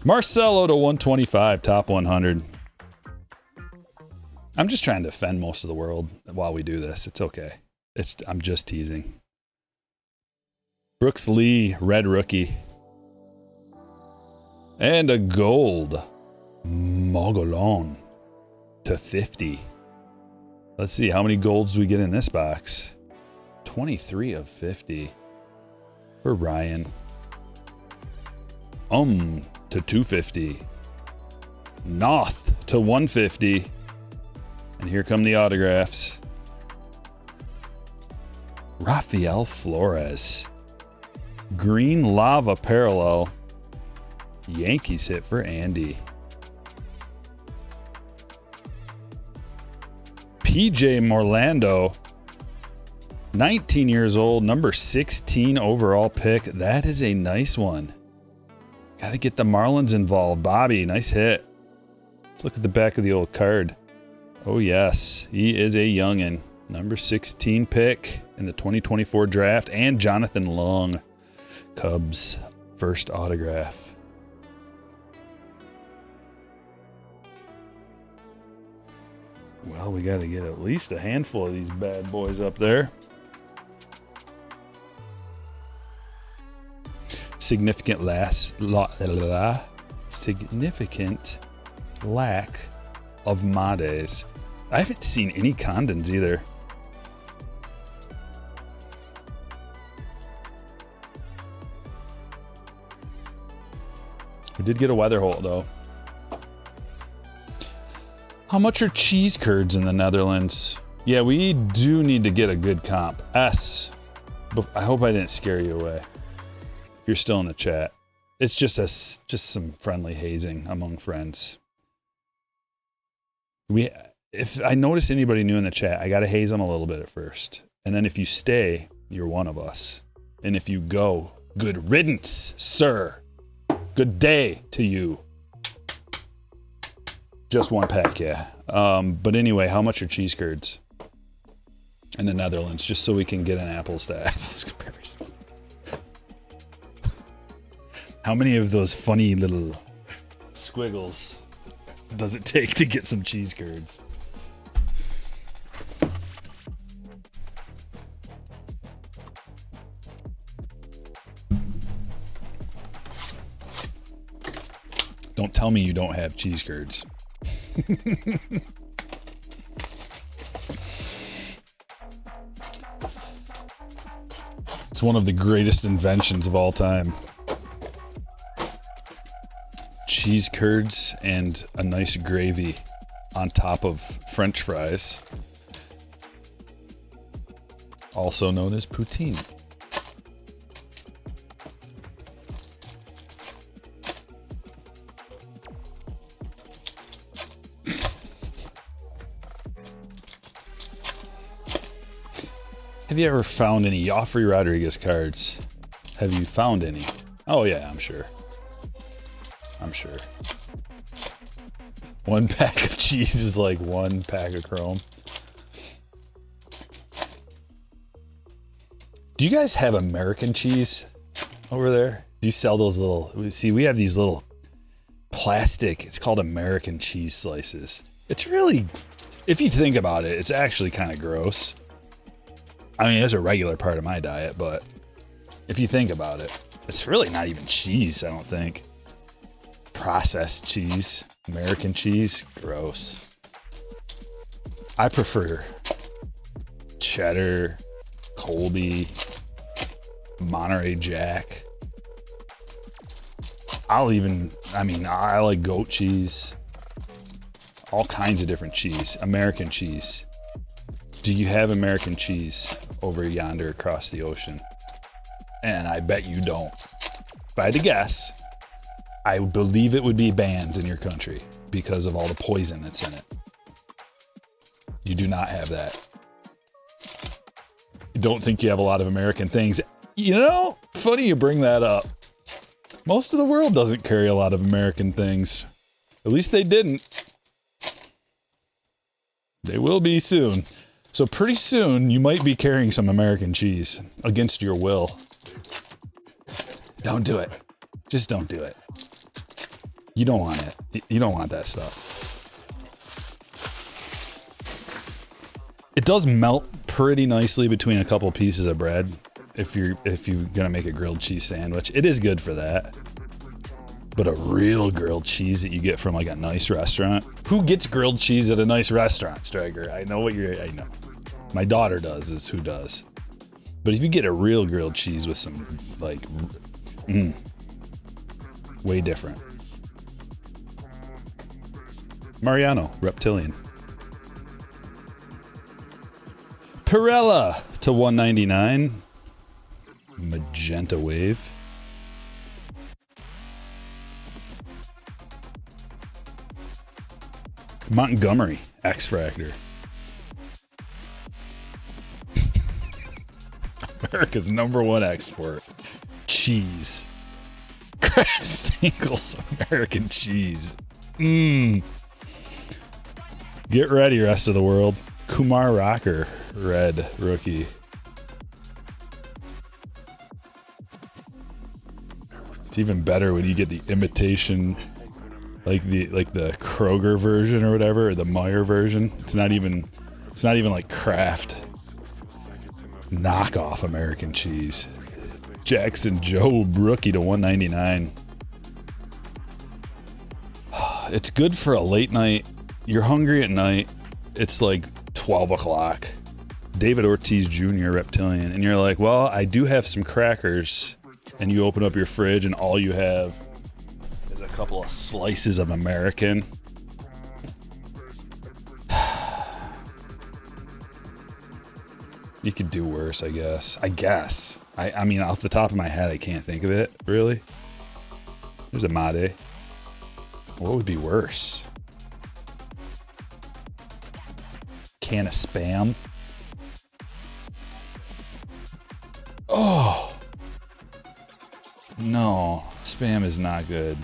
Marcelo to 125, top 100. I'm just trying to offend most of the world while we do this. It's okay. I'm just teasing. Brooks Lee, red rookie. And a gold Mogolon to 50. Let's see, how many golds do we get in this box? 23 of 50 for Ryan. To 250. Noth to 150. And here come the autographs. Rafael Flores. Green lava parallel. Yankees hit for Andy. PJ Morlando. 19 years old, number 16 overall pick. That is a nice one. Got to get the Marlins involved. Bobby, nice hit. Let's look at the back of the old card. Oh, yes. He is a youngin'. Number 16 pick in the 2024 draft. And Jonathan Long, Cubs first autograph. Well, we got to get at least a handful of these bad boys up there. Significant lack of Mades. I haven't seen any Condons either. We did get a weather hole though. How much are cheese curds in the Netherlands? Yeah, we do need to get a good comp. S. But I hope I didn't scare you away. You're still in the chat. It's just some friendly hazing among friends. If I notice anybody new in the chat, I gotta haze them a little bit at first. And then if you stay, you're one of us. And if you go, good riddance, sir. Good day to you. Just one pack, yeah. But anyway, how much are cheese curds in the Netherlands? Just so we can get an apples to apples comparison. How many of those funny little squiggles does it take to get some cheese curds? Don't tell me you don't have cheese curds. It's one of the greatest inventions of all time. Cheese curds and a nice gravy on top of French fries, also known as poutine. Have you ever found any Joffrey Rodriguez cards? Have you found any? Oh yeah, I'm sure. One pack of cheese is like one pack of chrome. Do you guys have American cheese over there? Do you sell those little, see, we have these little plastic, it's called American cheese slices. It's really, if you think about it, it's actually kind of gross. I mean, it's a regular part of my diet, but if you think about it, it's really not even cheese, I don't think. Processed cheese, American cheese, gross. I prefer cheddar, Colby, Monterey Jack. I like goat cheese. All kinds of different cheese. American cheese. Do you have American cheese over yonder across the ocean? And I bet you don't. If I had to guess, I believe it would be banned in your country because of all the poison that's in it. You do not have that. You don't think you have a lot of American things. You know, funny you bring that up. Most of the world doesn't carry a lot of American things. At least they didn't. They will be soon. So pretty soon, you might be carrying some American cheese against your will. Don't do it. Just don't do it. You don't want it. You don't want that stuff. It does melt pretty nicely between a couple pieces of bread if you're gonna make a grilled cheese sandwich. It is good for that. But a real grilled cheese that you get from like a nice restaurant. Who gets grilled cheese at a nice restaurant, Stryker? I know. My daughter does, is who does. But if you get a real grilled cheese with some like, way different. Mariano, Reptilian. Pirella to 199. Magenta Wave. Montgomery, X-Fractor. America's #1 export. Cheese. Kraft Singles American cheese. Get ready, rest of the world. Kumar Rocker, red rookie. It's even better when you get the imitation, like the Kroger version or whatever, or the Meyer version. It's not even like Kraft. Knockoff American cheese. Jackson Jobe, rookie to 199. It's good for a late night. You're hungry at night. It's like 12 o'clock. David Ortiz Jr., Reptilian. And you're like, well, I do have some crackers. And you open up your fridge and all you have is a couple of slices of American. You could do worse, I guess. I mean, off the top of my head, I can't think of it, really. There's a Made. What would be worse? Can of Spam. Oh! No, Spam is not good.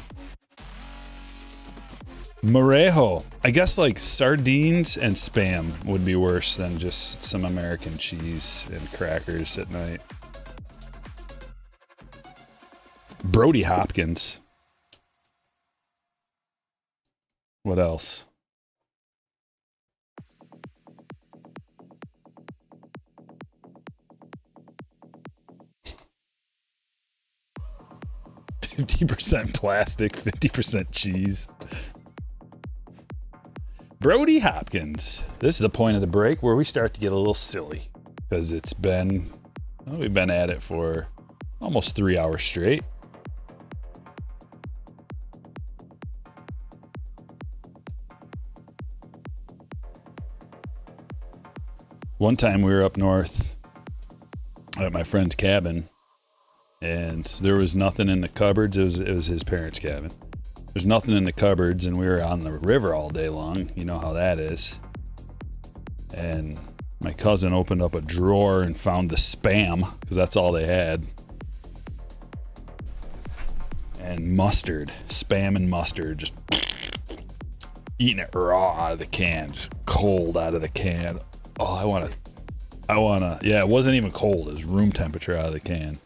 Morejo. I guess like sardines and Spam would be worse than just some American cheese and crackers at night. Brody Hopkins. What else? %50 plastic, 50% cheese. Brody Hopkins. This is the point of the break where we start to get a little silly because it's been, well, we've been at it for almost 3 hours straight. One time we were up north at my friend's cabin and there was nothing in the cupboards. It was his parents' cabin. There's nothing in the cupboards and we were on the river all day long. You know how that is. And my cousin opened up a drawer and found the Spam because that's all they had. And mustard, Spam and mustard, just eating it raw out of the can, just cold out of the can. Oh, I want to, yeah, it wasn't even cold. It was room temperature out of the can.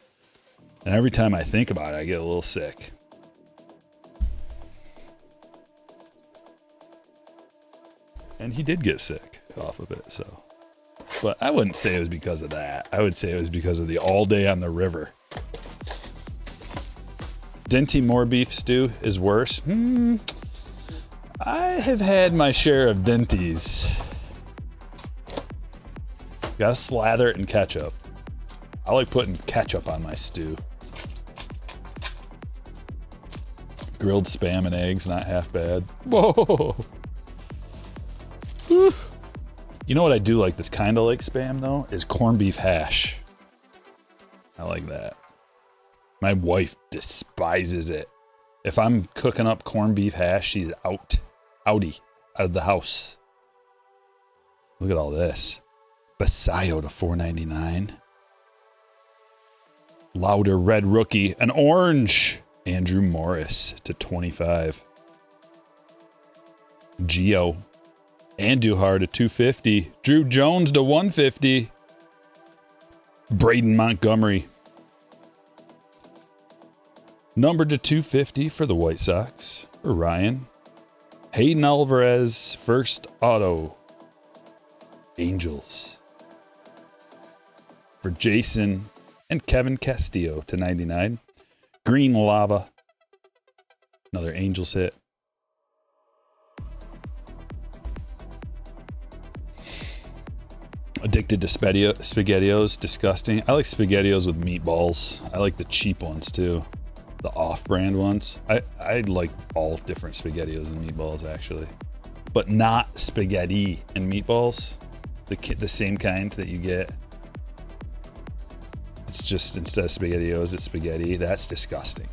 And every time I think about it, I get a little sick. And he did get sick off of it, so. But I wouldn't say it was because of that. I would say it was because of the all day on the river. Dinty more beef stew is worse. I have had my share of Dinties. Gotta slather it in ketchup. I like putting ketchup on my stew. Grilled Spam and eggs, not half bad. Whoa! Whew. You know what I do like that's kind of like Spam though? Is corned beef hash. I like that. My wife despises it. If I'm cooking up corned beef hash, she's out of the house. Look at all this. Basayo to $4.99. Louder red rookie. An orange. Andrew Morris to $25. Gio. Andujar to $250. Drew Jones to $150. Braden Montgomery. Numbered to $250 for the White Sox. For Ryan. Hayden Alvarez, first auto. Angels. For Jason and Kevin Castillo to 99. Green Lava. Another Angels hit. Addicted to SpaghettiOs. Disgusting. I like SpaghettiOs with meatballs. I like the cheap ones too. The off-brand ones. I like all different SpaghettiOs and meatballs actually. But not spaghetti and meatballs. The same kind that you get. It's just instead of SpaghettiOs, it's spaghetti. That's disgusting.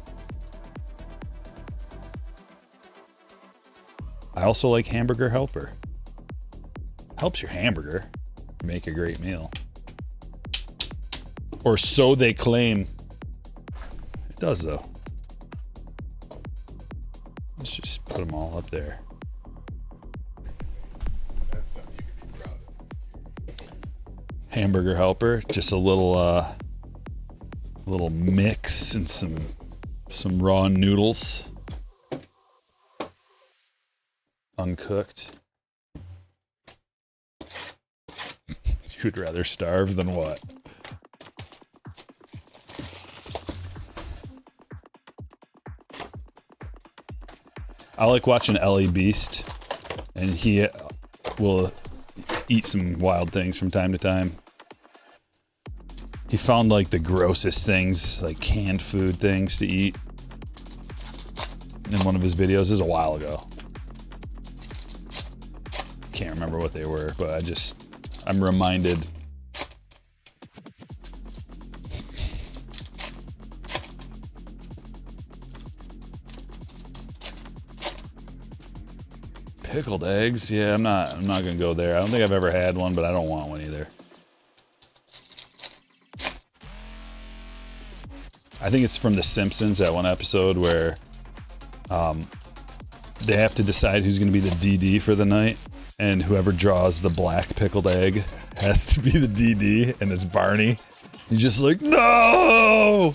I also like Hamburger Helper. Helps your hamburger make a great meal. Or so they claim. It does though. Let's just put them all up there. That's something you can be proud of. Hamburger Helper, just a little mix and some raw noodles. Uncooked. You would rather starve than what? I like watching Ellie Beast, and he will eat some wild things from time to time. He found like the grossest things, like canned food things to eat in one of his videos. This is a while ago. Can't remember what they were, but I'm reminded. Pickled eggs? Yeah, I'm not gonna go there. I don't think I've ever had one, but I don't want one either. I think it's from The Simpsons, that one episode where they have to decide who's gonna be the DD for the night, and whoever draws the black pickled egg has to be the DD, and it's Barney. He's just like, no!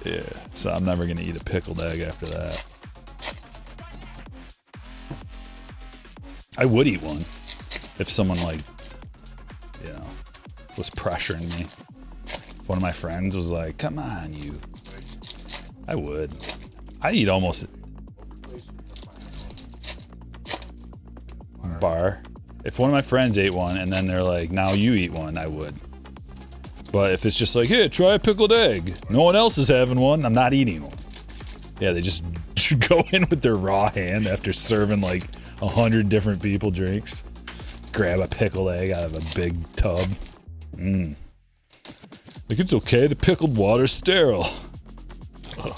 Yeah, so I'm never gonna eat a pickled egg after that. I would eat one if someone was pressuring me. If one of my friends was like, come on, you. I would. I eat almost bar. If one of my friends ate one and then they're like, now you eat one, I would. But if it's just like, hey, try a pickled egg. No one else is having one. I'm not eating one. Yeah, they just go in with their raw hand after serving like 100 different people drinks. Grab a pickled egg out of a big tub. Like, it's okay, the pickled water's sterile. Ugh.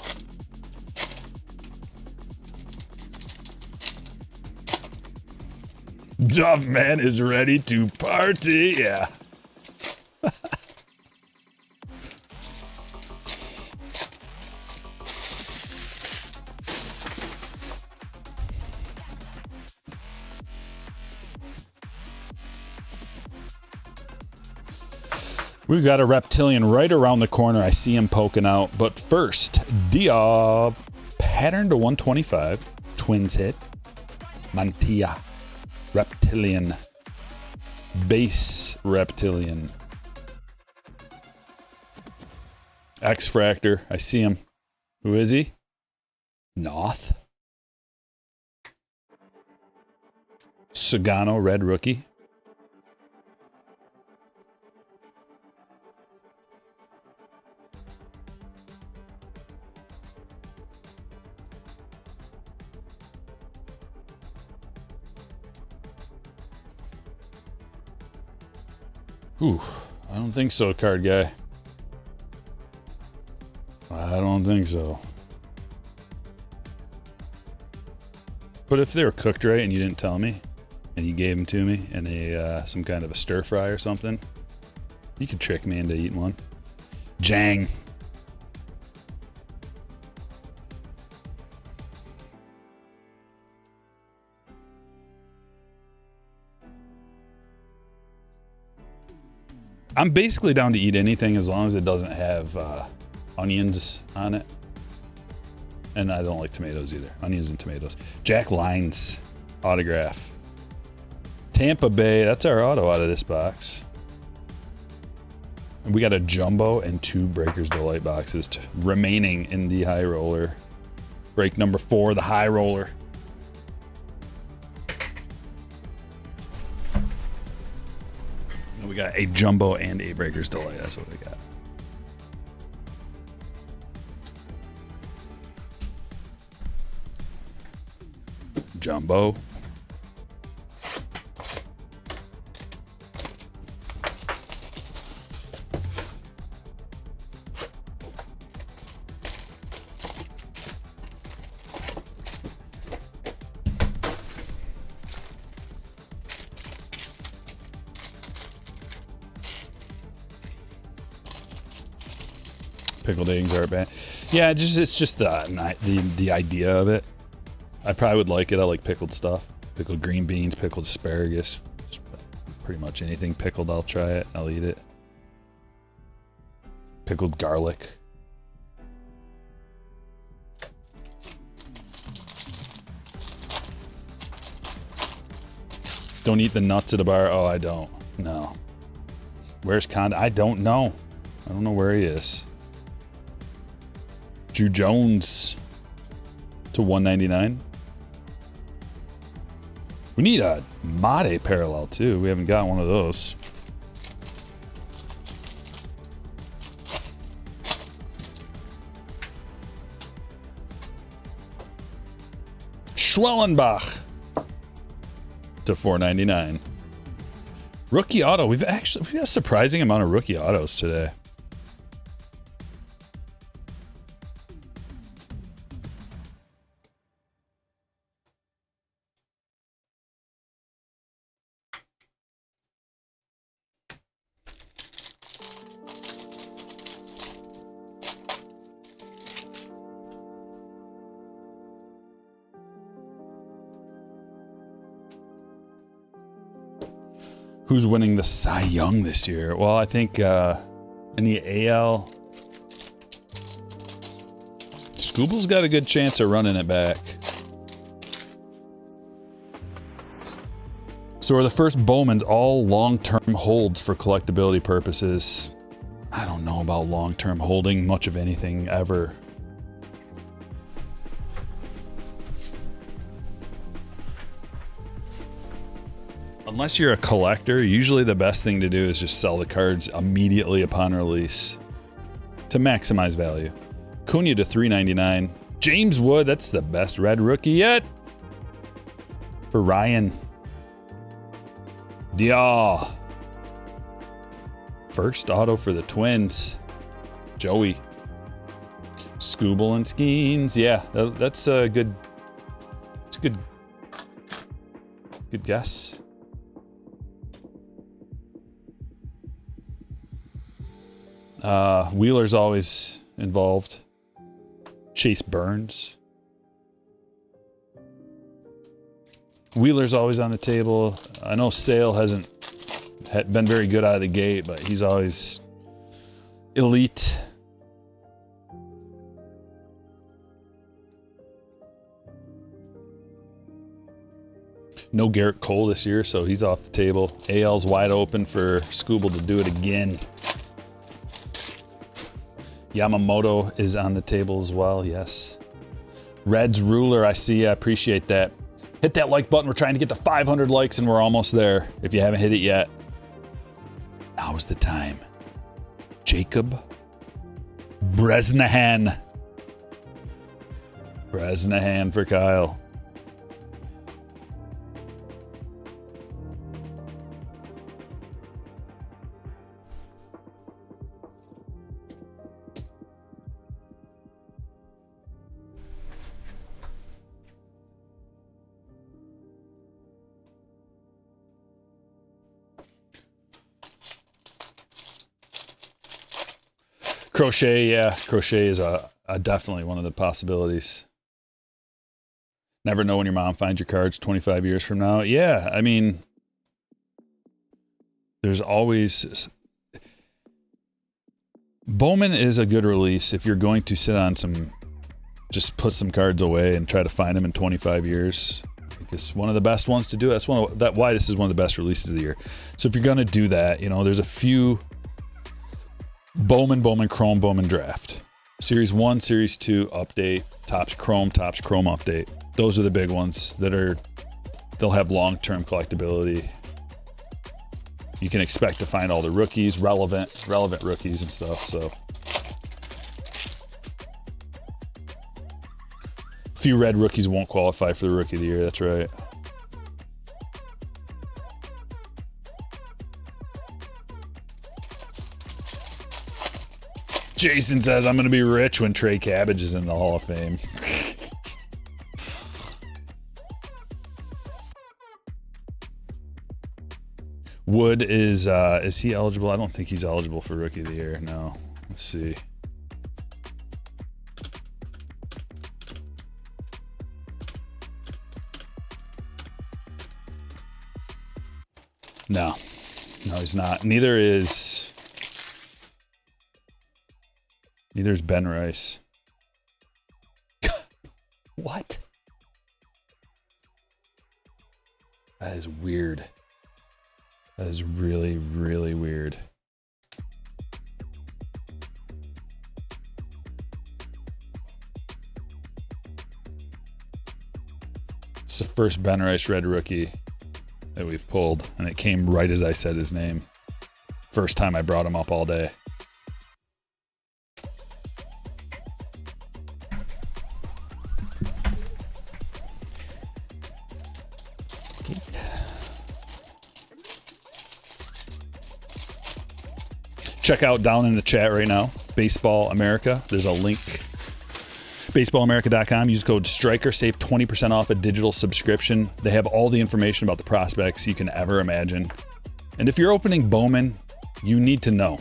BOWMAN is ready to party, yeah. We've got a reptilian right around the corner. I see him poking out. But first, Diab. Pattern to 125. Twins hit. Mantilla. Reptilian. Base reptilian. X-Fractor. I see him. Who is he? Noth. Sagano, red rookie. Ooh, I don't think so, card guy. I don't think so. But if they were cooked right and you didn't tell me, and you gave them to me, and they some kind of a stir fry or something, you could trick me into eating one. Jang. I'm basically down to eat anything as long as it doesn't have onions on it. And I don't like tomatoes either. Onions and tomatoes. Jack Lyons autograph. Tampa Bay. That's our auto out of this box. And we got a jumbo and 2 Breakers Delight boxes remaining in the high roller. Break number 4, the high roller. And we got a jumbo and a Breakers Delight. That's what we got. Jumbo. Pickled eggs aren't bad. Yeah, it's just the idea of it. I probably would like it. I like pickled stuff. Pickled green beans, pickled asparagus. Just pretty much anything pickled, I'll try it. I'll eat it. Pickled garlic. Don't eat the nuts at a bar. Oh, I don't. No. Where's Conda? I don't know. I don't know where he is. Drew Jones to 199. We need a Mate parallel too. We haven't got one of those. Schwellenbach to 499. Rookie auto. We've got a surprising amount of rookie autos today. Who's winning the Cy Young this year? Well, I think in the AL, Scooble's got a good chance of running it back. So are the first Bowmans all long-term holds for collectability purposes? I don't know about long-term holding much of anything ever. Unless you're a collector, usually the best thing to do is just sell the cards immediately upon release to maximize value. Cunha to 399. James Wood, that's the best red rookie yet. For Ryan. Dia. First auto for the Twins. Joey. Scooble and Skeens. Yeah, that's a good. It's a good guess. Wheeler's always involved. Chase Burns. Wheeler's always on the table. I know Sale hasn't been very good out of the gate, but he's always elite. No Garrett Cole this year, so he's off the table. AL's wide open for Scooble to do it again. Yamamoto is on the table as well, yes. Red's Ruler, I see, I appreciate that. Hit that like button. We're trying to get to 500 likes and we're almost there. If you haven't hit it yet, now's the time. Jacob Bresnahan. Bresnahan for Kyle. Crochet, yeah. Crochet is a definitely one of the possibilities. Never know when your mom finds your cards 25 years from now. Yeah, I mean, there's always... Bowman is a good release if you're going to sit on some just put some cards away and try to find them in 25 years. I think it's one of the best ones to do. That's why this is one of the best releases of the year. So if you're going to do that, you know, there's a few Bowman Chrome, Bowman Draft. Series 1, Series 2 update, Topps Chrome update. Those are the big ones they'll have long-term collectability. You can expect to find all the rookies, relevant rookies and stuff. So a few red rookies won't qualify for the Rookie of the Year. That's right. Jason says, I'm going to be rich when Trey Cabbage is in the Hall of Fame. Wood is he eligible? I don't think he's eligible for Rookie of the Year. No. Let's see. No, he's not. Neither is Ben Rice. What? That is weird. That is really, really weird. It's the first Ben Rice red rookie that we've pulled, and it came right as I said his name. First time I brought him up all day. Check out down in the chat right now, Baseball America. There's a link, baseballamerica.com. Use code Stryker, save 20% off a digital subscription. They have all the information about the prospects you can ever imagine. And if you're opening Bowman, you need to know.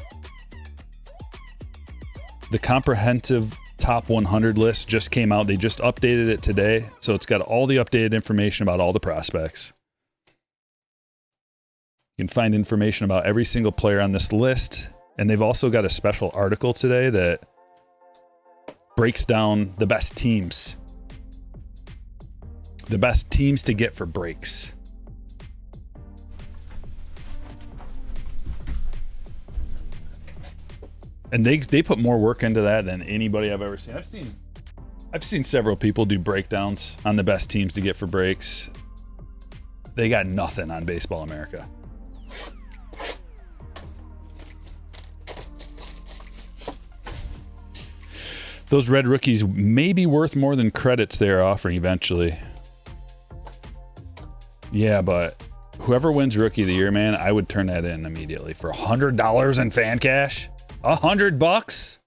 The comprehensive top 100 list just came out. They just updated it today. So it's got all the updated information about all the prospects. You can find information about every single player on this list. And they've also got a special article today that breaks down the best teams. The best teams to get for breaks. And they put more work into that than anybody I've ever seen. I've seen several people do breakdowns on the best teams to get for breaks. They got nothing on Baseball America. Those red rookies may be worth more than credits they're offering eventually. Yeah, but whoever wins Rookie of the Year, man, I would turn that in immediately for $100 in fan cash. $100?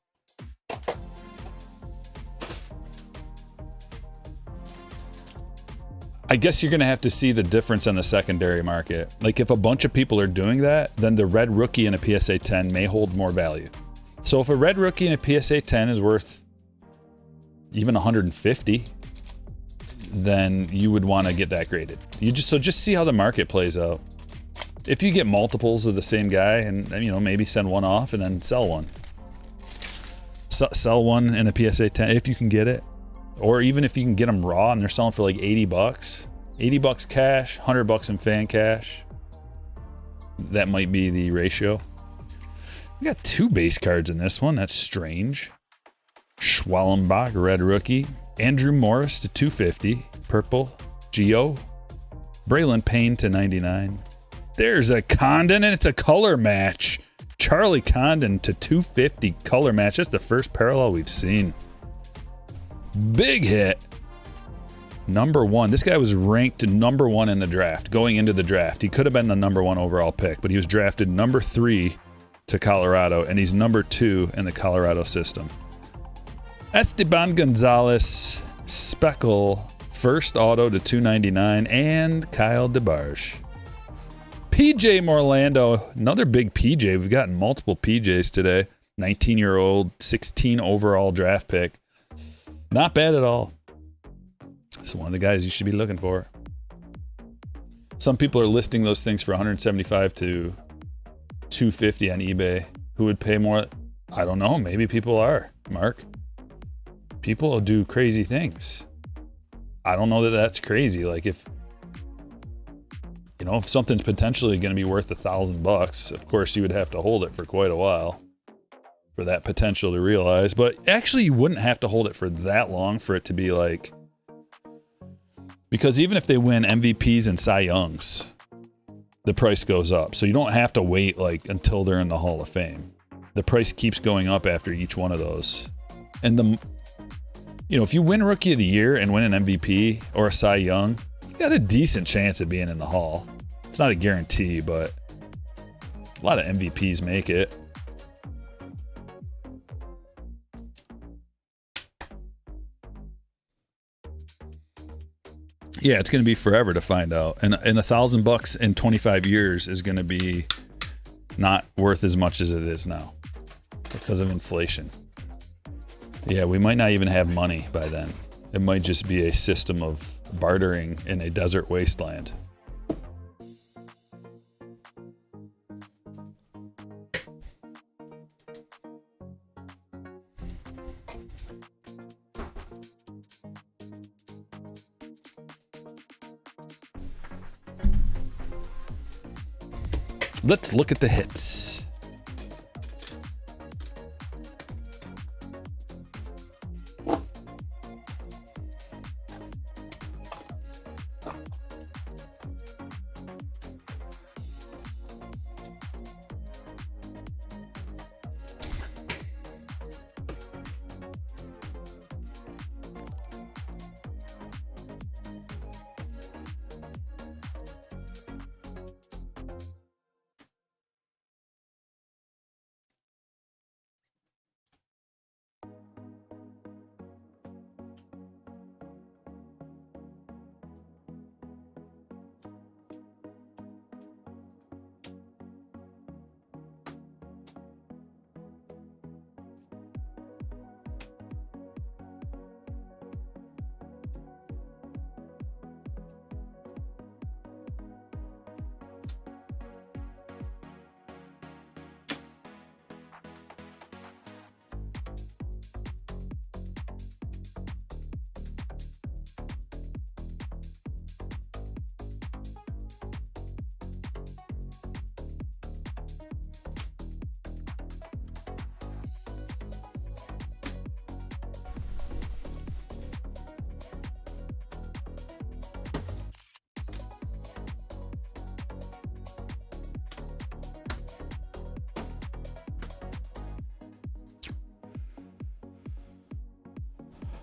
I guess you're going to have to see the difference on the secondary market. Like if a bunch of people are doing that, then the red rookie in a PSA 10 may hold more value. So if a red rookie in a PSA 10 is worth even 150, then you would want to get that graded. Just see how the market plays out. If you get multiples of the same guy and maybe send one off and then sell one. Sell one in a PSA 10 if you can get it. Or even if you can get them raw and they're selling for like $80. $80 cash, $100 in fan cash. That might be the ratio. We got 2 base cards in this one. That's strange. Schwallenbach, red rookie. Andrew Morris to 250. Purple. Gio. Braylon Payne to 99. There's a Condon, and it's a color match. Charlie Condon to 250 color match. That's the first parallel we've seen. Big hit. Number 1. This guy was ranked number 1 in the draft, going into the draft. He could have been the number 1 overall pick, but he was drafted number 3 to Colorado, and he's number 2 in the Colorado system. Esteban Gonzalez, Speckle, first auto to 299, and Kyle DeBarge. PJ Morlando, another big PJ. We've gotten multiple PJs today. 19-year-old, 16 overall draft pick. Not bad at all. It's one of the guys you should be looking for. Some people are listing those things for 175 to 250 on eBay. Who would pay more? I don't know. Maybe people are. Mark? people will do crazy things. I don't know that that's crazy. Like if something's potentially going to be worth $1,000, of course you would have to hold it for quite a while for that potential to realize. But actually you wouldn't have to hold it for that long for it to be like, because even if they win MVPs and Cy Youngs, the price goes up. So you don't have to wait like until they're in the Hall of Fame. The price keeps going up after each one of those. And if you win Rookie of the Year and win an MVP or a Cy Young, you got a decent chance of being in the Hall. It's not a guarantee, but a lot of MVPs make it. Yeah, it's going to be forever to find out. And $1,000 in 25 years is going to be not worth as much as it is now because of inflation. Yeah, we might not even have money by then. It might just be a system of bartering in a desert wasteland. Let's look at the hits.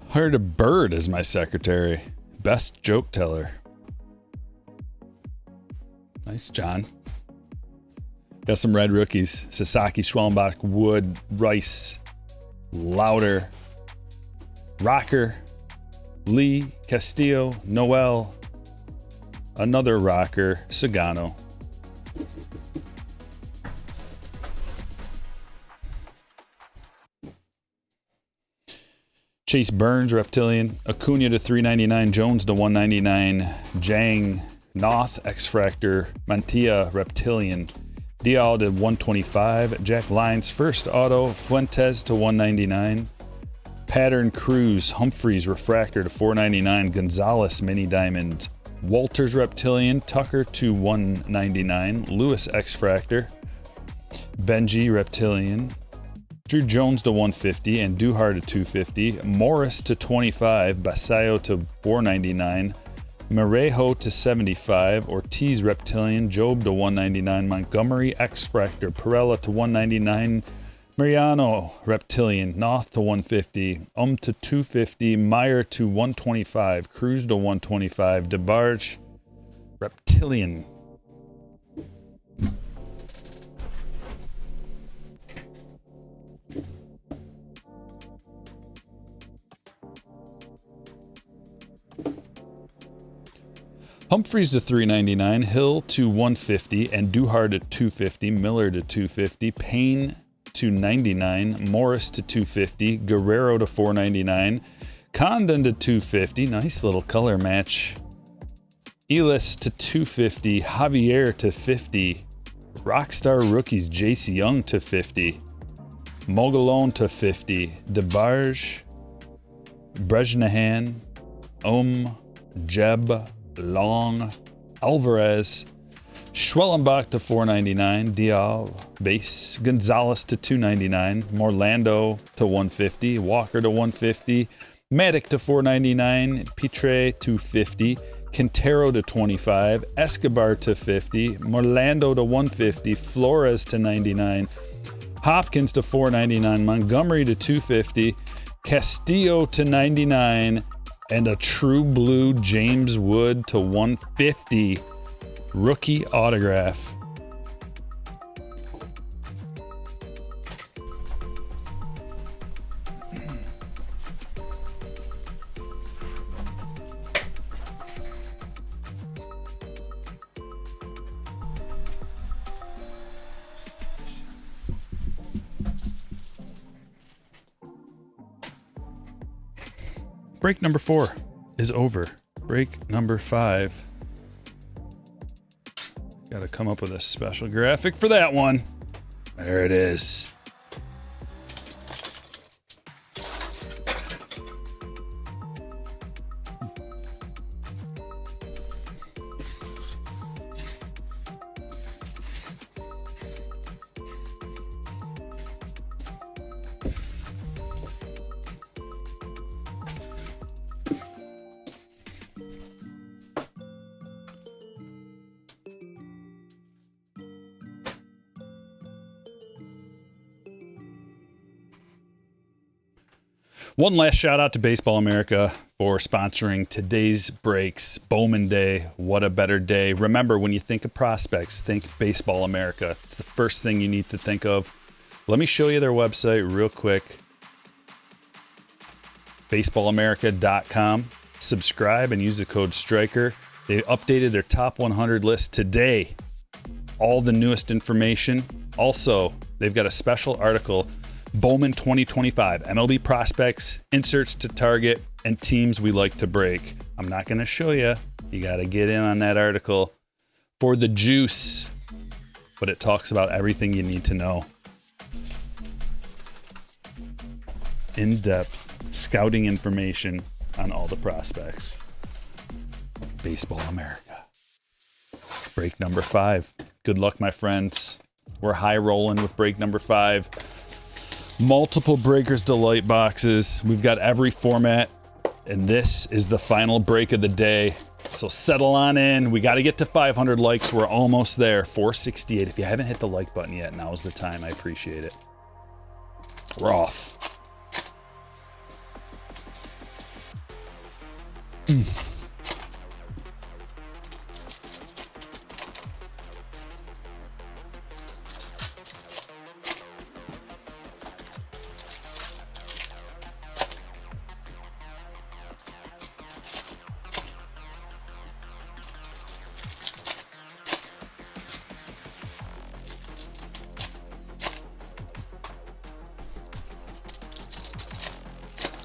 Hired a bird as my secretary. Best joke teller. Nice, John. Got some red rookies. Sasaki, Schwellenbach, Wood, Rice, Lauder, Rocker, Lee, Castillo, Noel, another Rocker, Sagano. Chase Burns, Reptilian. Acuna to 399. Jones to 199. Jang, Noth, X-Fractor. Mantilla, Reptilian. Dial to 125. Jack Lyons, first auto. Fuentes to 199. Pattern Cruz. Humphreys, Refractor to 499. Gonzalez, Mini Diamond. Walters, Reptilian. Tucker to 199. Lewis, X-Fractor. Benji, Reptilian. Drew Jones to 150 and Duhar to 250. Morris to 25. Basayo to 499. Marejo to 75. Ortiz Reptilian. Job to 199. Montgomery X-Fractor. Perella to 199. Mariano Reptilian. Noth to 150. To 250. Meyer to 125. Cruz to 125. DeBarge Reptilian. Humphreys to 399, Hill to 150, and Duhar to 250, Miller to 250, Payne to 99, Morris to 250, Guerrero to 499, Condon to 250, nice little color match. Elis to 250, Javier to 50, Rockstar Rookies Jace Young to 50, Mogalone to 50, DeBarge, Brejnahan, Jeb, Long, Alvarez, Schwellenbach to 499, Dial, base, Gonzalez to 299, Morlando to 150, Walker to 150, Matic to 499, Pitre to 50, Quintero to 25, Escobar to 50, Morlando to 150, Flores to 99, Hopkins to 499, Montgomery to 250, Castillo to 99, and a true blue James Wood to 150. Rookie autograph. Break number 4 is over. Break number 5. Got to come up with a special graphic for that one. There it is. One last shout out to Baseball America for sponsoring today's breaks. Bowman Day. What a better day. Remember, when you think of prospects, think Baseball America. It's the first thing you need to think of. Let me show you their website real quick. baseballamerica.com. Subscribe and use the code Stryker. They updated their top 100 list today. All the newest information. Also, they've got a special article, Bowman 2025, MLB prospects, inserts to target, and teams we like to break. I'm not going to show you. You got to get in on that article for the juice. But it talks about everything you need to know. In-depth scouting information on all the prospects. Baseball America. Break number 5. Good luck, my friends. We're high rolling with break number 5. Multiple Breakers Delight boxes. We've got every format, and this is the final break of the day. So settle on in. We got to get to 500 likes. We're almost there. 468. If you haven't hit the like button yet, now's the time. I appreciate it. We're off.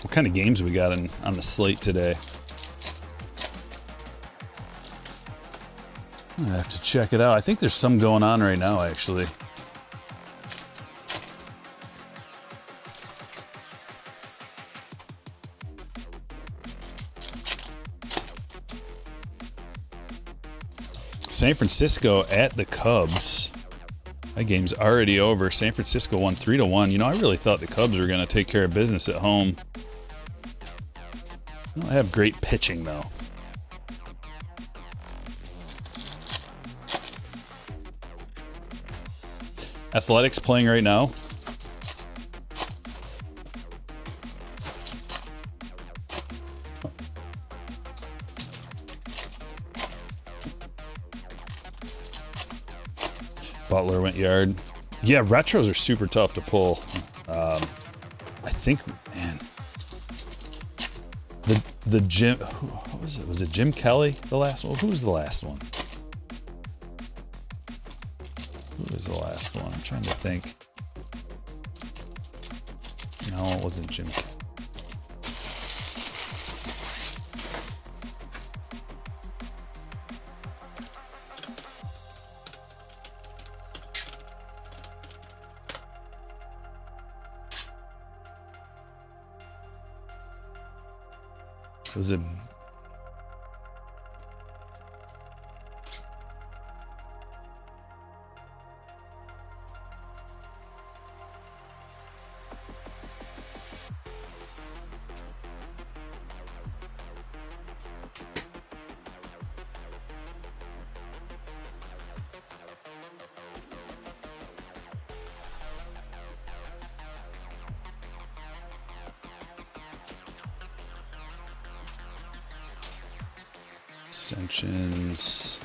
What kind of games we got on the slate today? I have to check it out. I think there's some going on right now, actually. San Francisco at the Cubs. That game's already over. San Francisco won 3-1. You know, I really thought the Cubs were going to take care of business at home. They don't have great pitching, though. Athletics playing right now. Butler went yard. Yeah, retros are super tough to pull. I think, man, the Jim, what was it? Was it Jim Kelly, the last one? Who was the last one? Who was the last one? I'm trying to think. No, it wasn't Jim Kelly. Was it? Ascensions.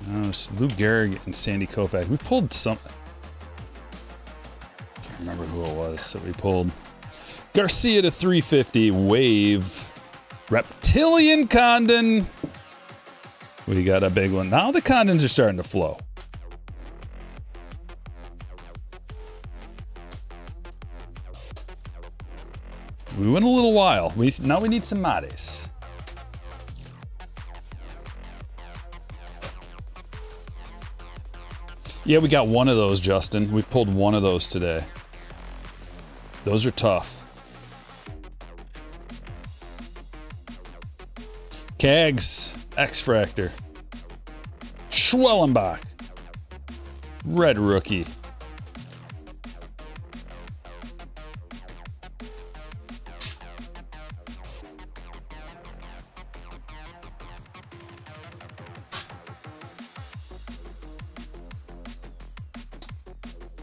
No, it's Lou Gehrig and Sandy Koufax. We pulled some. Can't remember who it was. So we pulled Garcia to 350. Wave. Reptilian Condon. We got a big one. Now the Condons are starting to flow. We went a little while. Now we need some Mares. Yeah, we got one of those, Justin. We pulled one of those today. Those are tough. Kags, X-Fractor. Schwellenbach. Red Rookie.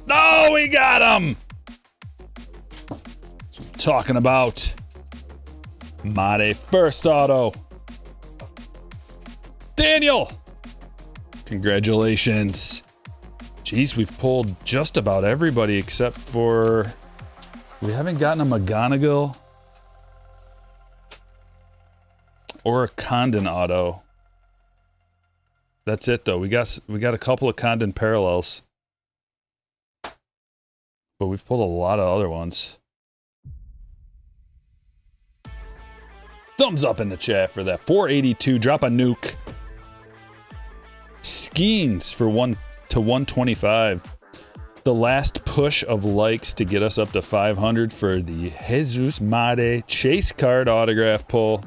No, we got him! Talking about Mate first auto. Daniel! Congratulations. Jeez, we've pulled just about everybody except for... We haven't gotten a McGonagall or a Condon auto. That's it though. We got a couple of Condon parallels. But we've pulled a lot of other ones. Thumbs up in the chat for that. 482, drop a nuke. Skeens for 1 to 125. The last push of likes to get us up to 500 for the Jesus Made chase card autograph pull.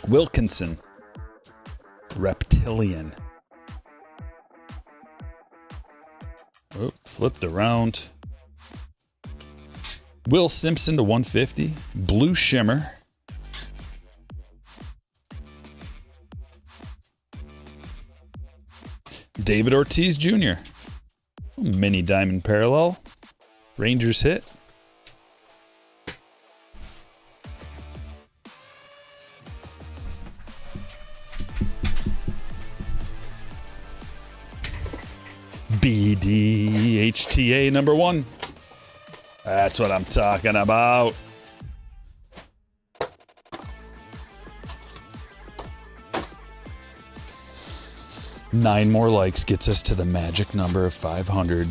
Wilkinson. Reptilian. Oh, flipped around. Will Simpson to 150. Blue Shimmer. David Ortiz Jr. Mini Diamond Parallel. Rangers hit. BD HTA number 1. That's what I'm talking about. Nine more likes gets us to the magic number of 500,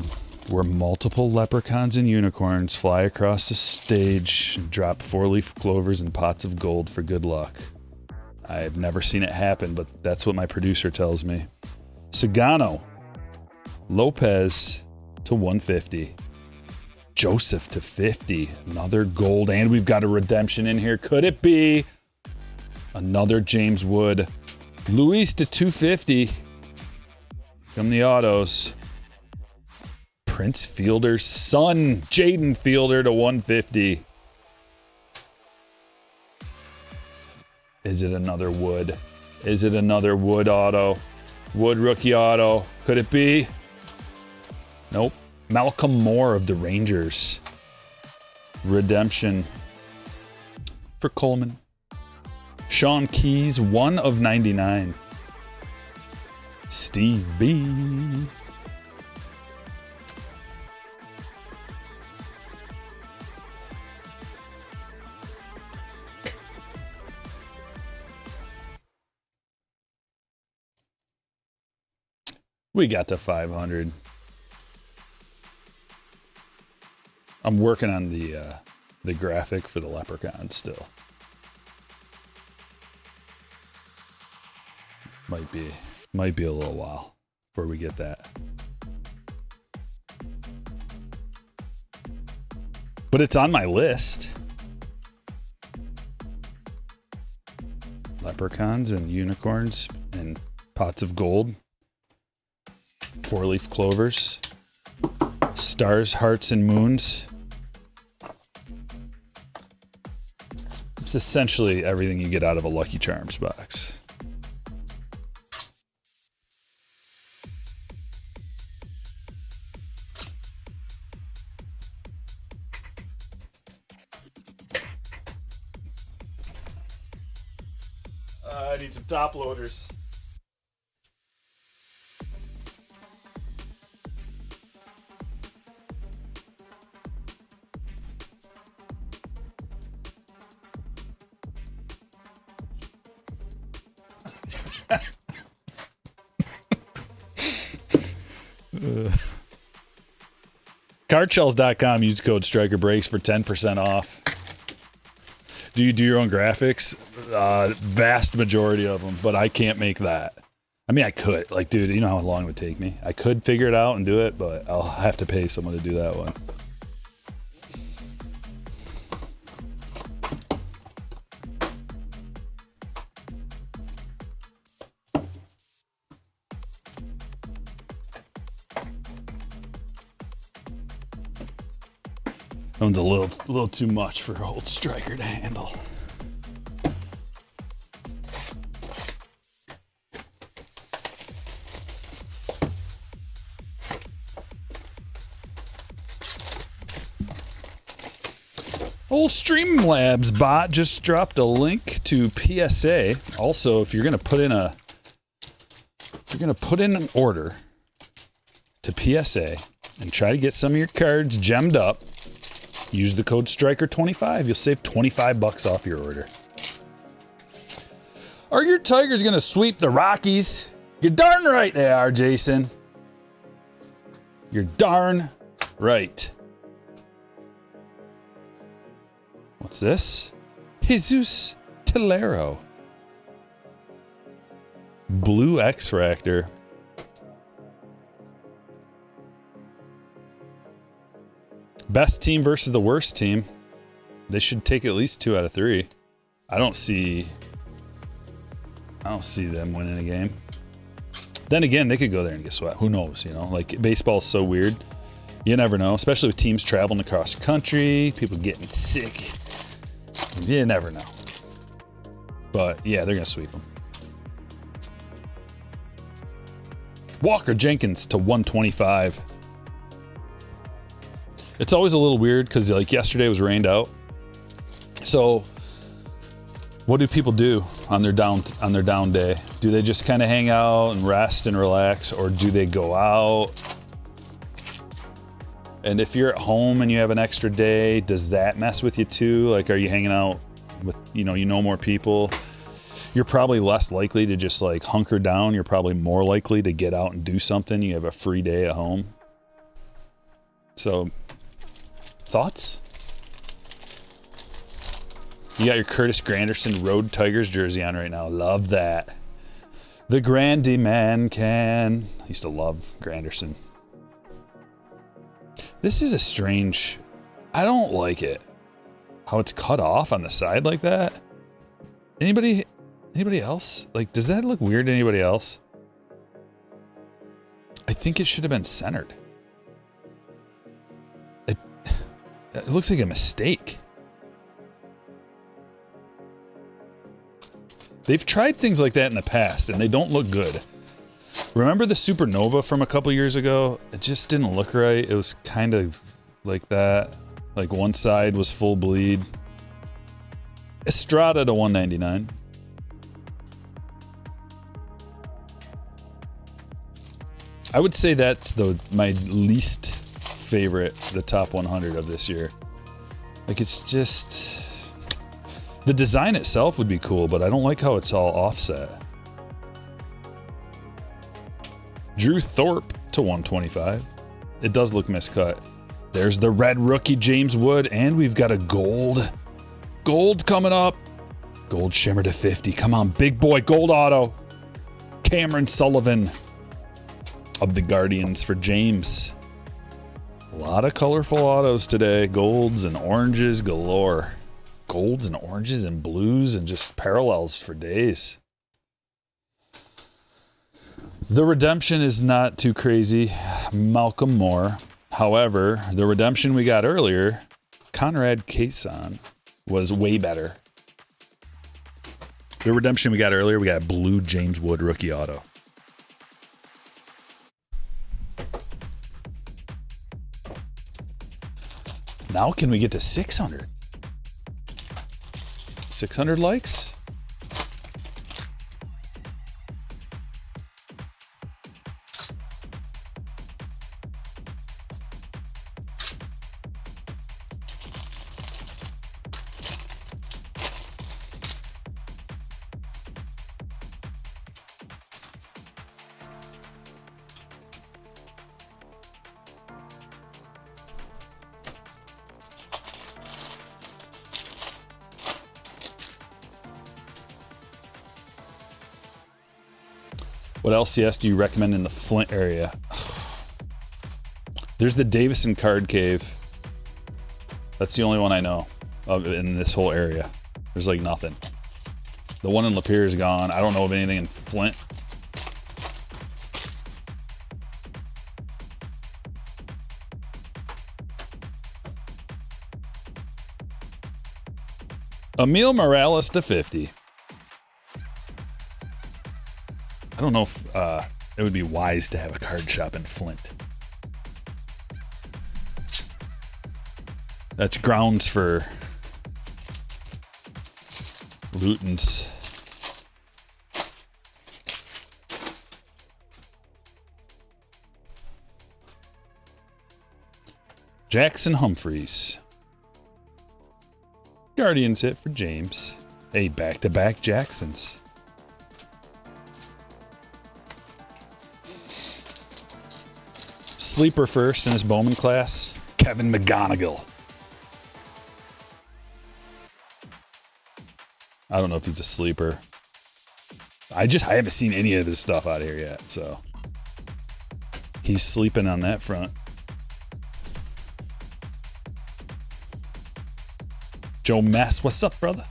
where multiple leprechauns and unicorns fly across the stage and drop 4-leaf clovers and pots of gold for good luck. I've never seen it happen, but that's what my producer tells me. Sagano. Lopez to 150. Joseph to 50. Another gold, and we've got a redemption in here. Could it be another James Wood? Luis to 250. From the autos. Prince Fielder's son, Jaden Fielder to 150. Is it another Wood? Is it another Wood auto? Wood rookie auto. Could it be? Nope. Malcolm Moore of the Rangers. Redemption for Coleman. Sean Keys, 1 of 99. Steve B. We got to 500. I'm working on the graphic for the leprechaun still. Might be a little while before we get that. but it's on my list. Leprechauns and unicorns and pots of gold. 4-leaf clovers. Stars, hearts, and moons. It's essentially everything you get out of a Lucky Charms box. I need some top loaders. Cardshells.com, use code Stryker Breaks for 10% off. Do you do your own graphics? Vast majority of them, but I can't make that. I mean, I could. Like, dude, you know how long it would take me? I could figure it out and do it, but I'll have to pay someone to do that one. That one's a little too much for old Stryker to handle. Old Streamlabs bot just dropped a link to PSA. Also, if you're gonna put in an order to PSA and try to get some of your cards gemmed up, use the code Stryker25. You'll save $25 off your order. Are your Tigers gonna sweep the Rockies? You're darn right they are, Jason. You're darn right. What's this? Jesus Tolero. Blue X-Fractor. Best team versus the worst team. They should take at least 2 out of 3. I don't see them winning a game. Then again, they could go there and get swept. Who knows, you know? Like, baseball is so weird. You never know, especially with teams traveling across the country, people getting sick. You never know. But yeah, they're going to sweep them. Walker Jenkins to 125. It's always a little weird because, like, yesterday was rained out. So what do people do on their down day? Do they just kind of hang out and rest and relax, or do they go out? And if you're at home and you have an extra day, does that mess with you too? Like, are you hanging out with, you know more people? You're probably less likely to just like hunker down. You're probably more likely to get out and do something. You have a free day at home. So, thoughts? You got your Curtis Granderson Road Tigers jersey on right now. Love that. The Grandy Man can. I used to love Granderson. This is a strange... I don't like it. How it's cut off on the side like that. Anybody else? Like, does that look weird to anybody else? I think it should have been centered. It looks like a mistake. They've tried things like that in the past, and they don't look good. Remember the Supernova from a couple years ago? It just didn't look right. It was kind of like that. Like, one side was full bleed. Estrada to 199. I would say that's my least favorite, the top 100 of this year. Like, it's just... The design itself would be cool, but I don't like how it's all offset. Drew Thorpe to 125. It does look miscut. There's the red rookie James Wood, and we've got a gold. Gold coming up. Gold shimmer to 50. Come on, big boy, gold auto. Cameron Sullivan of the Guardians for James. A lot of colorful autos today. Golds and oranges galore. Golds and oranges and blues and just parallels for days. The redemption is not too crazy. Malcolm Moore. However, the redemption we got earlier, Conrad Cason, was way better. The redemption we got earlier, we got blue James Wood rookie auto. Now can we get to 600? 600 likes? What LCS do you recommend in the Flint area? There's the Davison Card Cave. That's the only one I know of in this whole area. There's like nothing. The one in Lapeer is gone. I don't know of anything in Flint. Emil Morales to 50. I don't know if it would be wise to have a card shop in Flint. That's grounds for lootings. Jackson Humphreys. Guardians hit for James. Hey, back-to-back Jacksons. Sleeper first in his Bowman class, Kevin McGonigal. I don't know if he's a sleeper. I haven't seen any of his stuff out here yet, so he's sleeping on that front. Joe Mass, what's up, brother?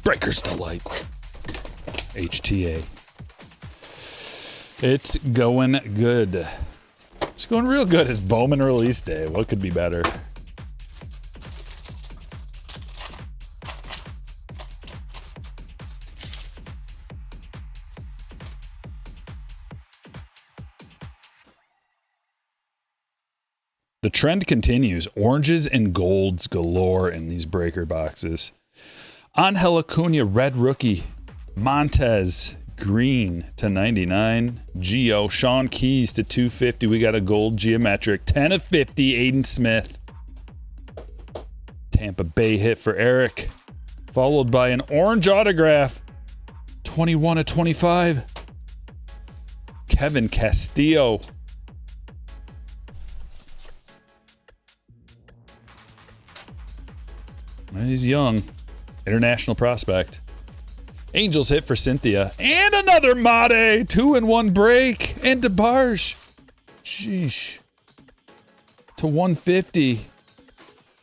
Breaker's Delight. HTA. It's going good. It's going real good. It's Bowman release day. What could be better? The trend continues. Oranges and golds galore in these breaker boxes. Angel Acuna, red rookie. Montez, green to 99. Gio, Sean Keys to 250. We got a gold geometric. 10 of 50, Aiden Smith. Tampa Bay hit for Eric. Followed by an orange autograph. 21 of 25. Kevin Castillo. He's young. International prospect. Angels hit for Cynthia. And another Mate. 2-in-1 break. And DeBarge. Sheesh. To 150.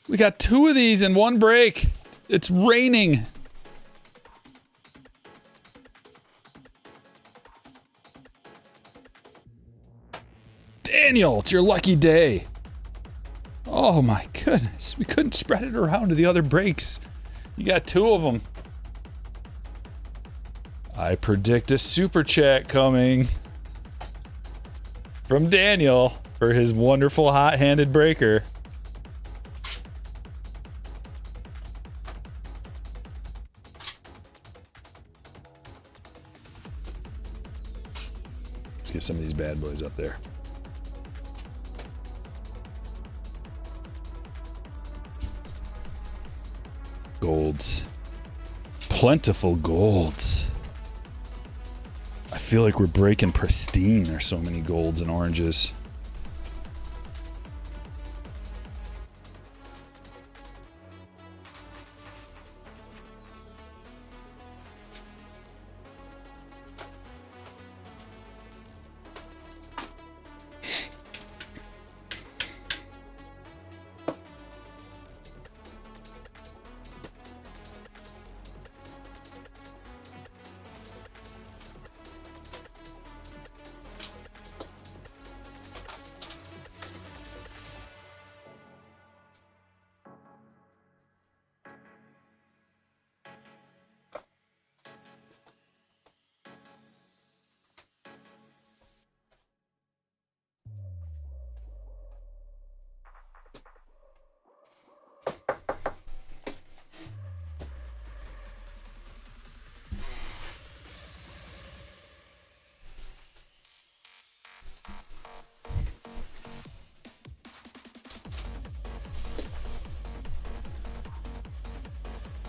We got two of these in one break. It's raining. Daniel, it's your lucky day. Oh my goodness. We couldn't spread it around to the other breaks. You got two of them. I predict a super chat coming from Daniel for his wonderful hot-handed breaker. Let's get some of these bad boys up there. Golds. Plentiful golds. I feel like we're breaking pristine. There's so many golds and oranges.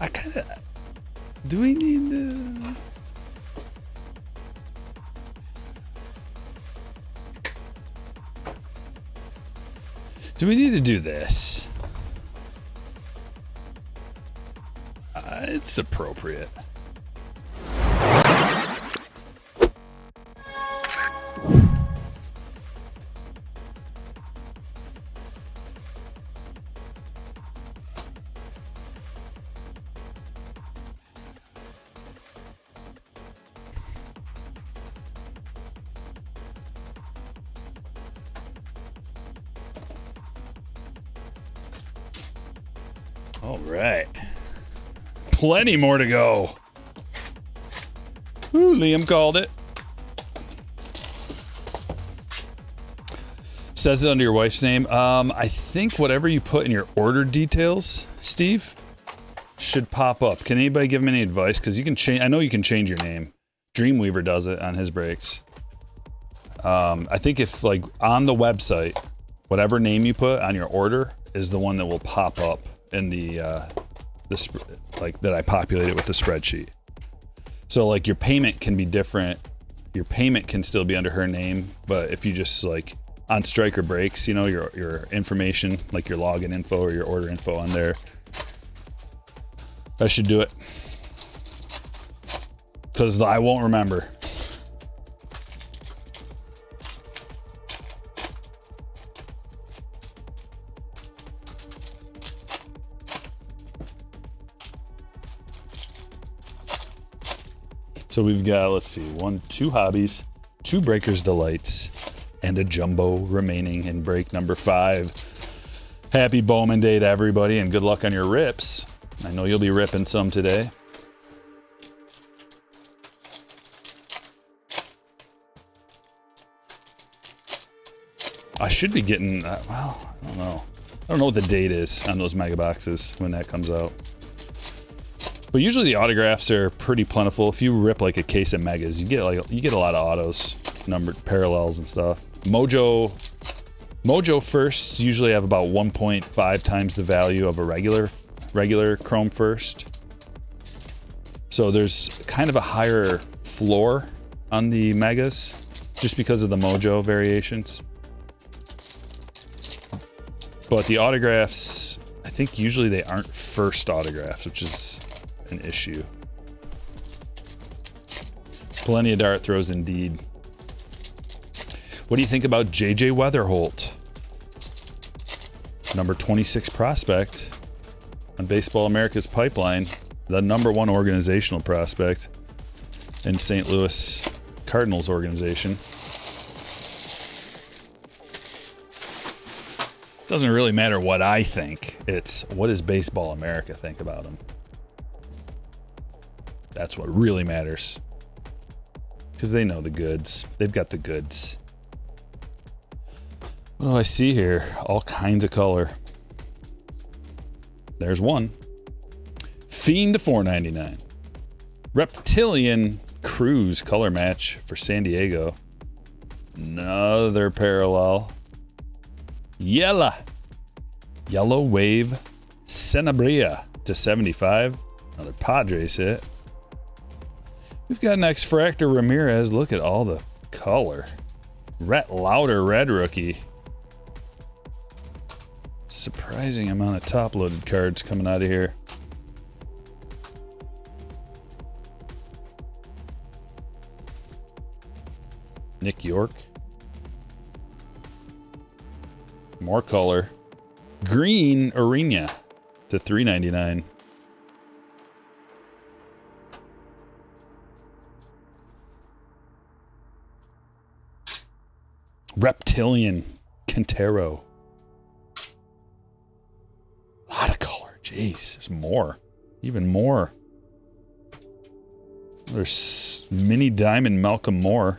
I kind of... Do we need to... Do we need to do this? It's appropriate. All right. Plenty more to go. Ooh, Liam called it. Says it under your wife's name. I think whatever you put in your order details, Steve, should pop up. Can anybody give me any advice? Because you can change. I know you can change your name. Dreamweaver does it on his breaks. I think if like on the website, whatever name you put on your order is the one that will pop up in the like that I populated with the spreadsheet. So like your payment can be different. Your payment can still be under her name, but if you just like on Stryker breaks, you know, your information, like your login info or your order info on there, I should do it. Because I won't remember. So we've got, let's see, 2 hobbies, 2 breakers delights, and a jumbo remaining in break number 5. Happy Bowman Day to everybody, and good luck on your rips. I know you'll be ripping some today. I should be getting, well, I don't know. I don't know what the date is on those mega boxes when that comes out. But usually the autographs are pretty plentiful. If you rip like a case of megas, you get a lot of autos, numbered parallels and stuff. Mojo firsts usually have about 1.5 times the value of a regular Chrome first. So there's kind of a higher floor on the megas just because of the Mojo variations. But the autographs, I think usually they aren't first autographs, which is an issue. Plenty of dart throws indeed. What do you think about JJ Weatherholt? Number 26 prospect on Baseball America's pipeline, the #1 organizational prospect in St. Louis Cardinals organization. Doesn't really matter what I think. It's what does Baseball America think about him? That's what really matters. Because they know the goods. They've got the goods. What do I see here? All kinds of color. There's one. Fiend to $4.99. Reptilian Cruise color match for San Diego. Another parallel. Yellow Wave Senabria to 75. Another Padres hit. We've got an X-Fractor Ramirez. Look at all the color. Rhett Lauder red rookie. Surprising amount of top-loaded cards coming out of here. Nick York. More color. Green Arena to $3.99. Reptilian Quintero. A lot of color. Jeez, there's more. Even more. There's Mini Diamond Malcolm Moore.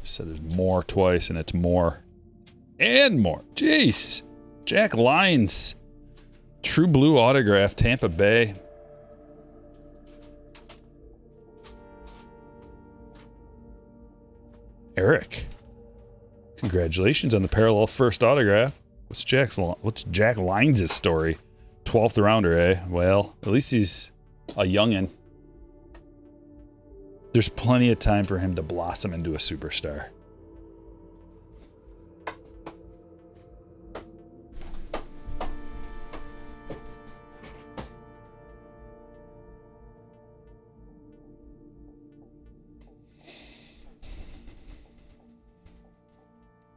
Said there's more twice, and it's more. And more. Jeez. Jack Lyons. True Blue autograph, Tampa Bay. Eric. Congratulations on the parallel first autograph. What's Jack Lyons' story? 12th rounder, eh? Well, at least he's a youngin'. There's plenty of time for him to blossom into a superstar.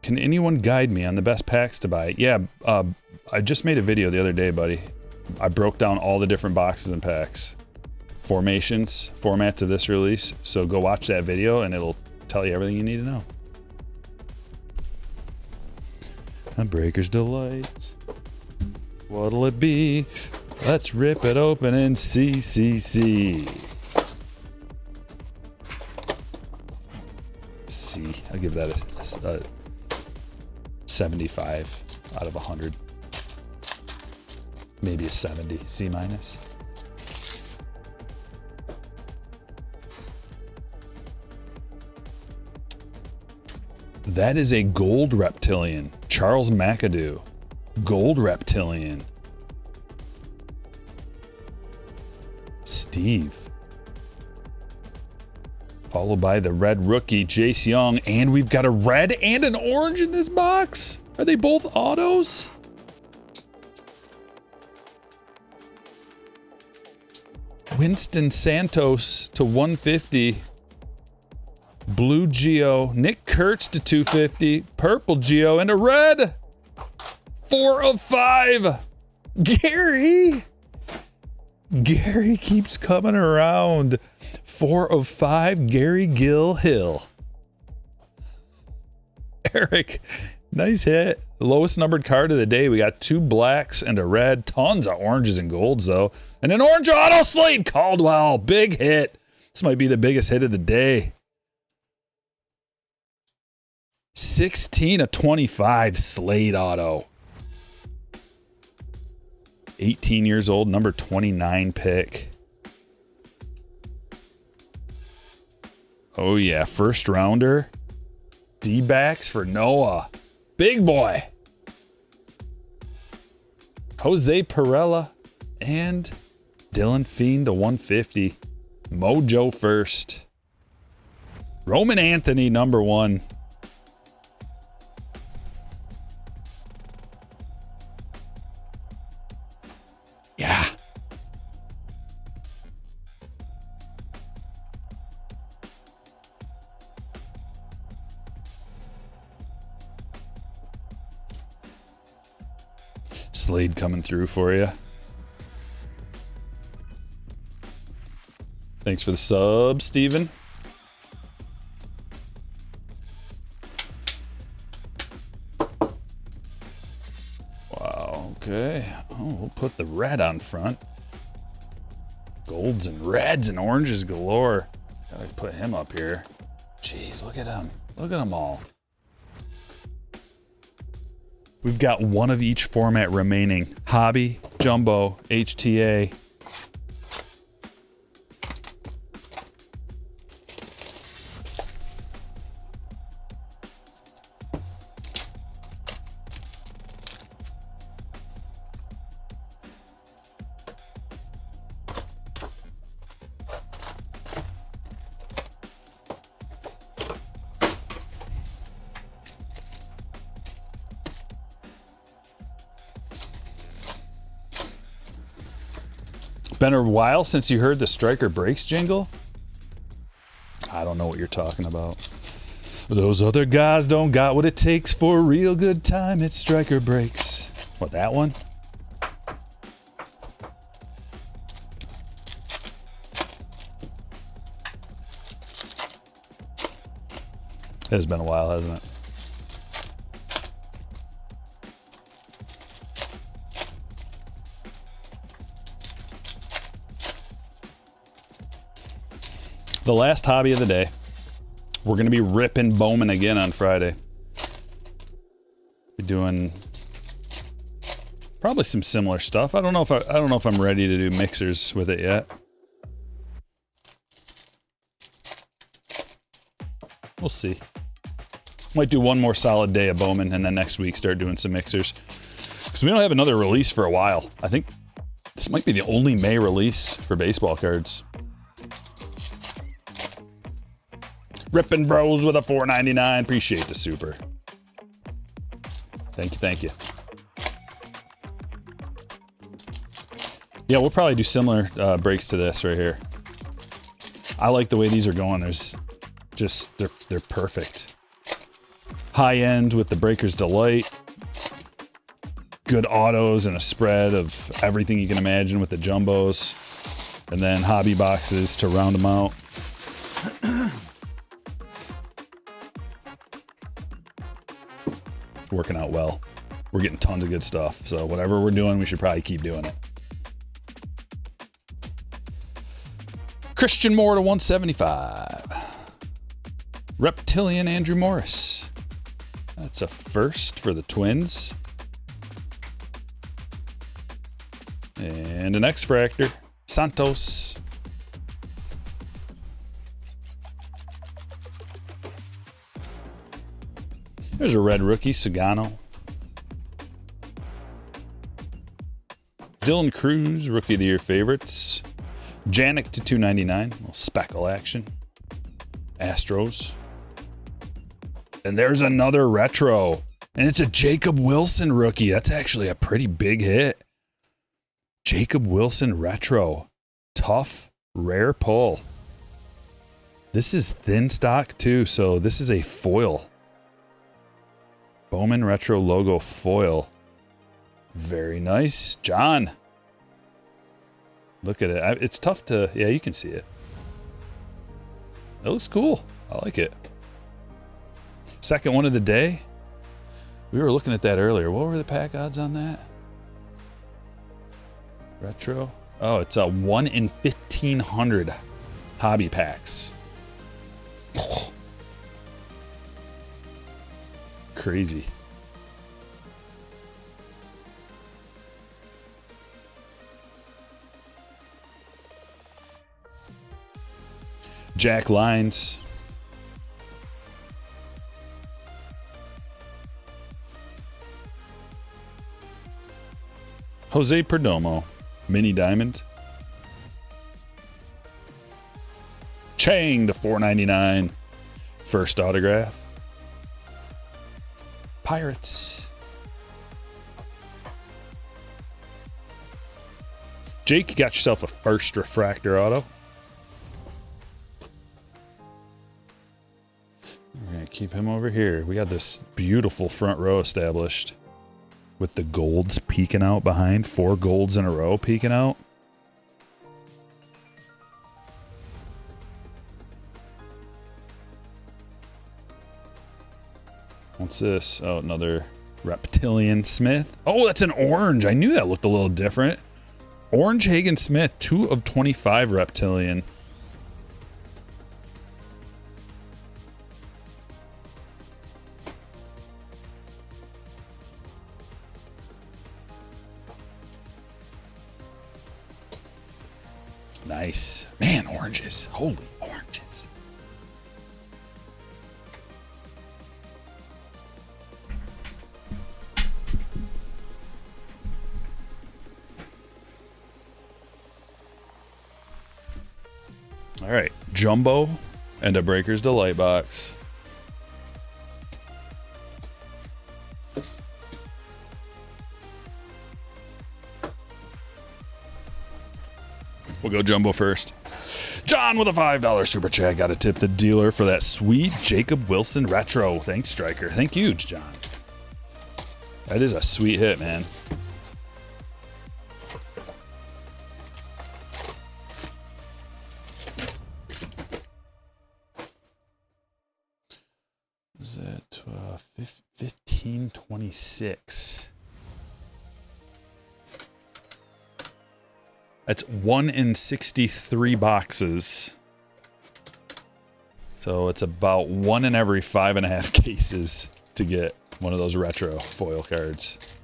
Can anyone guide me on the best packs to buy? Yeah, I just made a video the other day, buddy. I broke down all the different boxes and packs. Formats of this release. So go watch that video and it'll tell you everything you need to know. A Breaker's Delight. What'll it be? Let's rip it open and see. C. I'll give that a 75 out of 100. Maybe a 70, C minus. That is a gold reptilian. Charles McAdoo. Gold reptilian. Steve. Followed by the red rookie, Jace Young. And we've got a red and an orange in this box. Are they both autos? Winston Santos to 150. Blue Geo. Nick Kurtz to 250. Purple Geo and a red. 4 of 5. Gary. Gary keeps coming around. 4 of 5. Gary Gill Hill. Eric. Nice hit. Lowest numbered card of the day. We got 2 blacks and a red. Tons of oranges and golds, though. And an orange auto Slade Caldwell. Big hit. This might be the biggest hit of the day. 16 of 25 Slade auto. 18 years old, number 29 pick. Oh, yeah. First rounder. D-backs for Noah. Big boy. Jose Perella and Dylan Fiend to 150. Mojo first. Roman Anthony, number 1. Yeah. Slade coming through for you. Thanks for the sub, Steven. Wow, okay. Oh, we'll put the red on front. Golds and reds and oranges galore. Gotta put him up here. Jeez, look at him. Look at them all. We've got one of each format remaining. Hobby, Jumbo, HTA. Been a while since you heard the Stryker Breaks jingle? I don't know what you're talking about. Those other guys don't got what it takes for a real good time. It's Stryker Breaks. What, that one? It has been a while, hasn't it? The last hobby of the day. We're going to be ripping Bowman again on Friday. Be doing probably some similar stuff. I don't know if I'm ready to do mixers with it yet. We'll see. Might do one more solid day of Bowman and then next week start doing some mixers. Because we don't have another release for a while. I think This might be the only May release for baseball cards. Rippin' Bros with a $4.99. Appreciate the super. Thank you, thank you. Yeah, we'll probably do similar breaks to this right here. I like the way these are going. There's just, they're perfect. High end with the Breaker's Delight. Good autos and a spread of everything you can imagine with the jumbos. And then hobby boxes to round them out. Working out well. We're getting tons of good stuff. So whatever we're doing, we should probably keep doing it. Christian Moore to 175. Reptilian Andrew Morris. That's a first for the Twins. And an X-Fractor. Santos. There's a red rookie, Sagano. Dylan Cruz, Rookie of the Year favorites. Janik to 299, little speckle action. Astros. And there's another retro. And it's a Jacob Wilson rookie. That's actually a pretty big hit. Jacob Wilson retro. Tough, rare pull. This is thin stock too, so this is a foil. Bowman retro logo foil. Very nice. John. Look at it. It's tough to... Yeah, you can see it. It looks cool. I like it. Second one of the day. We were looking at that earlier. What were the pack odds on that? Retro. Oh, it's a 1 in 1,500 hobby packs. Crazy. Jack Lines. Jose Perdomo. Mini Diamond. Chang to $4.99. First autograph. Pirates. Jake, you got yourself a first refractor auto. We're going to keep him over here. We got this beautiful front row established with the golds peeking out behind. 4 golds in a row peeking out. What's this? Oh, another Reptilian Smith. Oh, that's an orange. I knew that looked a little different. Orange Hagen Smith, 2 of 25 Reptilian. Nice. Man, oranges. Holy oranges. All right, jumbo and a Breaker's Delight box. We'll go jumbo first. John with a $5 super chat. Got to tip the dealer for that sweet Jacob Wilson retro. Thanks, Stryker. Thank you, John. That is a sweet hit, man. Is that 1526? That's 1 in 63 boxes. So it's about 1 in every 5.5 cases to get one of those retro foil cards.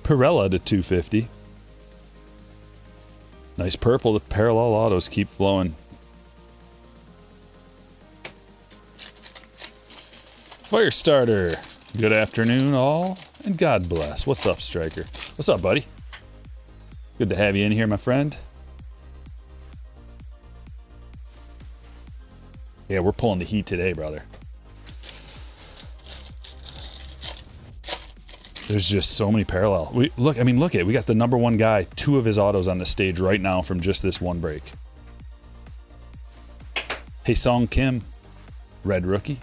Pirella to 250. Nice purple. The parallel autos keep flowing. Firestarter. Good afternoon, all, and God bless. What's up, Stryker? What's up, buddy? Good to have you in here, my friend. Yeah, we're pulling the heat today, brother. There's just so many parallel. Look at, we got the number one guy, 2 of his autos on the stage right now from just this one break. Hey, Song Kim, red rookie.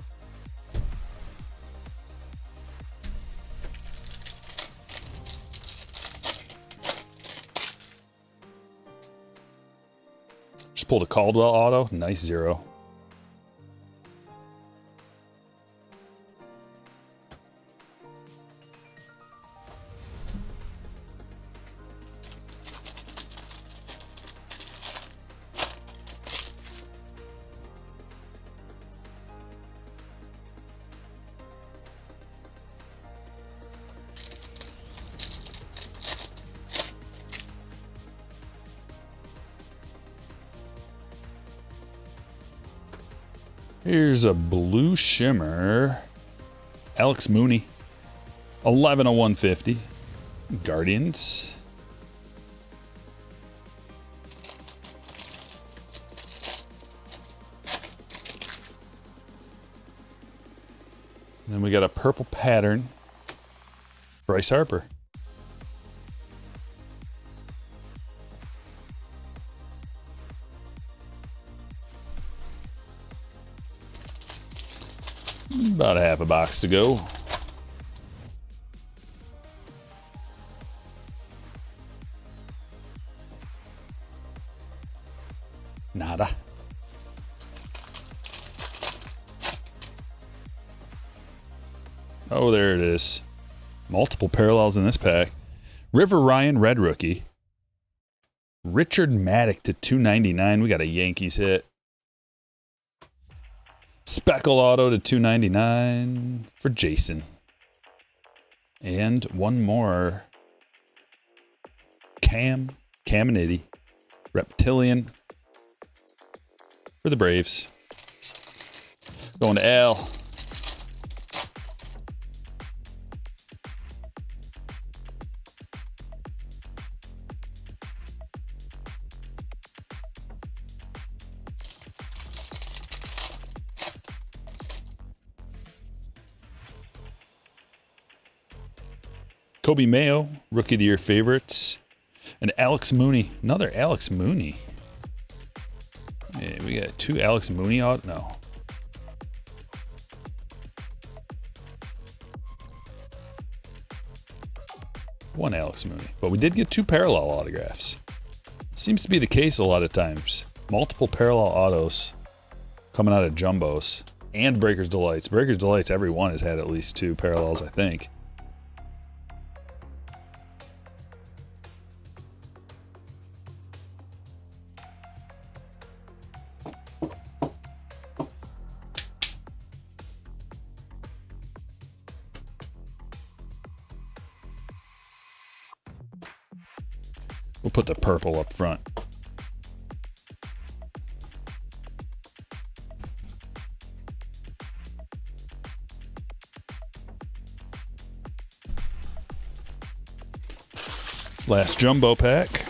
Just pulled a Caldwell auto, nice 0. Here's a blue shimmer. Alex Mooney. 11 of 150. Guardians. And then we got a purple pattern. Bryce Harper. About a half a box to go. Nada. Oh, there it is. Multiple parallels in this pack. River Ryan, red rookie. Richard Maddock to 299. We got a Yankees hit. Speckle auto to 299 for Jason. And one more. Caminiti. Reptilian for the Braves. Going to Al. Kobe Mayo, Rookie of the Year favorites. And Alex Mooney. Another Alex Mooney. Yeah, we got 2 Alex Mooney out. No. One Alex Mooney. But we did get 2 parallel autographs. Seems to be the case a lot of times. Multiple parallel autos coming out of jumbos. And Breaker's Delights. Breaker's Delights, every one has had at least 2 parallels, I think. We'll put the purple up front. Last jumbo pack.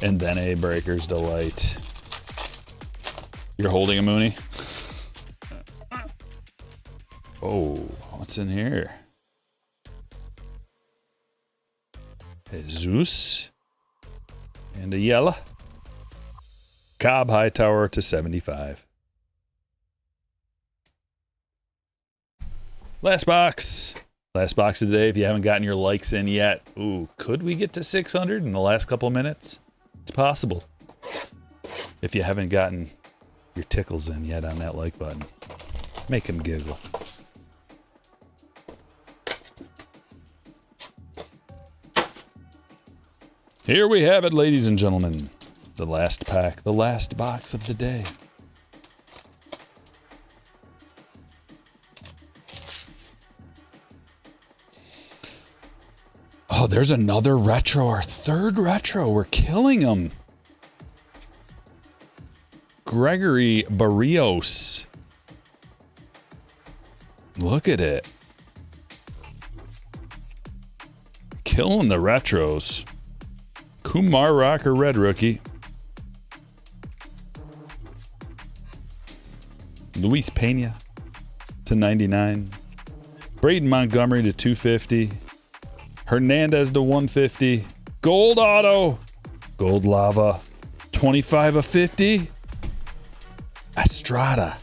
And then a Breaker's Delight. You're holding a Mooney? Oh, what's in here? Jesus. And a yellow. Cobb Hightower to 75. Last box. Last box of the day. If you haven't gotten your likes in yet. Ooh, could we get to 600 in the last couple of minutes? It's possible. If you haven't gotten your tickles in yet on that like button. Make them giggle. Here we have it, ladies and gentlemen. The last pack, the last box of the day. Oh, there's another retro, our 3rd retro. We're killing them. Gregory Barrios. Look at it. Killing the retros. Kumar Rocker red rookie. Luis Pena to 99. Braden Montgomery to 250. Hernandez to 150. Gold auto. Gold lava. 25 of 50. Estrada.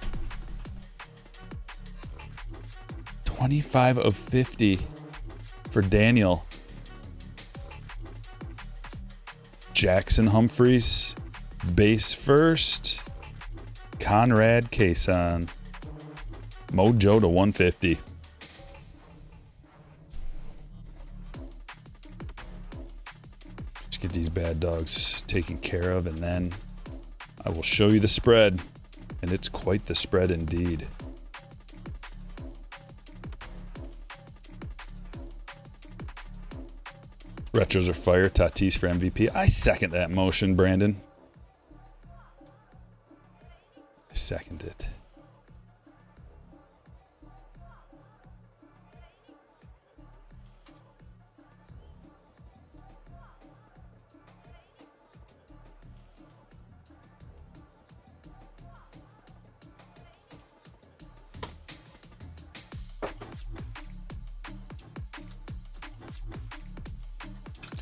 25 of 50 for Daniel. Jackson Humphreys. Base first. Conrad Cason. Mojo to 150. Let's get these bad dogs taken care of, and then I will show you the spread. And it's quite the spread indeed. Retros are fire. Tatis for MVP. I second that motion, Brandon. I second it.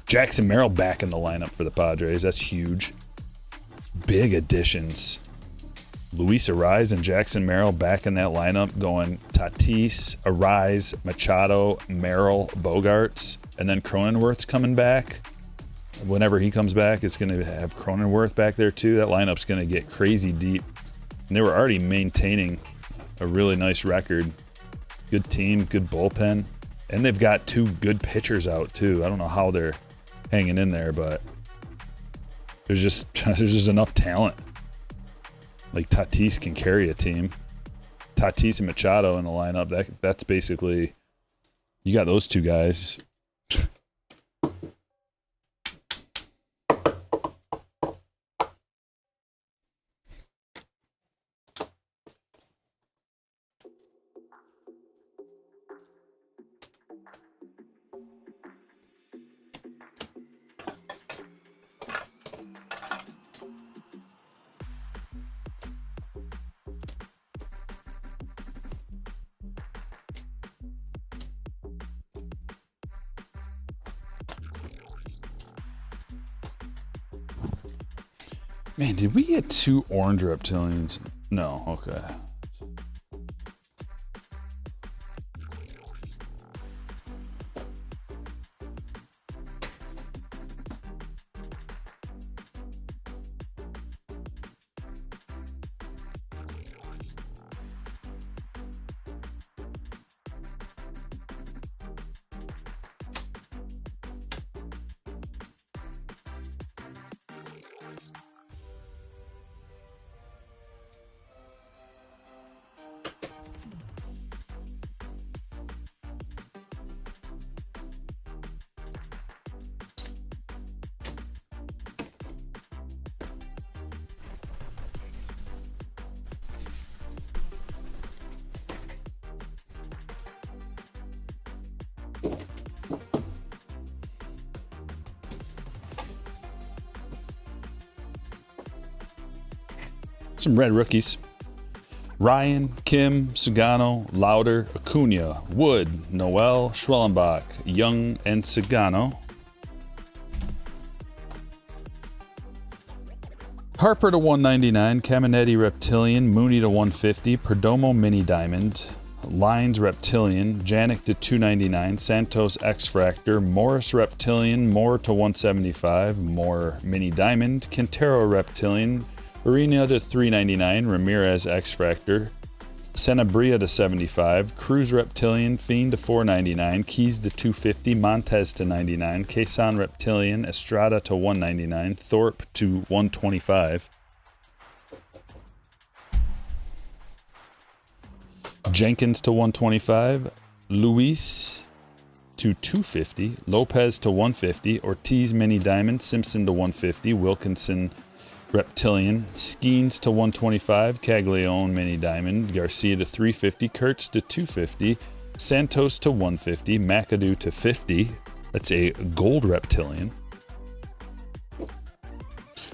Jackson Merrill back in the lineup for the Padres. That's huge. Big additions. Luis Ariz and Jackson Merrill back in that lineup, going Tatis, Ariz, Machado, Merrill, Bogarts, and then Cronenworth's coming back. Whenever he comes back, it's going to have Cronenworth back there too. That lineup's going to get crazy deep. And they were already maintaining a really nice record. Good team, good bullpen. And they've got two good pitchers out too. I don't know how they're hanging in there, but there's just enough talent. Like Tatis can carry a team. Tatis and Machado in the lineup. That's basically, you got those two guys. Man, did we get two orange reptilians? No, okay. Some red rookies. Ryan, Kim, Sugano, Lauder, Acuna, Wood, Noel, Schwellenbach, Young, and Sugano. Harper to 199, Caminetti Reptilian, Mooney to 150, Perdomo Mini Diamond, Lines Reptilian, Janik to 299, Santos X-Fractor, Morris Reptilian, Moore to 175, Moore Mini Diamond, Quintero Reptilian, Urena to 399, Ramirez X-Fractor, Sanabria to 75, Cruz Reptilian, Fiend to 499, Keys to 250, Montez to 99, Cason Reptilian, Estrada to 199, Thorpe to 125, Jenkins to 125, Luis to 250, Lopez to 150, Ortiz Mini Diamond, Simpson to 150, Wilkinson Reptilian. Skeens to 125. Caglione Mini Diamond. Garcia to 350. Kurtz to 250. Santos to 150. McAdoo to 50. That's a gold Reptilian.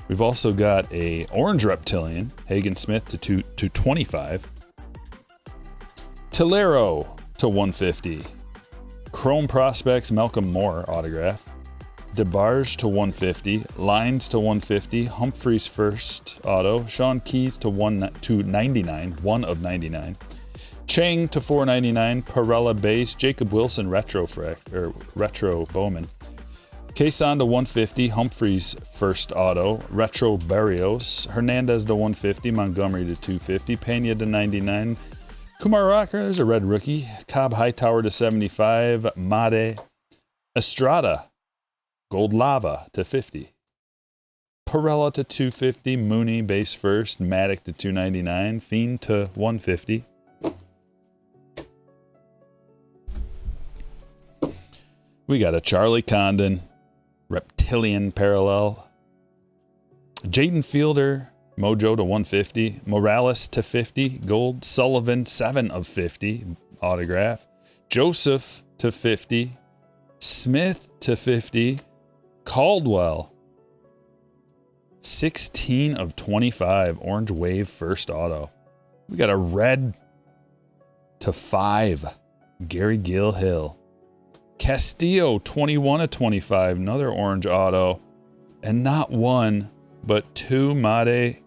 We've also got a orange Reptilian. Hagen Smith to 225. Tolero to 150. Chrome Prospects Malcolm Moore autograph. DeBarge to 150. Lines to 150. Humphreys first auto. Sean Keys to 99. 1 of 99. Chang to 499. Perella base. Jacob Wilson retro Bowman. Quezon to 150. Humphreys first auto. Retro Barrios. Hernandez to 150. Montgomery to 250. Pena to 99. Kumar Rocker, there's a red rookie. Cobb Hightower to 75. Made. Estrada. Gold Lava to 50. Perella to 250. Mooney base first. Maddock to 299. Fiend to 150. We got a Charlie Condon Reptilian parallel. Jaden Fielder Mojo to 150. Morales to 50. Gold. Sullivan 7 of 50 autograph. Joseph to 50. Smith to 50. Caldwell 16 of 25 Orange Wave first auto. We got a red to 5 Gary Gill Hill. Castillo 21 of 25 another orange auto, and not one but 2 Made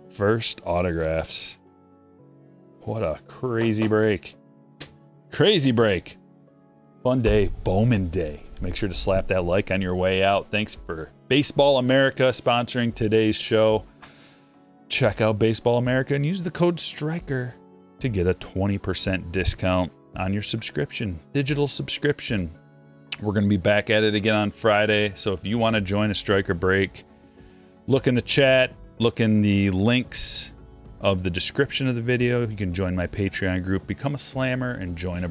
first autographs. What a crazy break. Crazy break. Fun day, Bowman Day. Make sure to slap that like on your way out. Thanks for Baseball America sponsoring today's show. Check out Baseball America and use the code Stryker to get a 20% discount on your subscription, digital subscription. We're going to be back at it again on Friday. So if you want to join a Stryker break, look in the chat, look in the links of the description of the video. You can join my Patreon group, become a slammer, and join a